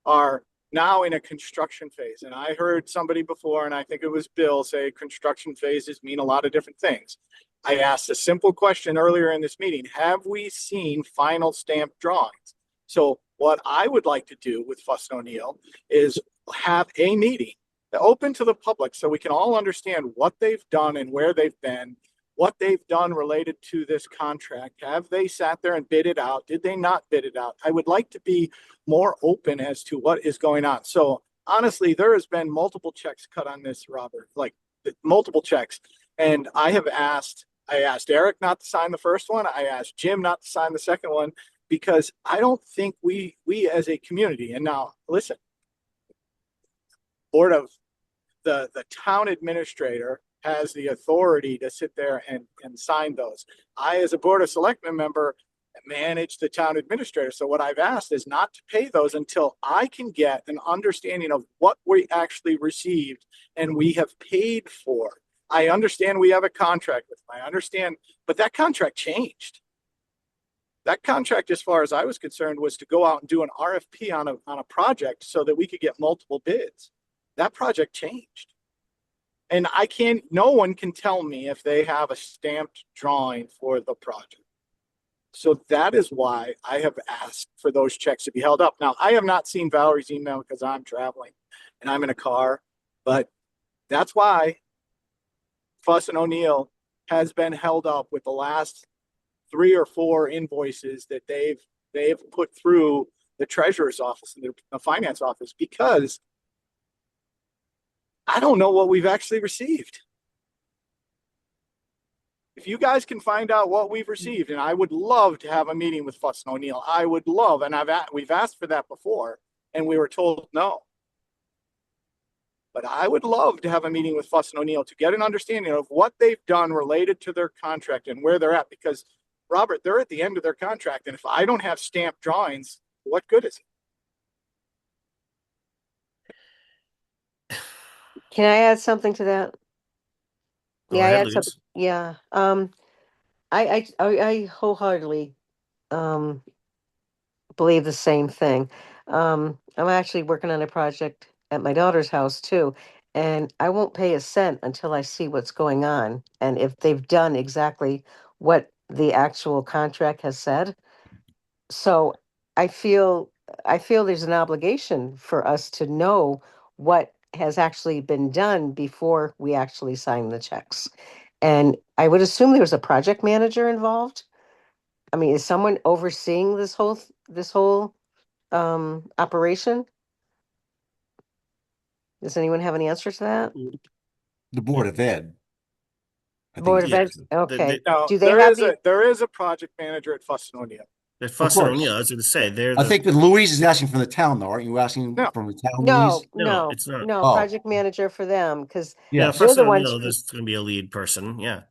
are now in a construction phase. And I heard somebody before, and I think it was Bill, say construction phases mean a lot of different things. I asked a simple question earlier in this meeting: have we seen final stamp drawings? So what I would like to do with Fuss and O'Neill is have a meeting open to the public so we can all understand what they've done and where they've been, what they've done related to this contract. Have they sat there and bid it out? Did they not bid it out? I would like to be more open as to what is going on. So honestly, there has been multiple checks cut on this, Robert, like multiple checks. And I asked Eric not to sign the first one. I asked Jim not to sign the second one, because I don't think we as a community, and now listen, Board of the town administrator has the authority to sit there and sign those. I, as a Board of Selectmen member, manage the town administrator. So what I've asked is not to pay those until I can get an understanding of what we actually received and we have paid for. I understand we have a contract with them. I understand, but that contract changed. That contract, as far as I was concerned, was to go out and do an RFP on a project so that we could get multiple bids. That project changed. And no one can tell me if they have a stamped drawing for the project. So that is why I have asked for those checks to be held up. Now, I have not seen Valerie's email because I'm traveling and I'm in a car, but that's why Fuss and O'Neill has been held up with the last 3 or 4 invoices that they've put through the treasurer's office and the finance office, because I don't know what we've actually received. If you guys can find out what we've received, and I would love to have a meeting with Fuss and O'Neill, I would love, and we've asked for that before, and we were told no. But I would love to have a meeting with Fuss and O'Neill to get an understanding of what they've done related to their contract and where they're at, because Robert, they're at the end of their contract, and if I don't have stamped drawings, what good is it? Can I add something to that? Go Yeah, I ahead, add Louise. something. Yeah. I wholeheartedly believe the same thing. I'm actually working on a project at my daughter's house too, and I won't pay a cent until I see what's going on and if they've done exactly what the actual contract has said. So I feel there's an obligation for us to know what has actually been done before we actually sign the checks. And I would assume there was a project manager involved. I mean, is someone overseeing this whole operation? Does anyone have any answers to that? The Board of Ed. I think Board of Yeah, Ed, okay. Now, Do they have there is a project manager at Fuss and O'Neill. The Fuss and course. O'Neill, I was going to say, they're I the, think that Louise is asking from the town, though. Aren't you asking No. from the town, No, Louise? no, it's not. no, Oh. project manager for them, because Yeah, Yes. Fuss the and ones O'Neill, who- there's going to be a lead person. Yeah.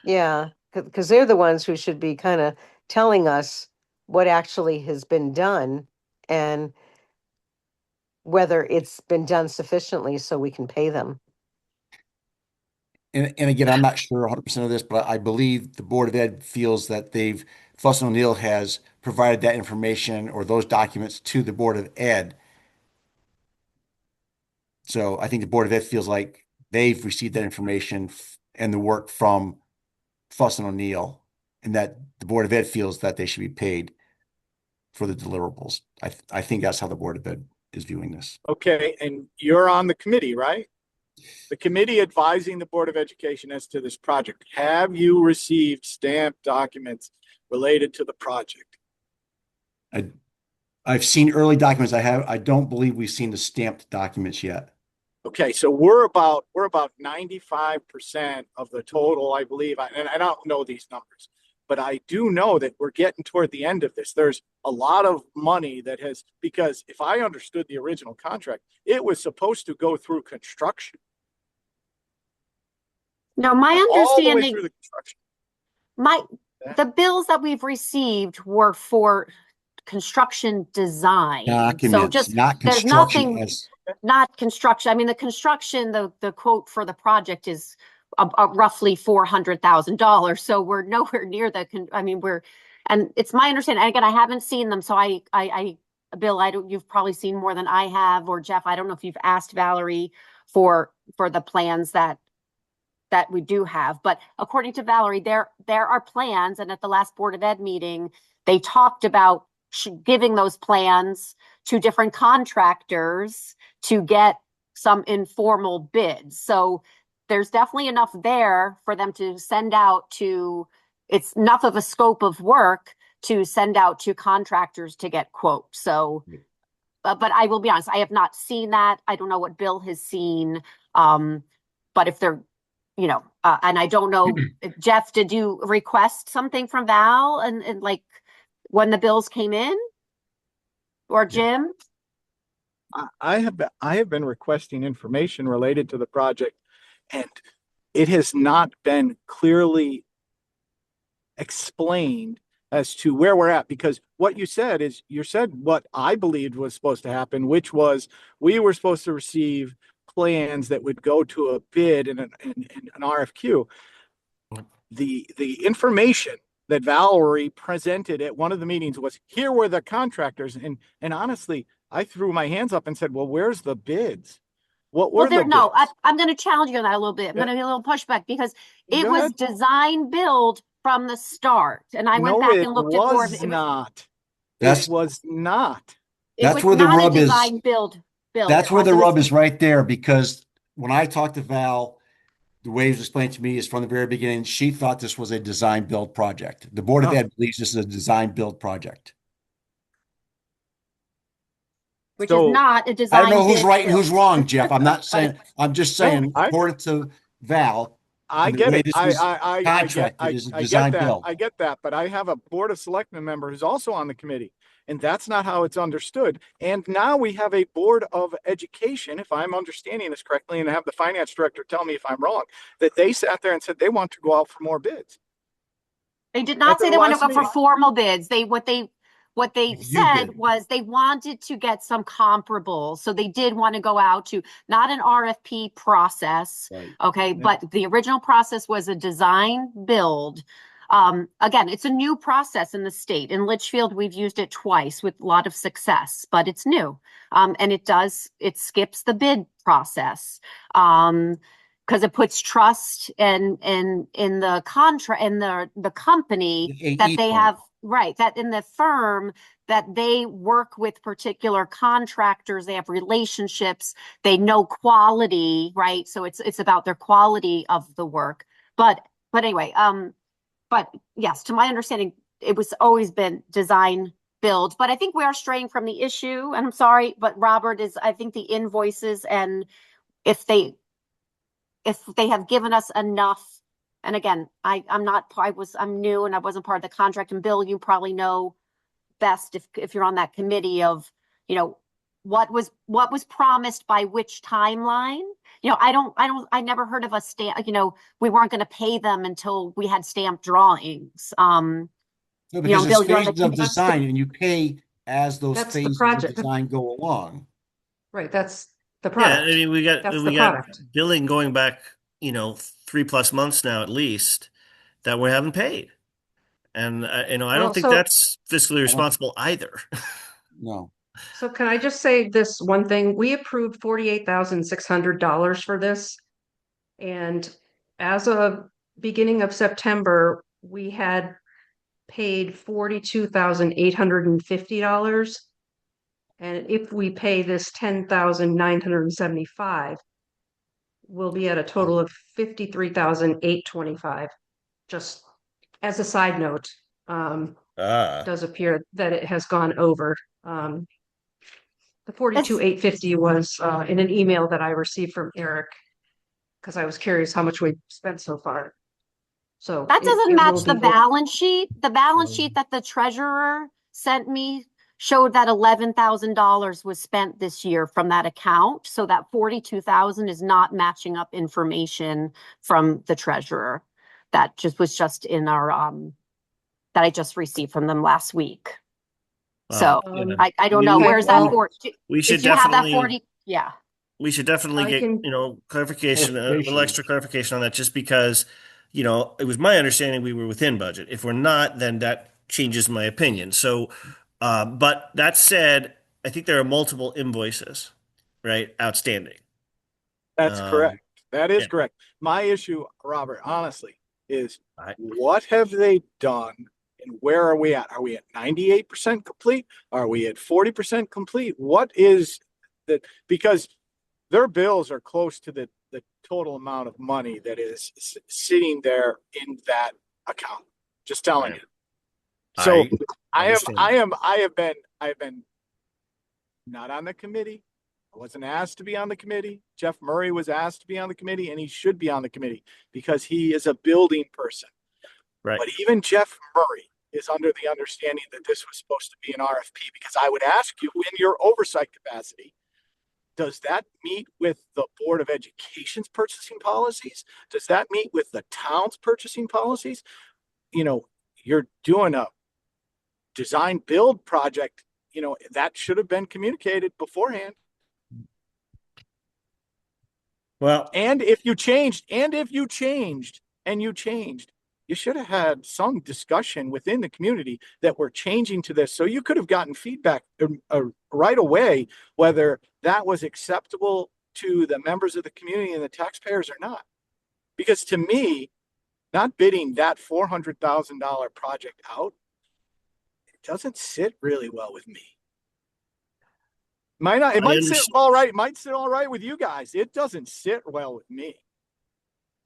yeah, because they're the ones who should be kind of telling us what actually has been done and whether it's been done sufficiently so we can pay them. And again, I'm not sure 100% of this, but I believe the Board of Ed feels that Fuss and O'Neill has provided that information or those documents to the Board of Ed. So I think the Board of Ed feels like they've received that information and the work from Fuss and O'Neill, and that the Board of Ed feels that they should be paid for the deliverables. I think that's how the Board of Ed is viewing this. Okay, and you're on the committee, right? The committee advising the Board of Education as to this project. Have you received stamped documents related to the project? I've seen early documents. I don't believe we've seen the stamped documents yet. Okay, so we're about 95% of the total, I believe, and I don't know these numbers, but I do know that we're getting toward the end of this. There's a lot of money because if I understood the original contract, it was supposed to go through construction. No, my All the way understanding, through the construction. the bills that we've received were for construction design. So Documents, just, not there's construction nothing, as not construction. I mean, the construction, the quote for the project is roughly $400,000. So we're nowhere near and it's my understanding, and again, I haven't seen them. So Bill, you've probably seen more than I have, or Jeff, I don't know if you've asked Valerie for the plans that we do have, but according to Valerie, there are plans, and at the last Board of Ed meeting, they talked about giving those plans to different contractors to get some informal bids. So there's definitely enough there for them to send out it's enough of a scope of work to send out to contractors to get quotes. So, but I will be honest, I have not seen that. I don't know what Bill has seen. But if they're, and I don't know, Jeff, did you request something from Val and like when the bills came in, or Jim? I have been requesting information related to the project, and it has not been clearly explained as to where we're at, because what you said is you said what I believed was supposed to happen, which was we were supposed to receive plans that would go to a bid and an RFQ. The information that Valerie presented at one of the meetings was, here were the contractors, and honestly, I threw my hands up and said, well, where's the bids? What were Well, there, the no, bids? I'm going to challenge you on that a little bit. I'm Yeah. going to get a little pushback because it Go was ahead. design build from the start. And I went No, back it and looked at more of was it. not. That's It was not. It that's was where the not a rub is. design build. That's where the It was- rub is right there, because when I talked to Val, the way it was explained to me is from the very beginning, she thought this was a design build project. The Board of Oh. Ed believes this is a design build project. Which So, is not a I design don't know who's bid right and who's build. wrong, Jeff. I'm not saying, I'm just saying, I- according to Val, I the get way it. this was I get contracted is a I design get that. build. I get that. But I have a Board of Selectmen member who's also on the committee, and that's not how it's understood. And now we have a Board of Education, if I'm understanding this correctly, and I have the finance director tell me if I'm wrong, that they sat there and said they want to go out for more bids. They did not At say their they want to last go for meeting. formal bids. What they You said did. was they wanted to get some comparables. So they did want to go out to not an RFP process. Right. Okay. Yeah. But the original process was a design build. Again, it's a new process in the state. In Litchfield, we've used it twice with a lot of success, but it's new. And it skips the bid process. Because it puts trust in the contract in the company The that AE they part. have, right, that in the firm that they work with particular contractors, they have relationships, they know quality, right? So it's about their quality of the work. But anyway, but yes, to my understanding, it was always been design build. But I think we are straying from the issue, and I'm sorry, but Robert, is I think the invoices, and if they have given us enough, and again, I'm new and I wasn't part of the contract, and Bill, you probably know best if you're on that committee of, what was promised by which timeline. I never heard of a stamp, we weren't going to pay them until we had stamped drawings. No, because Bill, it's you're on the phases of committee. design, and you pay as those That's the phases of project. design go along. Right, that's the Yeah, product. I mean, we got That's the got product. billing going back, 3+ months now at least that we haven't paid, and I Well, don't think so- that's fiscally responsible either. No. So can I just say this one thing? We approved $48,600 for this. And as of beginning of September, we had paid $42,850. And if we pay this $10,975, we'll be at a total of $53,825. Just as a side note, Ah, does appear that it has gone over. The 42,850 was in an email that I received from Eric, because I was curious how much we've spent so far. So That doesn't it match will the be- balance sheet. The balance sheet that the treasurer sent me showed that $11,000 was spent this year from that account. So that 42,000 is not matching up information from the treasurer. That was just in our that I just received from them last week. So I don't know. Okay, Where's that well, for? we should If you have that definitely 40, yeah. we should definitely I get can- clarification, a little Clarification. extra clarification on that, just because it was my understanding we were within budget. If we're not, then that changes my opinion. So, but that said, I think there are multiple invoices, right, outstanding. That's correct. That is yeah. correct. My issue, Robert, honestly, is I- what have they done and where are we at? Are we at 98% complete? Are we at 40% complete? What is that? Because their bills are close to the total amount of money that is sitting there in that account. Just telling Right. you. So I understand. have been not on the committee. I wasn't asked to be on the committee. Jeff Murray was asked to be on the committee, and he should be on the committee because he is a building person. Right. But even Jeff Murray is under the understanding that this was supposed to be an RFP, because I would ask you in your oversight capacity, does that meet with the Board of Education's purchasing policies? Does that meet with the town's purchasing policies? You know, you're doing a design build project, you know, that should have been communicated beforehand. Well, And if you changed, you should have had some discussion within the community that we're changing to this. So you could have gotten feedback right away, whether that was acceptable to the members of the community and the taxpayers or not. Because to me, not bidding that $400,000 project out, it doesn't sit really well with me. It might sit all right. It might sit all right with you guys. It doesn't sit well with me.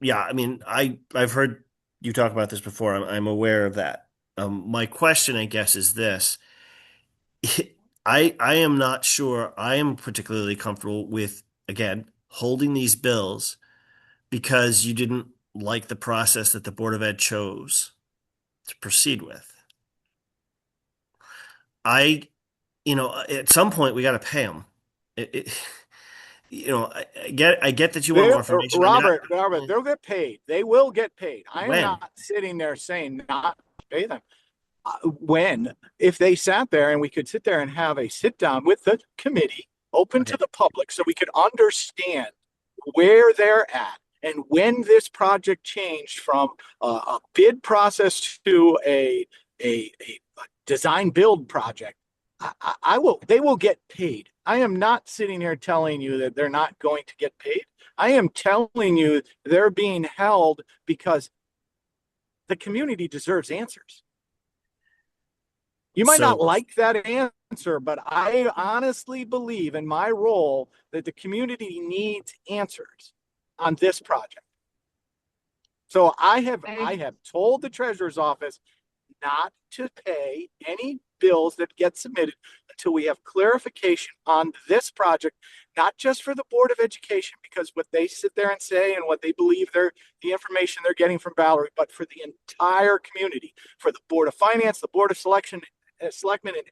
yeah, I mean, I've heard you talk about this before. I'm aware of that. My question, I guess, is this. I am not sure I am particularly comfortable with, again, holding these bills because you didn't like the process that the Board of Ed chose to proceed with. At some point we got to pay them. I get that you want more information. Robert, they'll get paid. They will get paid. I am When? not sitting there saying not to pay them. If they sat there and we could sit there and have a sit down with the committee open to the public so we could understand where they're at and when this project changed from a bid process to a design build project, they will get paid. I am not sitting here telling you that they're not going to get paid. I am telling you they're being held because the community deserves answers. You might not like that answer, but I honestly believe in my role that the community needs answers on this project. So I have told the treasurer's office not to pay any bills that get submitted until we have clarification on this project, not just for the Board of Education, because what they sit there and say and what they believe the information they're getting from Valerie, but for the entire community, for the Board of Finance, the Board of Selectmen, and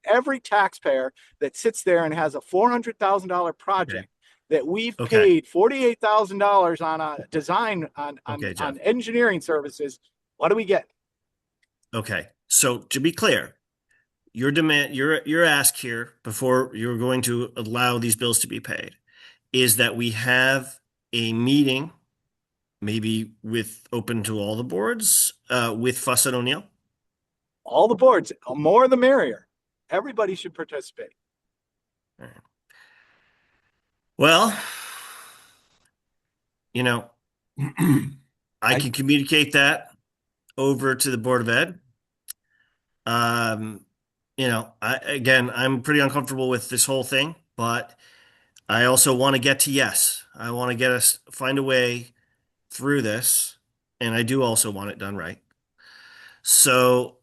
every taxpayer that sits there and has a $400,000 project that we've paid $48,000 on a design on engineering services. What do we get? Okay. So to be clear, your ask here before you're going to allow these bills to be paid is that we have a meeting, maybe open to all the boards, with Fuss and O'Neill. All the boards, more the merrier. Everybody should participate. All right. Well, I can communicate that over to the Board of Ed. I'm pretty uncomfortable with this whole thing, but I also want to get to yes. I want to find a way through this, and I do also want it done right. So,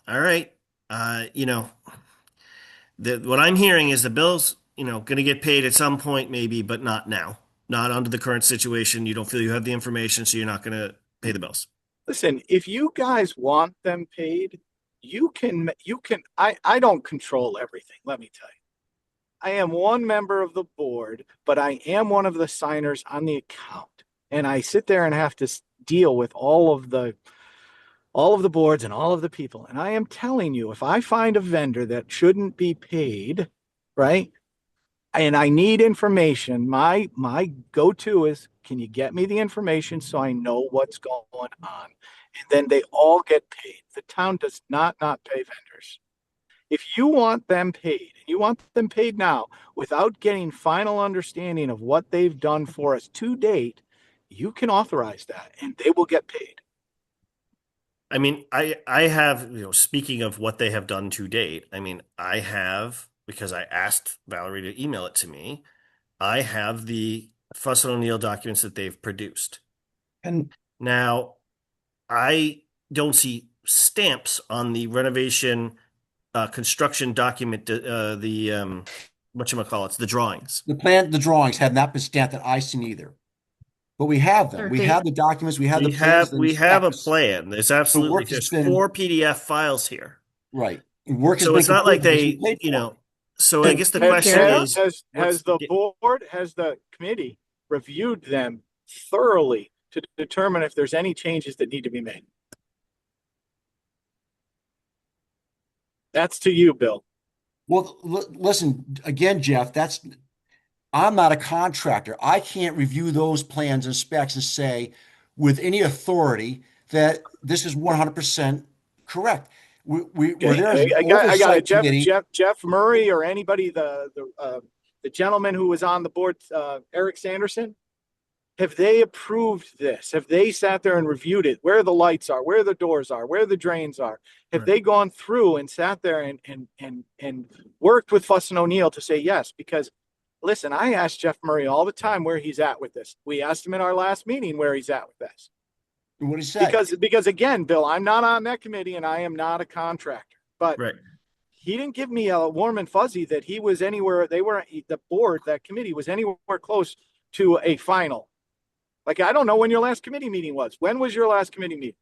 all right, what I'm hearing is the bill's, going to get paid at some point maybe, but not now. Not under the current situation. You don't feel you have the information, so you're not going to pay the bills. Listen, if you guys want them paid, you can, I don't control everything. Let me tell you, I am one member of the board, but I am one of the signers on the account. And I sit there and have to deal with all of the boards and all of the people. And I am telling you, if I find a vendor that shouldn't be paid, right? And I need information, my go-to is, can you get me the information so I know what's going on? And then they all get paid. The town does not pay vendors. If you want them paid, and you want them paid now without getting final understanding of what they've done for us to date, you can authorize that and they will get paid. I mean, I have, speaking of what they have done to date, I mean, I have, because I asked Valerie to email it to me, I have the Fuss and O'Neill documents that they've produced. And now I don't see stamps on the renovation construction document, whatchamacallits, the drawings. The drawings have not been stamped that I've seen either. But we have them. We have the documents. We have the plans. We have a plan. There's 4 PDF files here. Right. So it's not like they, So I guess the Has, question has, is, has, what's has the board, has the committee reviewed them thoroughly to determine if there's any changes that need to be made? That's to you, Bill. Well, listen, again, Jeff, I'm not a contractor. I can't review those plans and specs and say with any authority that this is 100% correct. We're there as an I got it. oversight committee. Jeff Murray or anybody, the gentleman who was on the board, Eric Sanderson. Have they approved this? Have they sat there and reviewed it? Where the lights are, where the doors are, where the drains are? Have Right. they gone through and sat there and worked with Fuss and O'Neill to say yes? Because listen, I ask Jeff Murray all the time where he's at with this. We asked him in our last meeting where he's at with this. What did he say? Because again, Bill, I'm not on that committee and I am not a contractor, but right? he didn't give me a warm and fuzzy that he was anywhere. The board, that committee was anywhere close to a final. Like, I don't know when your last committee meeting was. When was your last committee meeting?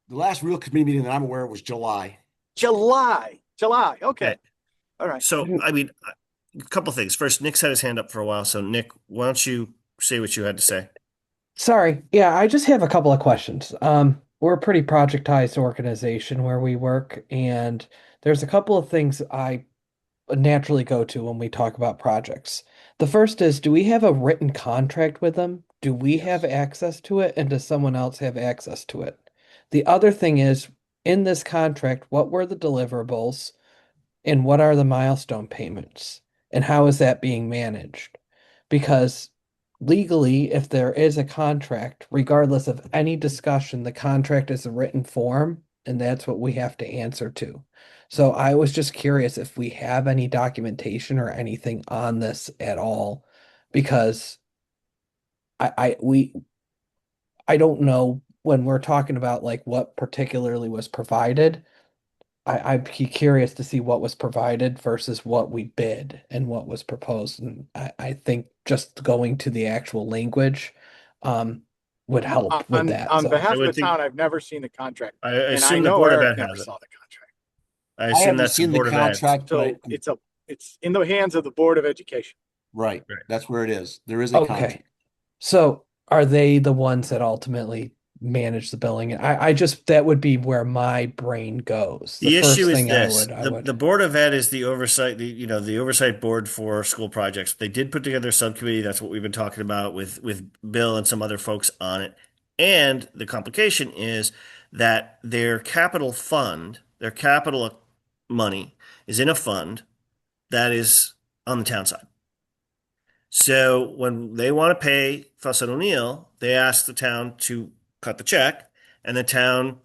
The last real committee meeting that I'm aware of was July. July. Okay. Okay. All right. So, I mean, a couple things. First, Nick's had his hand up for a while. So, Nick, why don't you say what you had to say? Sorry. Yeah, I just have a couple of questions. We're a pretty projectized organization where we work, and there's a couple of things I naturally go to when we talk about projects. The first is, do we have a written contract with them? Do we have access to it, and does someone else have access to it? The other thing is, in this contract, what were the deliverables, and what are the milestone payments, and how is that being managed? Because legally, if there is a contract, regardless of any discussion, the contract is a written form, and that's what we have to answer to. So I was just curious if we have any documentation or anything on this at all, because I don't know when we're talking about like what particularly was provided. I'd be curious to see what was provided versus what we bid and what was proposed. And I think just going to the actual language would help with that. On So behalf I of would the think- town, I've never seen the contract. I And I assume the know Board of Eric Ed never has it. saw the contract. I I assume haven't that's the seen the Board of Ed. contract, So but it's in the hands of the Board of Education. right, Right. that's where it is. There is a okay. contract. So are they the ones that ultimately manage the billing? I just that would be where my brain goes. The first issue is thing this: I the would Board of Ed is the oversight, the oversight board for school projects. They did put together a subcommittee. That's what we've been talking about with Bill and some other folks on it. And the complication is that their capital fund, their capital money, is in a fund that is on the town side. So when they want to pay Fuss and O'Neill, they ask the town to cut the check, and the town,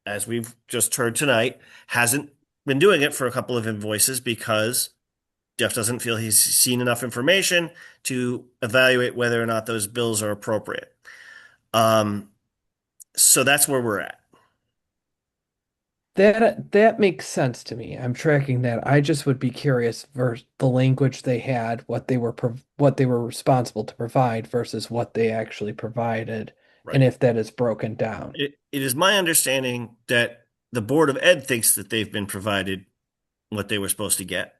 as we've just heard tonight, hasn't been doing it for a couple of invoices because Jeff doesn't feel he's seen enough information to evaluate whether or not those bills are appropriate. So that's where we're at. that makes sense to me. I'm tracking that. I just would be curious versus the language they had, what they were responsible to provide versus what they actually provided, and if that is broken down. It is my understanding that the Board of Ed thinks that they've been provided what they were supposed to get.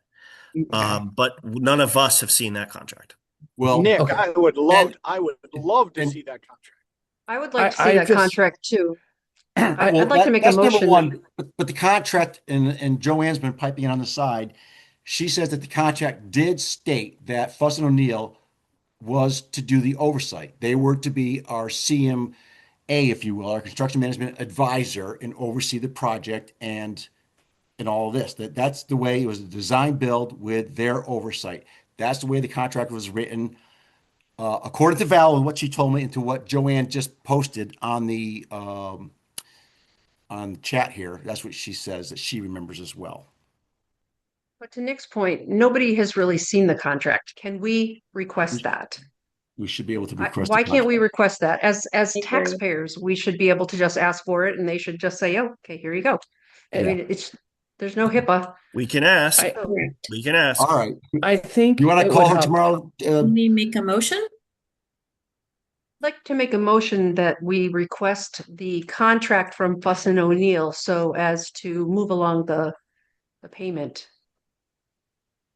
But none of us have seen that contract. Well, Nick, okay. I would love to see that contract. I would like to I see that just- contract too. well, I'd like to make a that's number motion. one, but the contract, and Joanne's been piping in on the side. She says that the contract did state that Fuss and O'Neill was to do the oversight. They were to be our CMA, if you will, our construction management advisor, and oversee the project and all of this. That's the way it was a design build with their oversight. That's the way the contract was written. According to Val and what she told me, and to what Joanne just posted on the chat here, that's what she says that she remembers as well. But to Nick's point, nobody has really seen the contract. Can we request that? We should be able to request. Why a can't we contract. request that? As I agree. taxpayers, we should be able to just ask for it and they should just say, oh, okay, here you go. I mean, there's no HIPAA. We can ask. Correct. We can ask. All right. I think You want to it call would her help. tomorrow? Can we make a motion? I'd like to make a motion that we request the contract from Fuss and O'Neill so as to move along the payment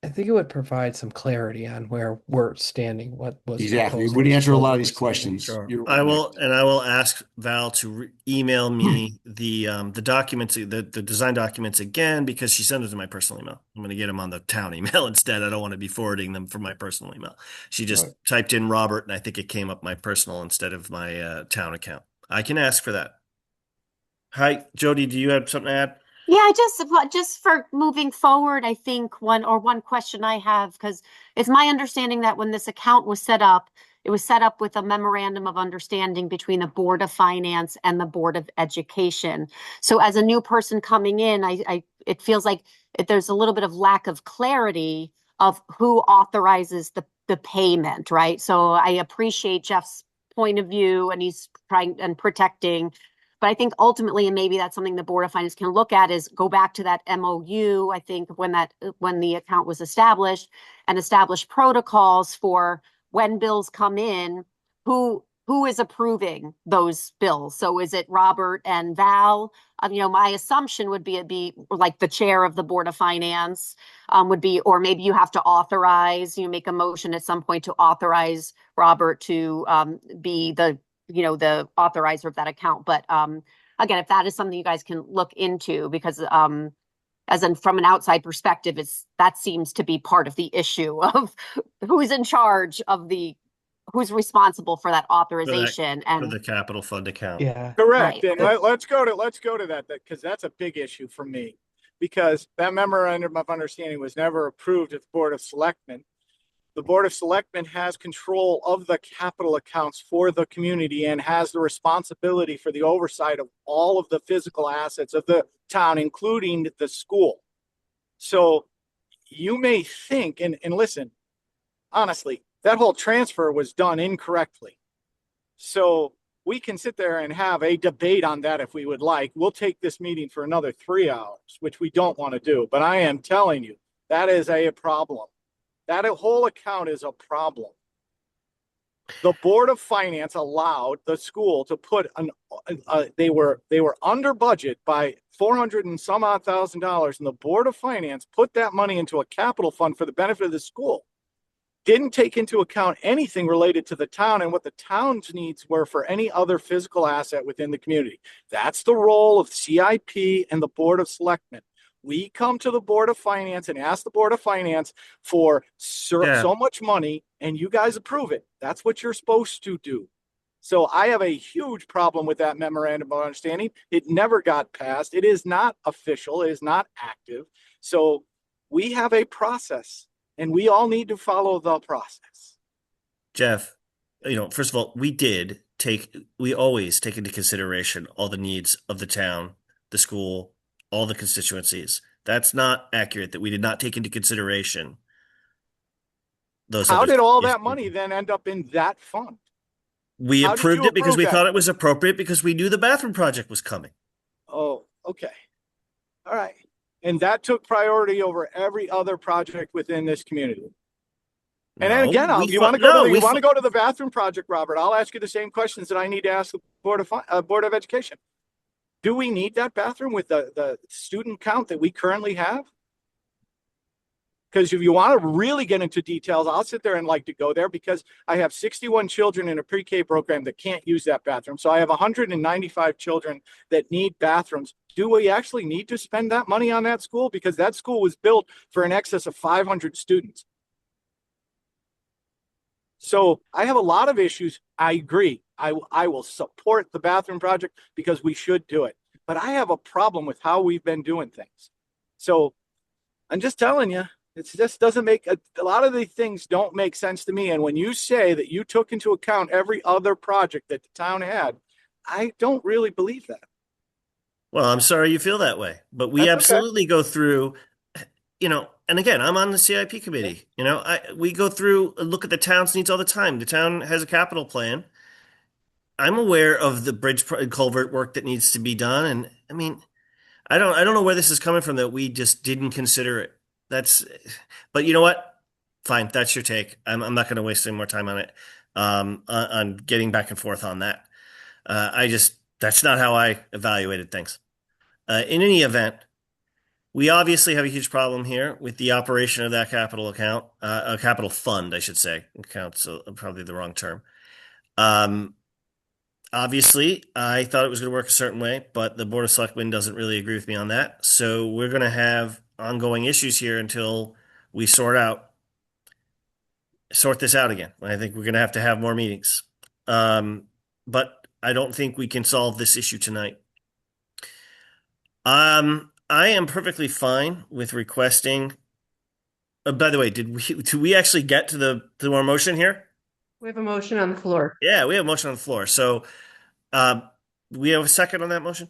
I think it would provide some clarity on where we're standing, what was Exactly. It proposed would in answer a lot of October these or something. questions. Sure. You're I right, will, Matt. and I will ask Val to email me the documents, the design documents again, because she sent them to my personal email. I'm going to get them on the town email instead. I don't want to be forwarding them from my personal email. She just Right. typed in Robert, and I think it came up my personal instead of my town account. I can ask for that. Hi, Jody, do you have something to add? Yeah, just for moving forward, I think one question I have, because it's my understanding that when this account was set up, it was set up with a memorandum of understanding between the Board of Finance and the Board of Education. So as a new person coming in, it feels like there's a little bit of lack of clarity of who authorizes the payment, right? So I appreciate Jeff's point of view, and he's trying and protecting. But I think ultimately, and maybe that's something the Board of Finance can look at, is go back to that MOU, I think, when the account was established, and establish protocols for when bills come in, who is approving those bills. So is it Robert and Val? My assumption would be it'd be like the chair of the Board of Finance would be, or maybe you have to make a motion at some point to authorize Robert to be the authorizer of that account. But again, if that is something you guys can look into, because as in from an outside perspective, that seems to be part of the issue of who's in charge of who's responsible for that authorization. For the capital fund account. Yeah. Correct. Right. And let's go to that, because that's a big issue for me. Because that memorandum of understanding was never approved at the Board of Selectmen. The Board of Selectmen has control of the capital accounts for the community and has the responsibility for the oversight of all of the physical assets of the town, including the school. So you may think, and listen, honestly, that whole transfer was done incorrectly. So we can sit there and have a debate on that if we would like. We'll take this meeting for another 3 hours, which we don't want to do. But I am telling you, that is a problem. That whole account is a problem. The Board of Finance allowed the school to put they were under budget by 400 and some odd $1,000, and the Board of Finance put that money into a capital fund for the benefit of the school. Didn't take into account anything related to the town and what the town's needs were for any other physical asset within the community. That's the role of CIP and the Board of Selectmen. We come to the Board of Finance and ask the Board of Finance for so much money, and you guys approve it. That's what you're supposed to do. So I have a huge problem with that memorandum of understanding. It never got passed. It is not official. It is not active. So we have a process, and we all need to follow the process. Jeff, first of all, we always take into consideration all the needs of the town, the school, all the constituencies. That's not accurate, that we did not take into consideration those. How did all that money then end up in that fund? We How did approved you it because approve we that? thought it was appropriate, because we knew the bathroom project was coming. Oh, okay. All right. And that took priority over every other project within this community. And then again, you want to go to the bathroom project, Robert? I'll ask you the same questions that I need to ask the Board of Education. Do we need that bathroom with the student count that we currently have? Because if you want to really get into details, I'll sit there and like to go there, because I have 61 children in a pre-K program that can't use that bathroom. So I have 195 children that need bathrooms. Do we actually need to spend that money on that school? Because that school was built for an excess of 500 students. So I have a lot of issues. I agree. I will support the bathroom project because we should do it. But I have a problem with how we've been doing things. So I'm just telling you, it just doesn't make a lot of the things don't make sense to me. And when you say that you took into account every other project that the town had, I don't really believe that. Well, I'm sorry you feel that way, but we That's okay. absolutely go through, and again, I'm on the CIP committee. We go through and look at the town's needs all the time. The town has a capital plan. I'm aware of the bridge culvert work that needs to be done, and I mean, I don't know where this is coming from that we just didn't consider it. But you know what? Fine, that's your take. I'm not going to waste any more time on it. On getting back and forth on that. That's not how I evaluated things. In any event, We obviously have a huge problem here with the operation of that capital account, a capital fund, I should say. Account's probably the wrong term. Um, Obviously, I thought it was going to work a certain way, but the Board of Selectmen doesn't really agree with me on that. So we're going to have ongoing issues here until we sort this out again. I think we're going to have more meetings. But I don't think we can solve this issue tonight. I am perfectly fine with requesting. By the way, did we actually get to our motion here? We have a motion on the floor. Yeah, we have a motion on the floor. So, we have a second on that motion?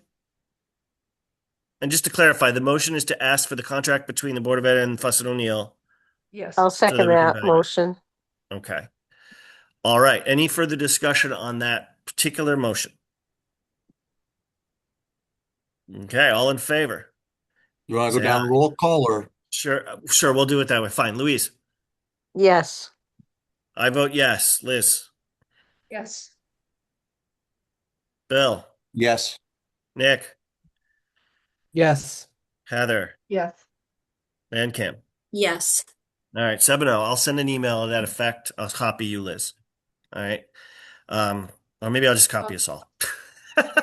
And just to clarify, the motion is to ask for the contract between the Board of Ed and Fuss and O'Neill. Yes. I'll So that second we can that validate. motion. Okay. All right. Any further discussion on that particular motion? Okay. All in favor? You want to Say go down aye. roll call or? Sure. Sure. We'll do it that way. Fine. Louise? Yes. I vote yes. Liz? Yes. Bill? Yes. Nick? Yes. Heather? Yes. And Kim? Yes. All right. 7-0. I'll send an email to that effect. I'll copy you, Liz. All right. Or maybe I'll just copy us all.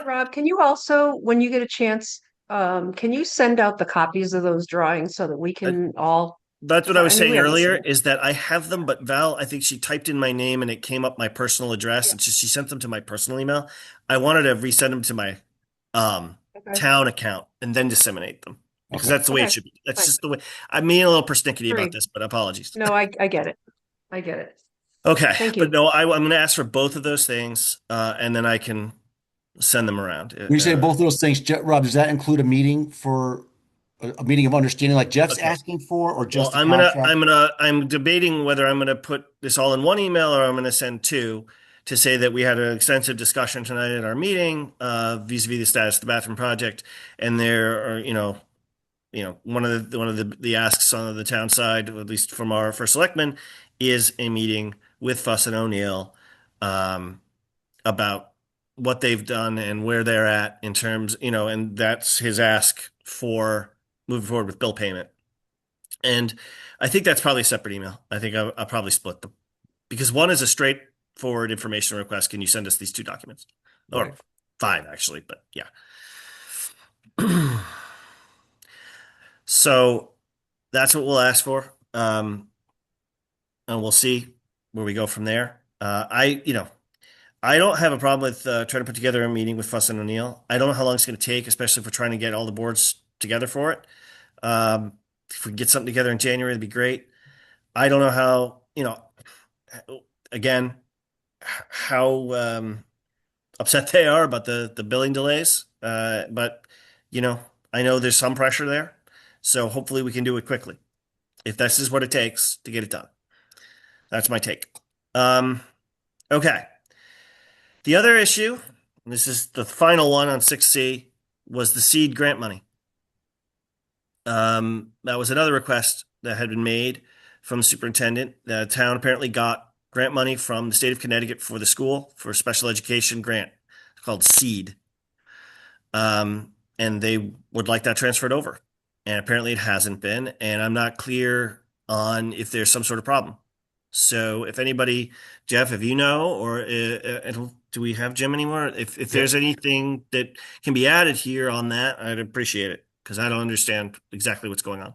Rob, can you also, when you get a chance, can you send out the copies of those drawings so that we can all? That's what I was I mean, we saying earlier, understand. is that I have them, but Val, I think she typed in my name and it came up my personal address, and she sent them to my personal email. I wanted to resend them to my Okay. town account and then disseminate them, because Okay. that's the way it Okay. should be. That's Fine. just the way. I'm being a little persnickety Great. about this, but apologies. No, I get it. I get it. Okay, Thank you. but no, I'm going to ask for both of those things, and then I can send them around. When you say both of those things, Rob, does that include a meeting for a meeting of understanding like Jeff's Okay. asking for, or just Well, the contract? I'm debating whether I'm gonna put this all in one email or I'm gonna send two to say that we had an extensive discussion tonight at our meeting, vis-a-vis the status of the bathroom project, and there are, one of the asks on the town side, at least from our first selectman, is a meeting with Fuss and O'Neill, about what they've done and where they're at in terms, and that's his ask for moving forward with bill payment. And I think that's probably a separate email. I think I'll probably split them, because one is a straightforward information request. Can you send us these 2 documents? Or Right. 5 actually, but yeah. So that's what we'll ask for. And we'll see where we go from there. I don't have a problem with trying to put together a meeting with Fuss and O'Neill. I don't know how long it's going to take, especially if we're trying to get all the boards together for it. If we can get something together in January, it'd be great. I don't know how, again, how upset they are about the billing delays. But, I know there's some pressure there. So hopefully we can do it quickly, if this is what it takes to get it done. That's my take. Okay. The other issue, and this is the final one on 6C, was the seed grant money. That was another request that had been made from the superintendent. The town apparently got grant money from the state of Connecticut for the school for a special education grant called SEED. And they would like that transferred over. And apparently it hasn't been. And I'm not clear on if there's some sort of problem. So if anybody, Jeff, if you know, or do we have Jim anymore? If there's anything that can be added here on that, I'd appreciate it, because I don't understand exactly what's going on.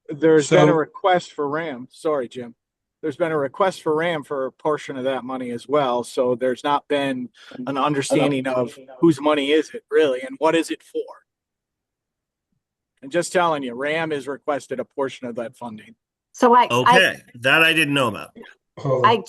There's been a So- request for RAM. Sorry, Jim. There's been a request for RAM for a portion of that money as well. So there's not been an understanding of whose money is it really and what is it for? And just telling you, RAM has requested a portion of that funding. So Okay, that I didn't know about. Hold I on.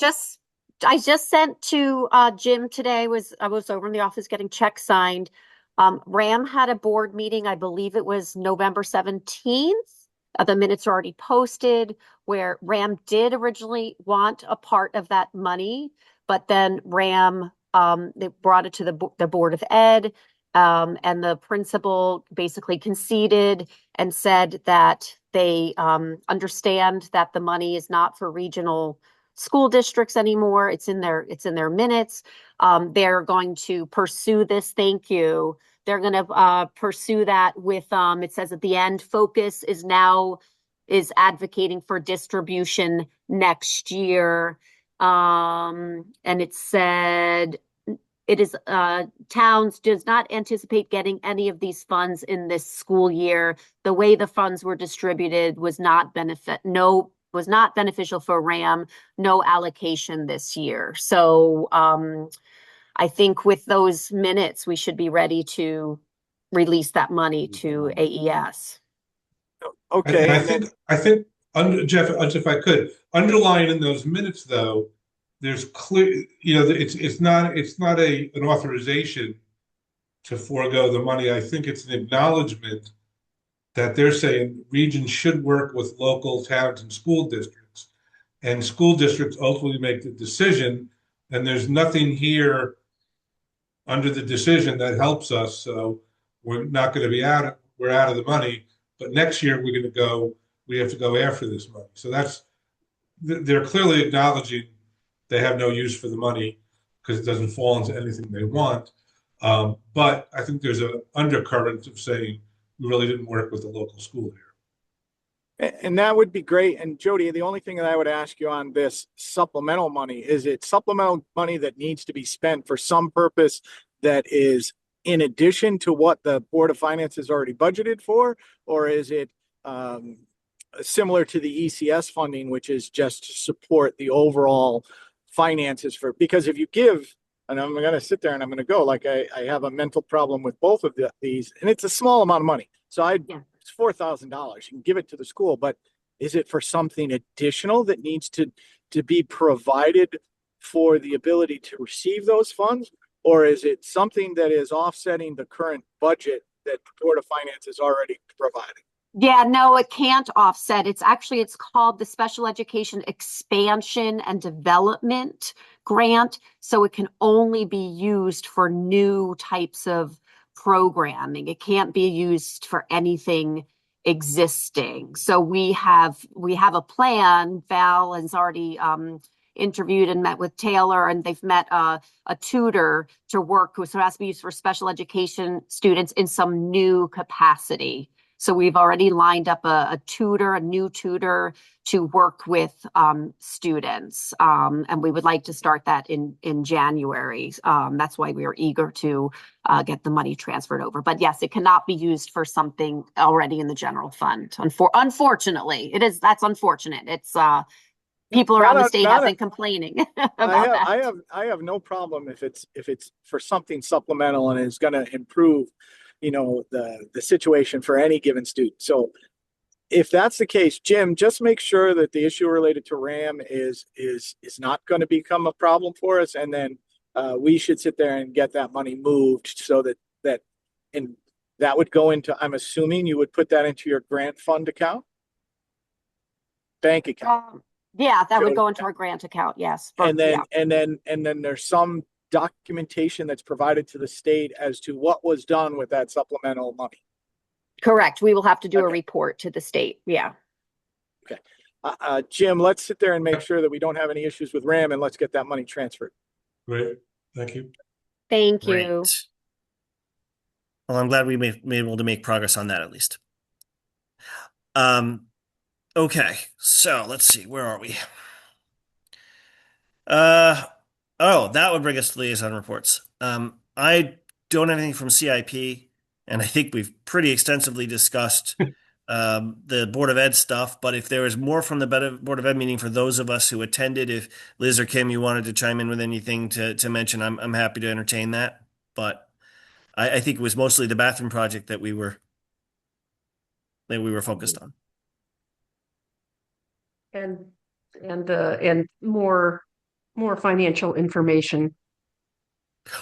just sent to Jim today. I was over in the office getting checks signed. RAM had a board meeting, I believe it was November 17th. The minutes are already posted, where RAM did originally want a part of that money, but then RAM they brought it to the Board of Ed, and the principal basically conceded and said that they understand that the money is not for regional school districts anymore. It's in their minutes. They're going to pursue this. Thank you. they're going to pursue that with, it says at the end, focus is advocating for distribution next year. And it said it is towns does not anticipate getting any of these funds in this school year. The way the funds were distributed was not beneficial for RAM, no allocation this year. So I think with those minutes, we should be ready to release that money to AES. Okay. And I think Jeff, if I could, underline in those minutes though, there's clear, it's not an authorization to forego the money. I think it's an acknowledgement that they're saying regions should work with local towns and school districts, and school districts ultimately make the decision. And there's nothing here under the decision that helps us. So we're not going to be we're out of the money, but next year we have to go after this money. So they're clearly acknowledging they have no use for the money because it doesn't fall into anything they want. But I think there's an undercurrent of saying we really didn't work with the local school here. And that would be great. And Jody, the only thing that I would ask you on this supplemental money, is it supplemental money that needs to be spent for some purpose that is in addition to what the Board of Finance has already budgeted for? Or is it similar to the ECS funding, which is just to support the overall finances because if you give, and I'm going to sit there and I'm going to go like I have a mental problem with both of these, and it's a small amount of money. So it's $4,000. You can give it to the school, but is it for something additional that needs to be provided for the ability to receive those funds? Or is it something that is offsetting the current budget that the Board of Finance is already providing? Yeah, no, it can't offset. It's called the Special Education Expansion and Development Grant. So it can only be used for new types of programming. It can't be used for anything existing. So we have a plan. Val has already interviewed and met with Taylor, and they've met a tutor to work with. So it has to be used for special education students in some new capacity. So we've already lined up a new tutor to work with students. And we would like to start that in January. That's why we are eager to get the money transferred over. But yes, it cannot be used for something already in the general fund. Unfortunately, that's unfortunate. It's people around the state have been complaining about that. I have no problem if it's for something supplemental and is going to improve the situation for any given student. So if that's the case, Jim, just make sure that the issue related to RAM is not going to become a problem for us. And then we should sit there and get that money moved so that would go into, I'm assuming you would put that into your grant fund account? Bank account. Yeah, that would go into our grant account. Yes. And then there's some documentation that's provided to the state as to what was done with that supplemental money. Correct. We will have to do a report to the state. Yeah. Okay. Jim, let's sit there and make sure that we don't have any issues with RAM, and let's get that money transferred. Great. Thank you. Thank you. Great. Well, I'm glad we may be able to make progress on that at least. Okay, so let's see, where are we? That would bring us to liaison reports. I don't have anything from CIP, and I think we've pretty extensively discussed the Board of Ed stuff, but if there is more from the Board of Ed meeting for those of us who attended, if Liz or Kim, you wanted to chime in with anything to mention, I'm happy to entertain that. But I think it was mostly the bathroom project that we were focused on. And more financial information.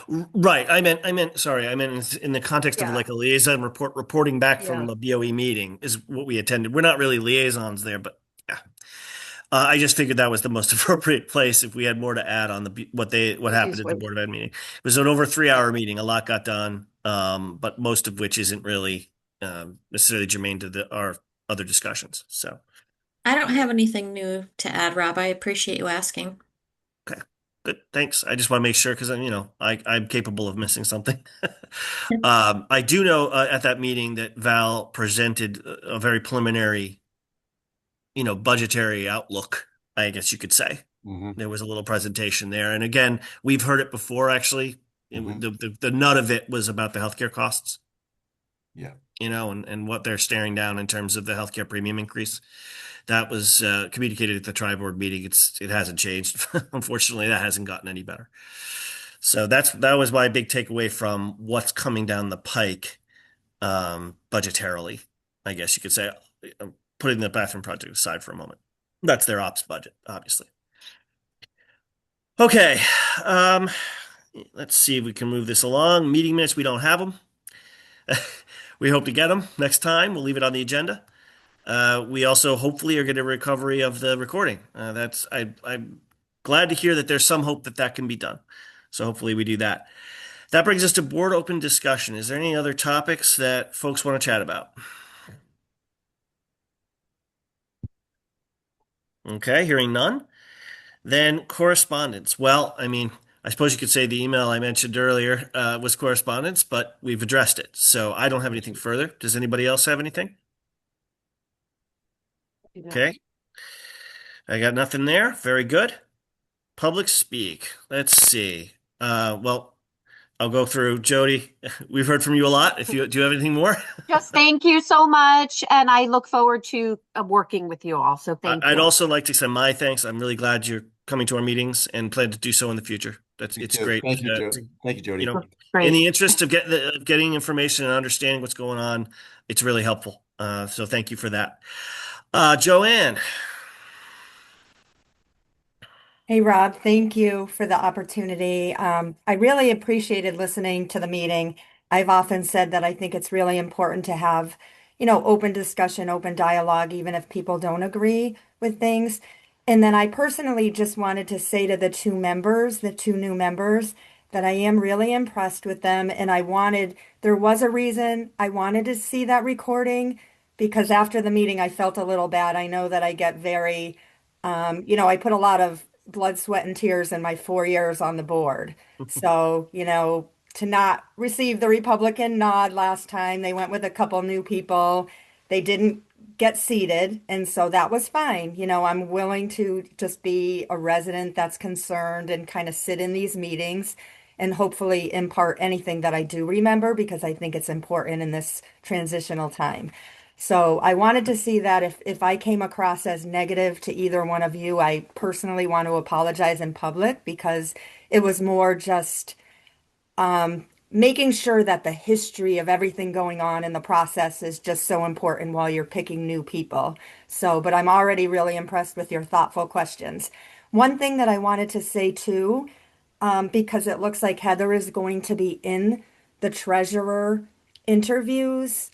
Right. I meant in the context of like a liaison reporting back from the BOE meeting is what we attended. We're not really liaisons there, but yeah. I just figured that was the most appropriate place if we had more to add on what happened at the Board of Ed meeting. It was an over 3-hour meeting. A lot got done, but most of which isn't really necessarily germane to our other discussions. So I don't have anything new to add, Rob. I appreciate you asking. Okay, Good. Thanks. I just want to make sure because I'm capable of missing something. I do know at that meeting that Val presented a very preliminary, budgetary outlook, I guess you could say. Mhm. There was a little presentation there. And again, we've heard it before, actually. Mhm. The nut of it was about the healthcare costs, Yeah. and what they're staring down in terms of the healthcare premium increase. That was communicated at the tri-board meeting. It hasn't changed. Unfortunately, that hasn't gotten any better. So that was my big takeaway from what's coming down the pike, budgetarily, I guess you could say, putting the bathroom project aside for a moment. That's their ops budget, obviously. Okay, let's see if we can move this along. Meeting minutes, we don't have them. We hope to get them next time. We'll leave it on the agenda. We also hopefully are getting a recovery of the recording. I'm glad to hear that there's some hope that that can be done. So hopefully we do that. That brings us to board open discussion. Is there any other topics that folks want to chat about? Okay, hearing none. Then correspondence. Well, I suppose you could say the email I mentioned earlier was correspondence, but we've addressed it. So I don't have anything further. Does anybody else have anything? Okay. I got nothing there. Very good. Public speak. Let's see. Well, I'll go through. Jody, we've heard from you a lot. Do you have anything more? Just thank you so much, and I look forward to working with you all. So thank I'd you. also like to send my thanks. I'm really glad you're coming to our meetings and plan to do so in the future. It's too. great. Thank you, Jody. Thank you, Jody. In the interest of getting information and understanding what's going on, it's really helpful. So thank you for that. Joanne. Hey, Rob, thank you for the opportunity. I really appreciated listening to the meeting. I've often said that I think it's really important to have, open discussion, open dialogue, even if people don't agree with things. And then I personally just wanted to say to the two new members, that I am really impressed with them. And there was a reason I wanted to see that recording because after the meeting, I felt a little bad. I know that I get very, I put a lot of blood, sweat, and tears in my 4 years on the board. So, to not receive the Republican nod last time, they went with a couple new people. They didn't get seated, and so that was fine. I'm willing to just be a resident that's concerned and kind of sit in these meetings and hopefully impart anything that I do remember because I think it's important in this transitional time. So I wanted to see that if I came across as negative to either one of you, I personally want to apologize in public because it was more just making sure that the history of everything going on in the process is just so important while you're picking new people. So, but I'm already really impressed with your thoughtful questions. One thing that I wanted to say too, because it looks like Heather is going to be in the treasurer interviews.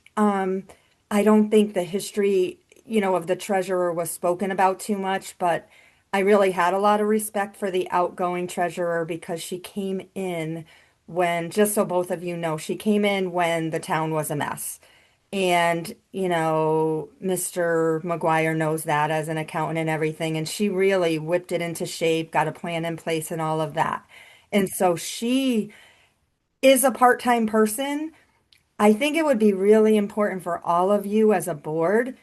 I don't think the history, of the treasurer was spoken about too much, but I really had a lot of respect for the outgoing treasurer because she came in just so both of you know, she came in when the town was a mess. And, Mr. McGuire knows that as an accountant and everything. And she really whipped it into shape, got a plan in place and all of that. And so she is a part-time person. I think it would be really important for all of you as a board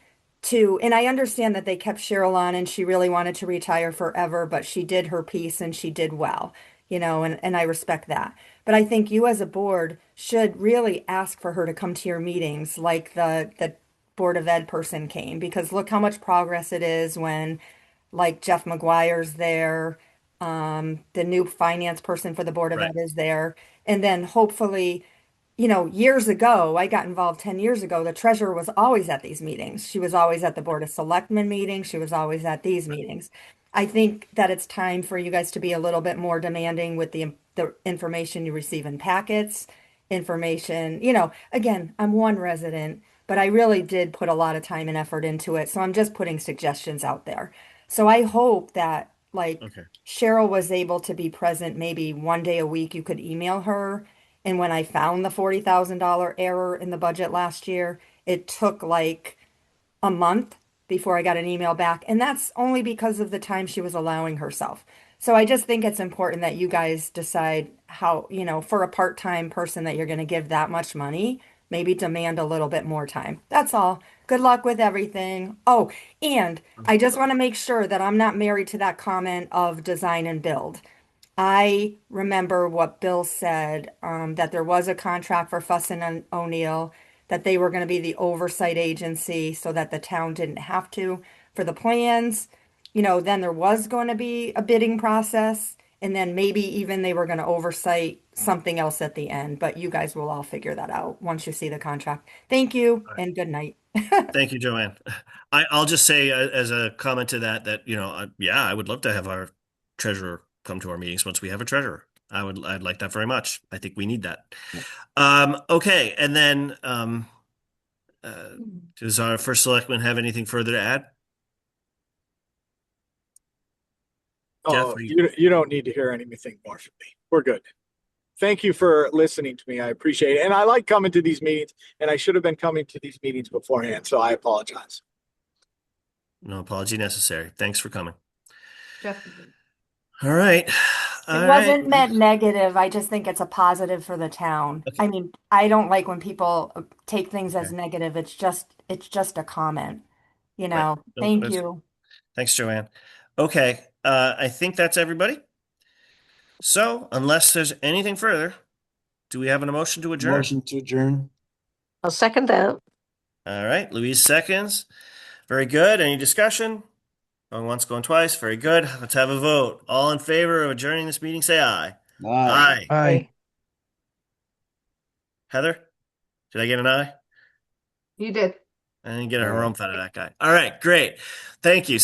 and I understand that they kept Cheryl on and she really wanted to retire forever, but she did her piece and she did well, and I respect that. But I think you as a board should really ask for her to come to your meetings like the Board of Ed person came, because look how much progress it is when like Jeff McGuire's there, the new finance person for the Board of Right. Ed is there, and then hopefully years ago, I got involved 10 years ago, the treasurer was always at these meetings. She was always at the Board of Selectmen meetings. She was always at these meetings. I think that it's time for you guys to be a little bit more demanding with the information you receive in packets, information, again, I'm one resident, but I really did put a lot of time and effort into it. So I'm just putting suggestions out there. So I hope that Okay. Cheryl was able to be present maybe one day a week. You could email her. And when I found the $40,000 error in the budget last year, it took like a month before I got an email back. And that's only because of the time she was allowing herself. So I just think it's important that you guys decide how, for a part-time person that you're going to give that much money, maybe demand a little bit more time. That's all. Good luck with everything. Oh, and I just want to make sure that I'm not married to that comment of design and build. I remember what Bill said, that there was a contract for Fuss and O'Neill, that they were going to be the oversight agency so that the town didn't have to for the plans. Then there was going to be a bidding process, and then maybe even they were going to oversight something else at the end. But you guys will all figure that out once you see the contract. Thank you and good night. Thank you, Joanne. I'll just say as a comment to that, yeah, I would love to have our treasurer come to our meetings once we have a treasurer. I'd like that very much. I think we need that. Okay. And then, does our first selectman have anything further to add? Oh, Jeff, you don't need to hear anything more from me. We're good. Thank you for listening to me. I appreciate it. And I like coming to these meetings, and I should have been coming to these meetings beforehand, so I apologize. No apology necessary. Thanks for coming. Jeff, All right. It wasn't meant negative. I just think it's a positive for the town. Okay. I mean, I don't like when people take things as negative. It's just a comment, Right. No, Thank that's- you. Thanks, Joanne. Okay. I think that's everybody. So unless there's anything further, do we have an motion to adjourn? Motion to adjourn. I'll second that. All right. Louise seconds. Very good. Any discussion? Going once, going twice. Very good. Let's have a vote. All in favor of adjourning this meeting, say aye. Aye. Aye. Heather? Did I get an aye? You did. I didn't get a harumph out of that guy. All right, great. Thank you.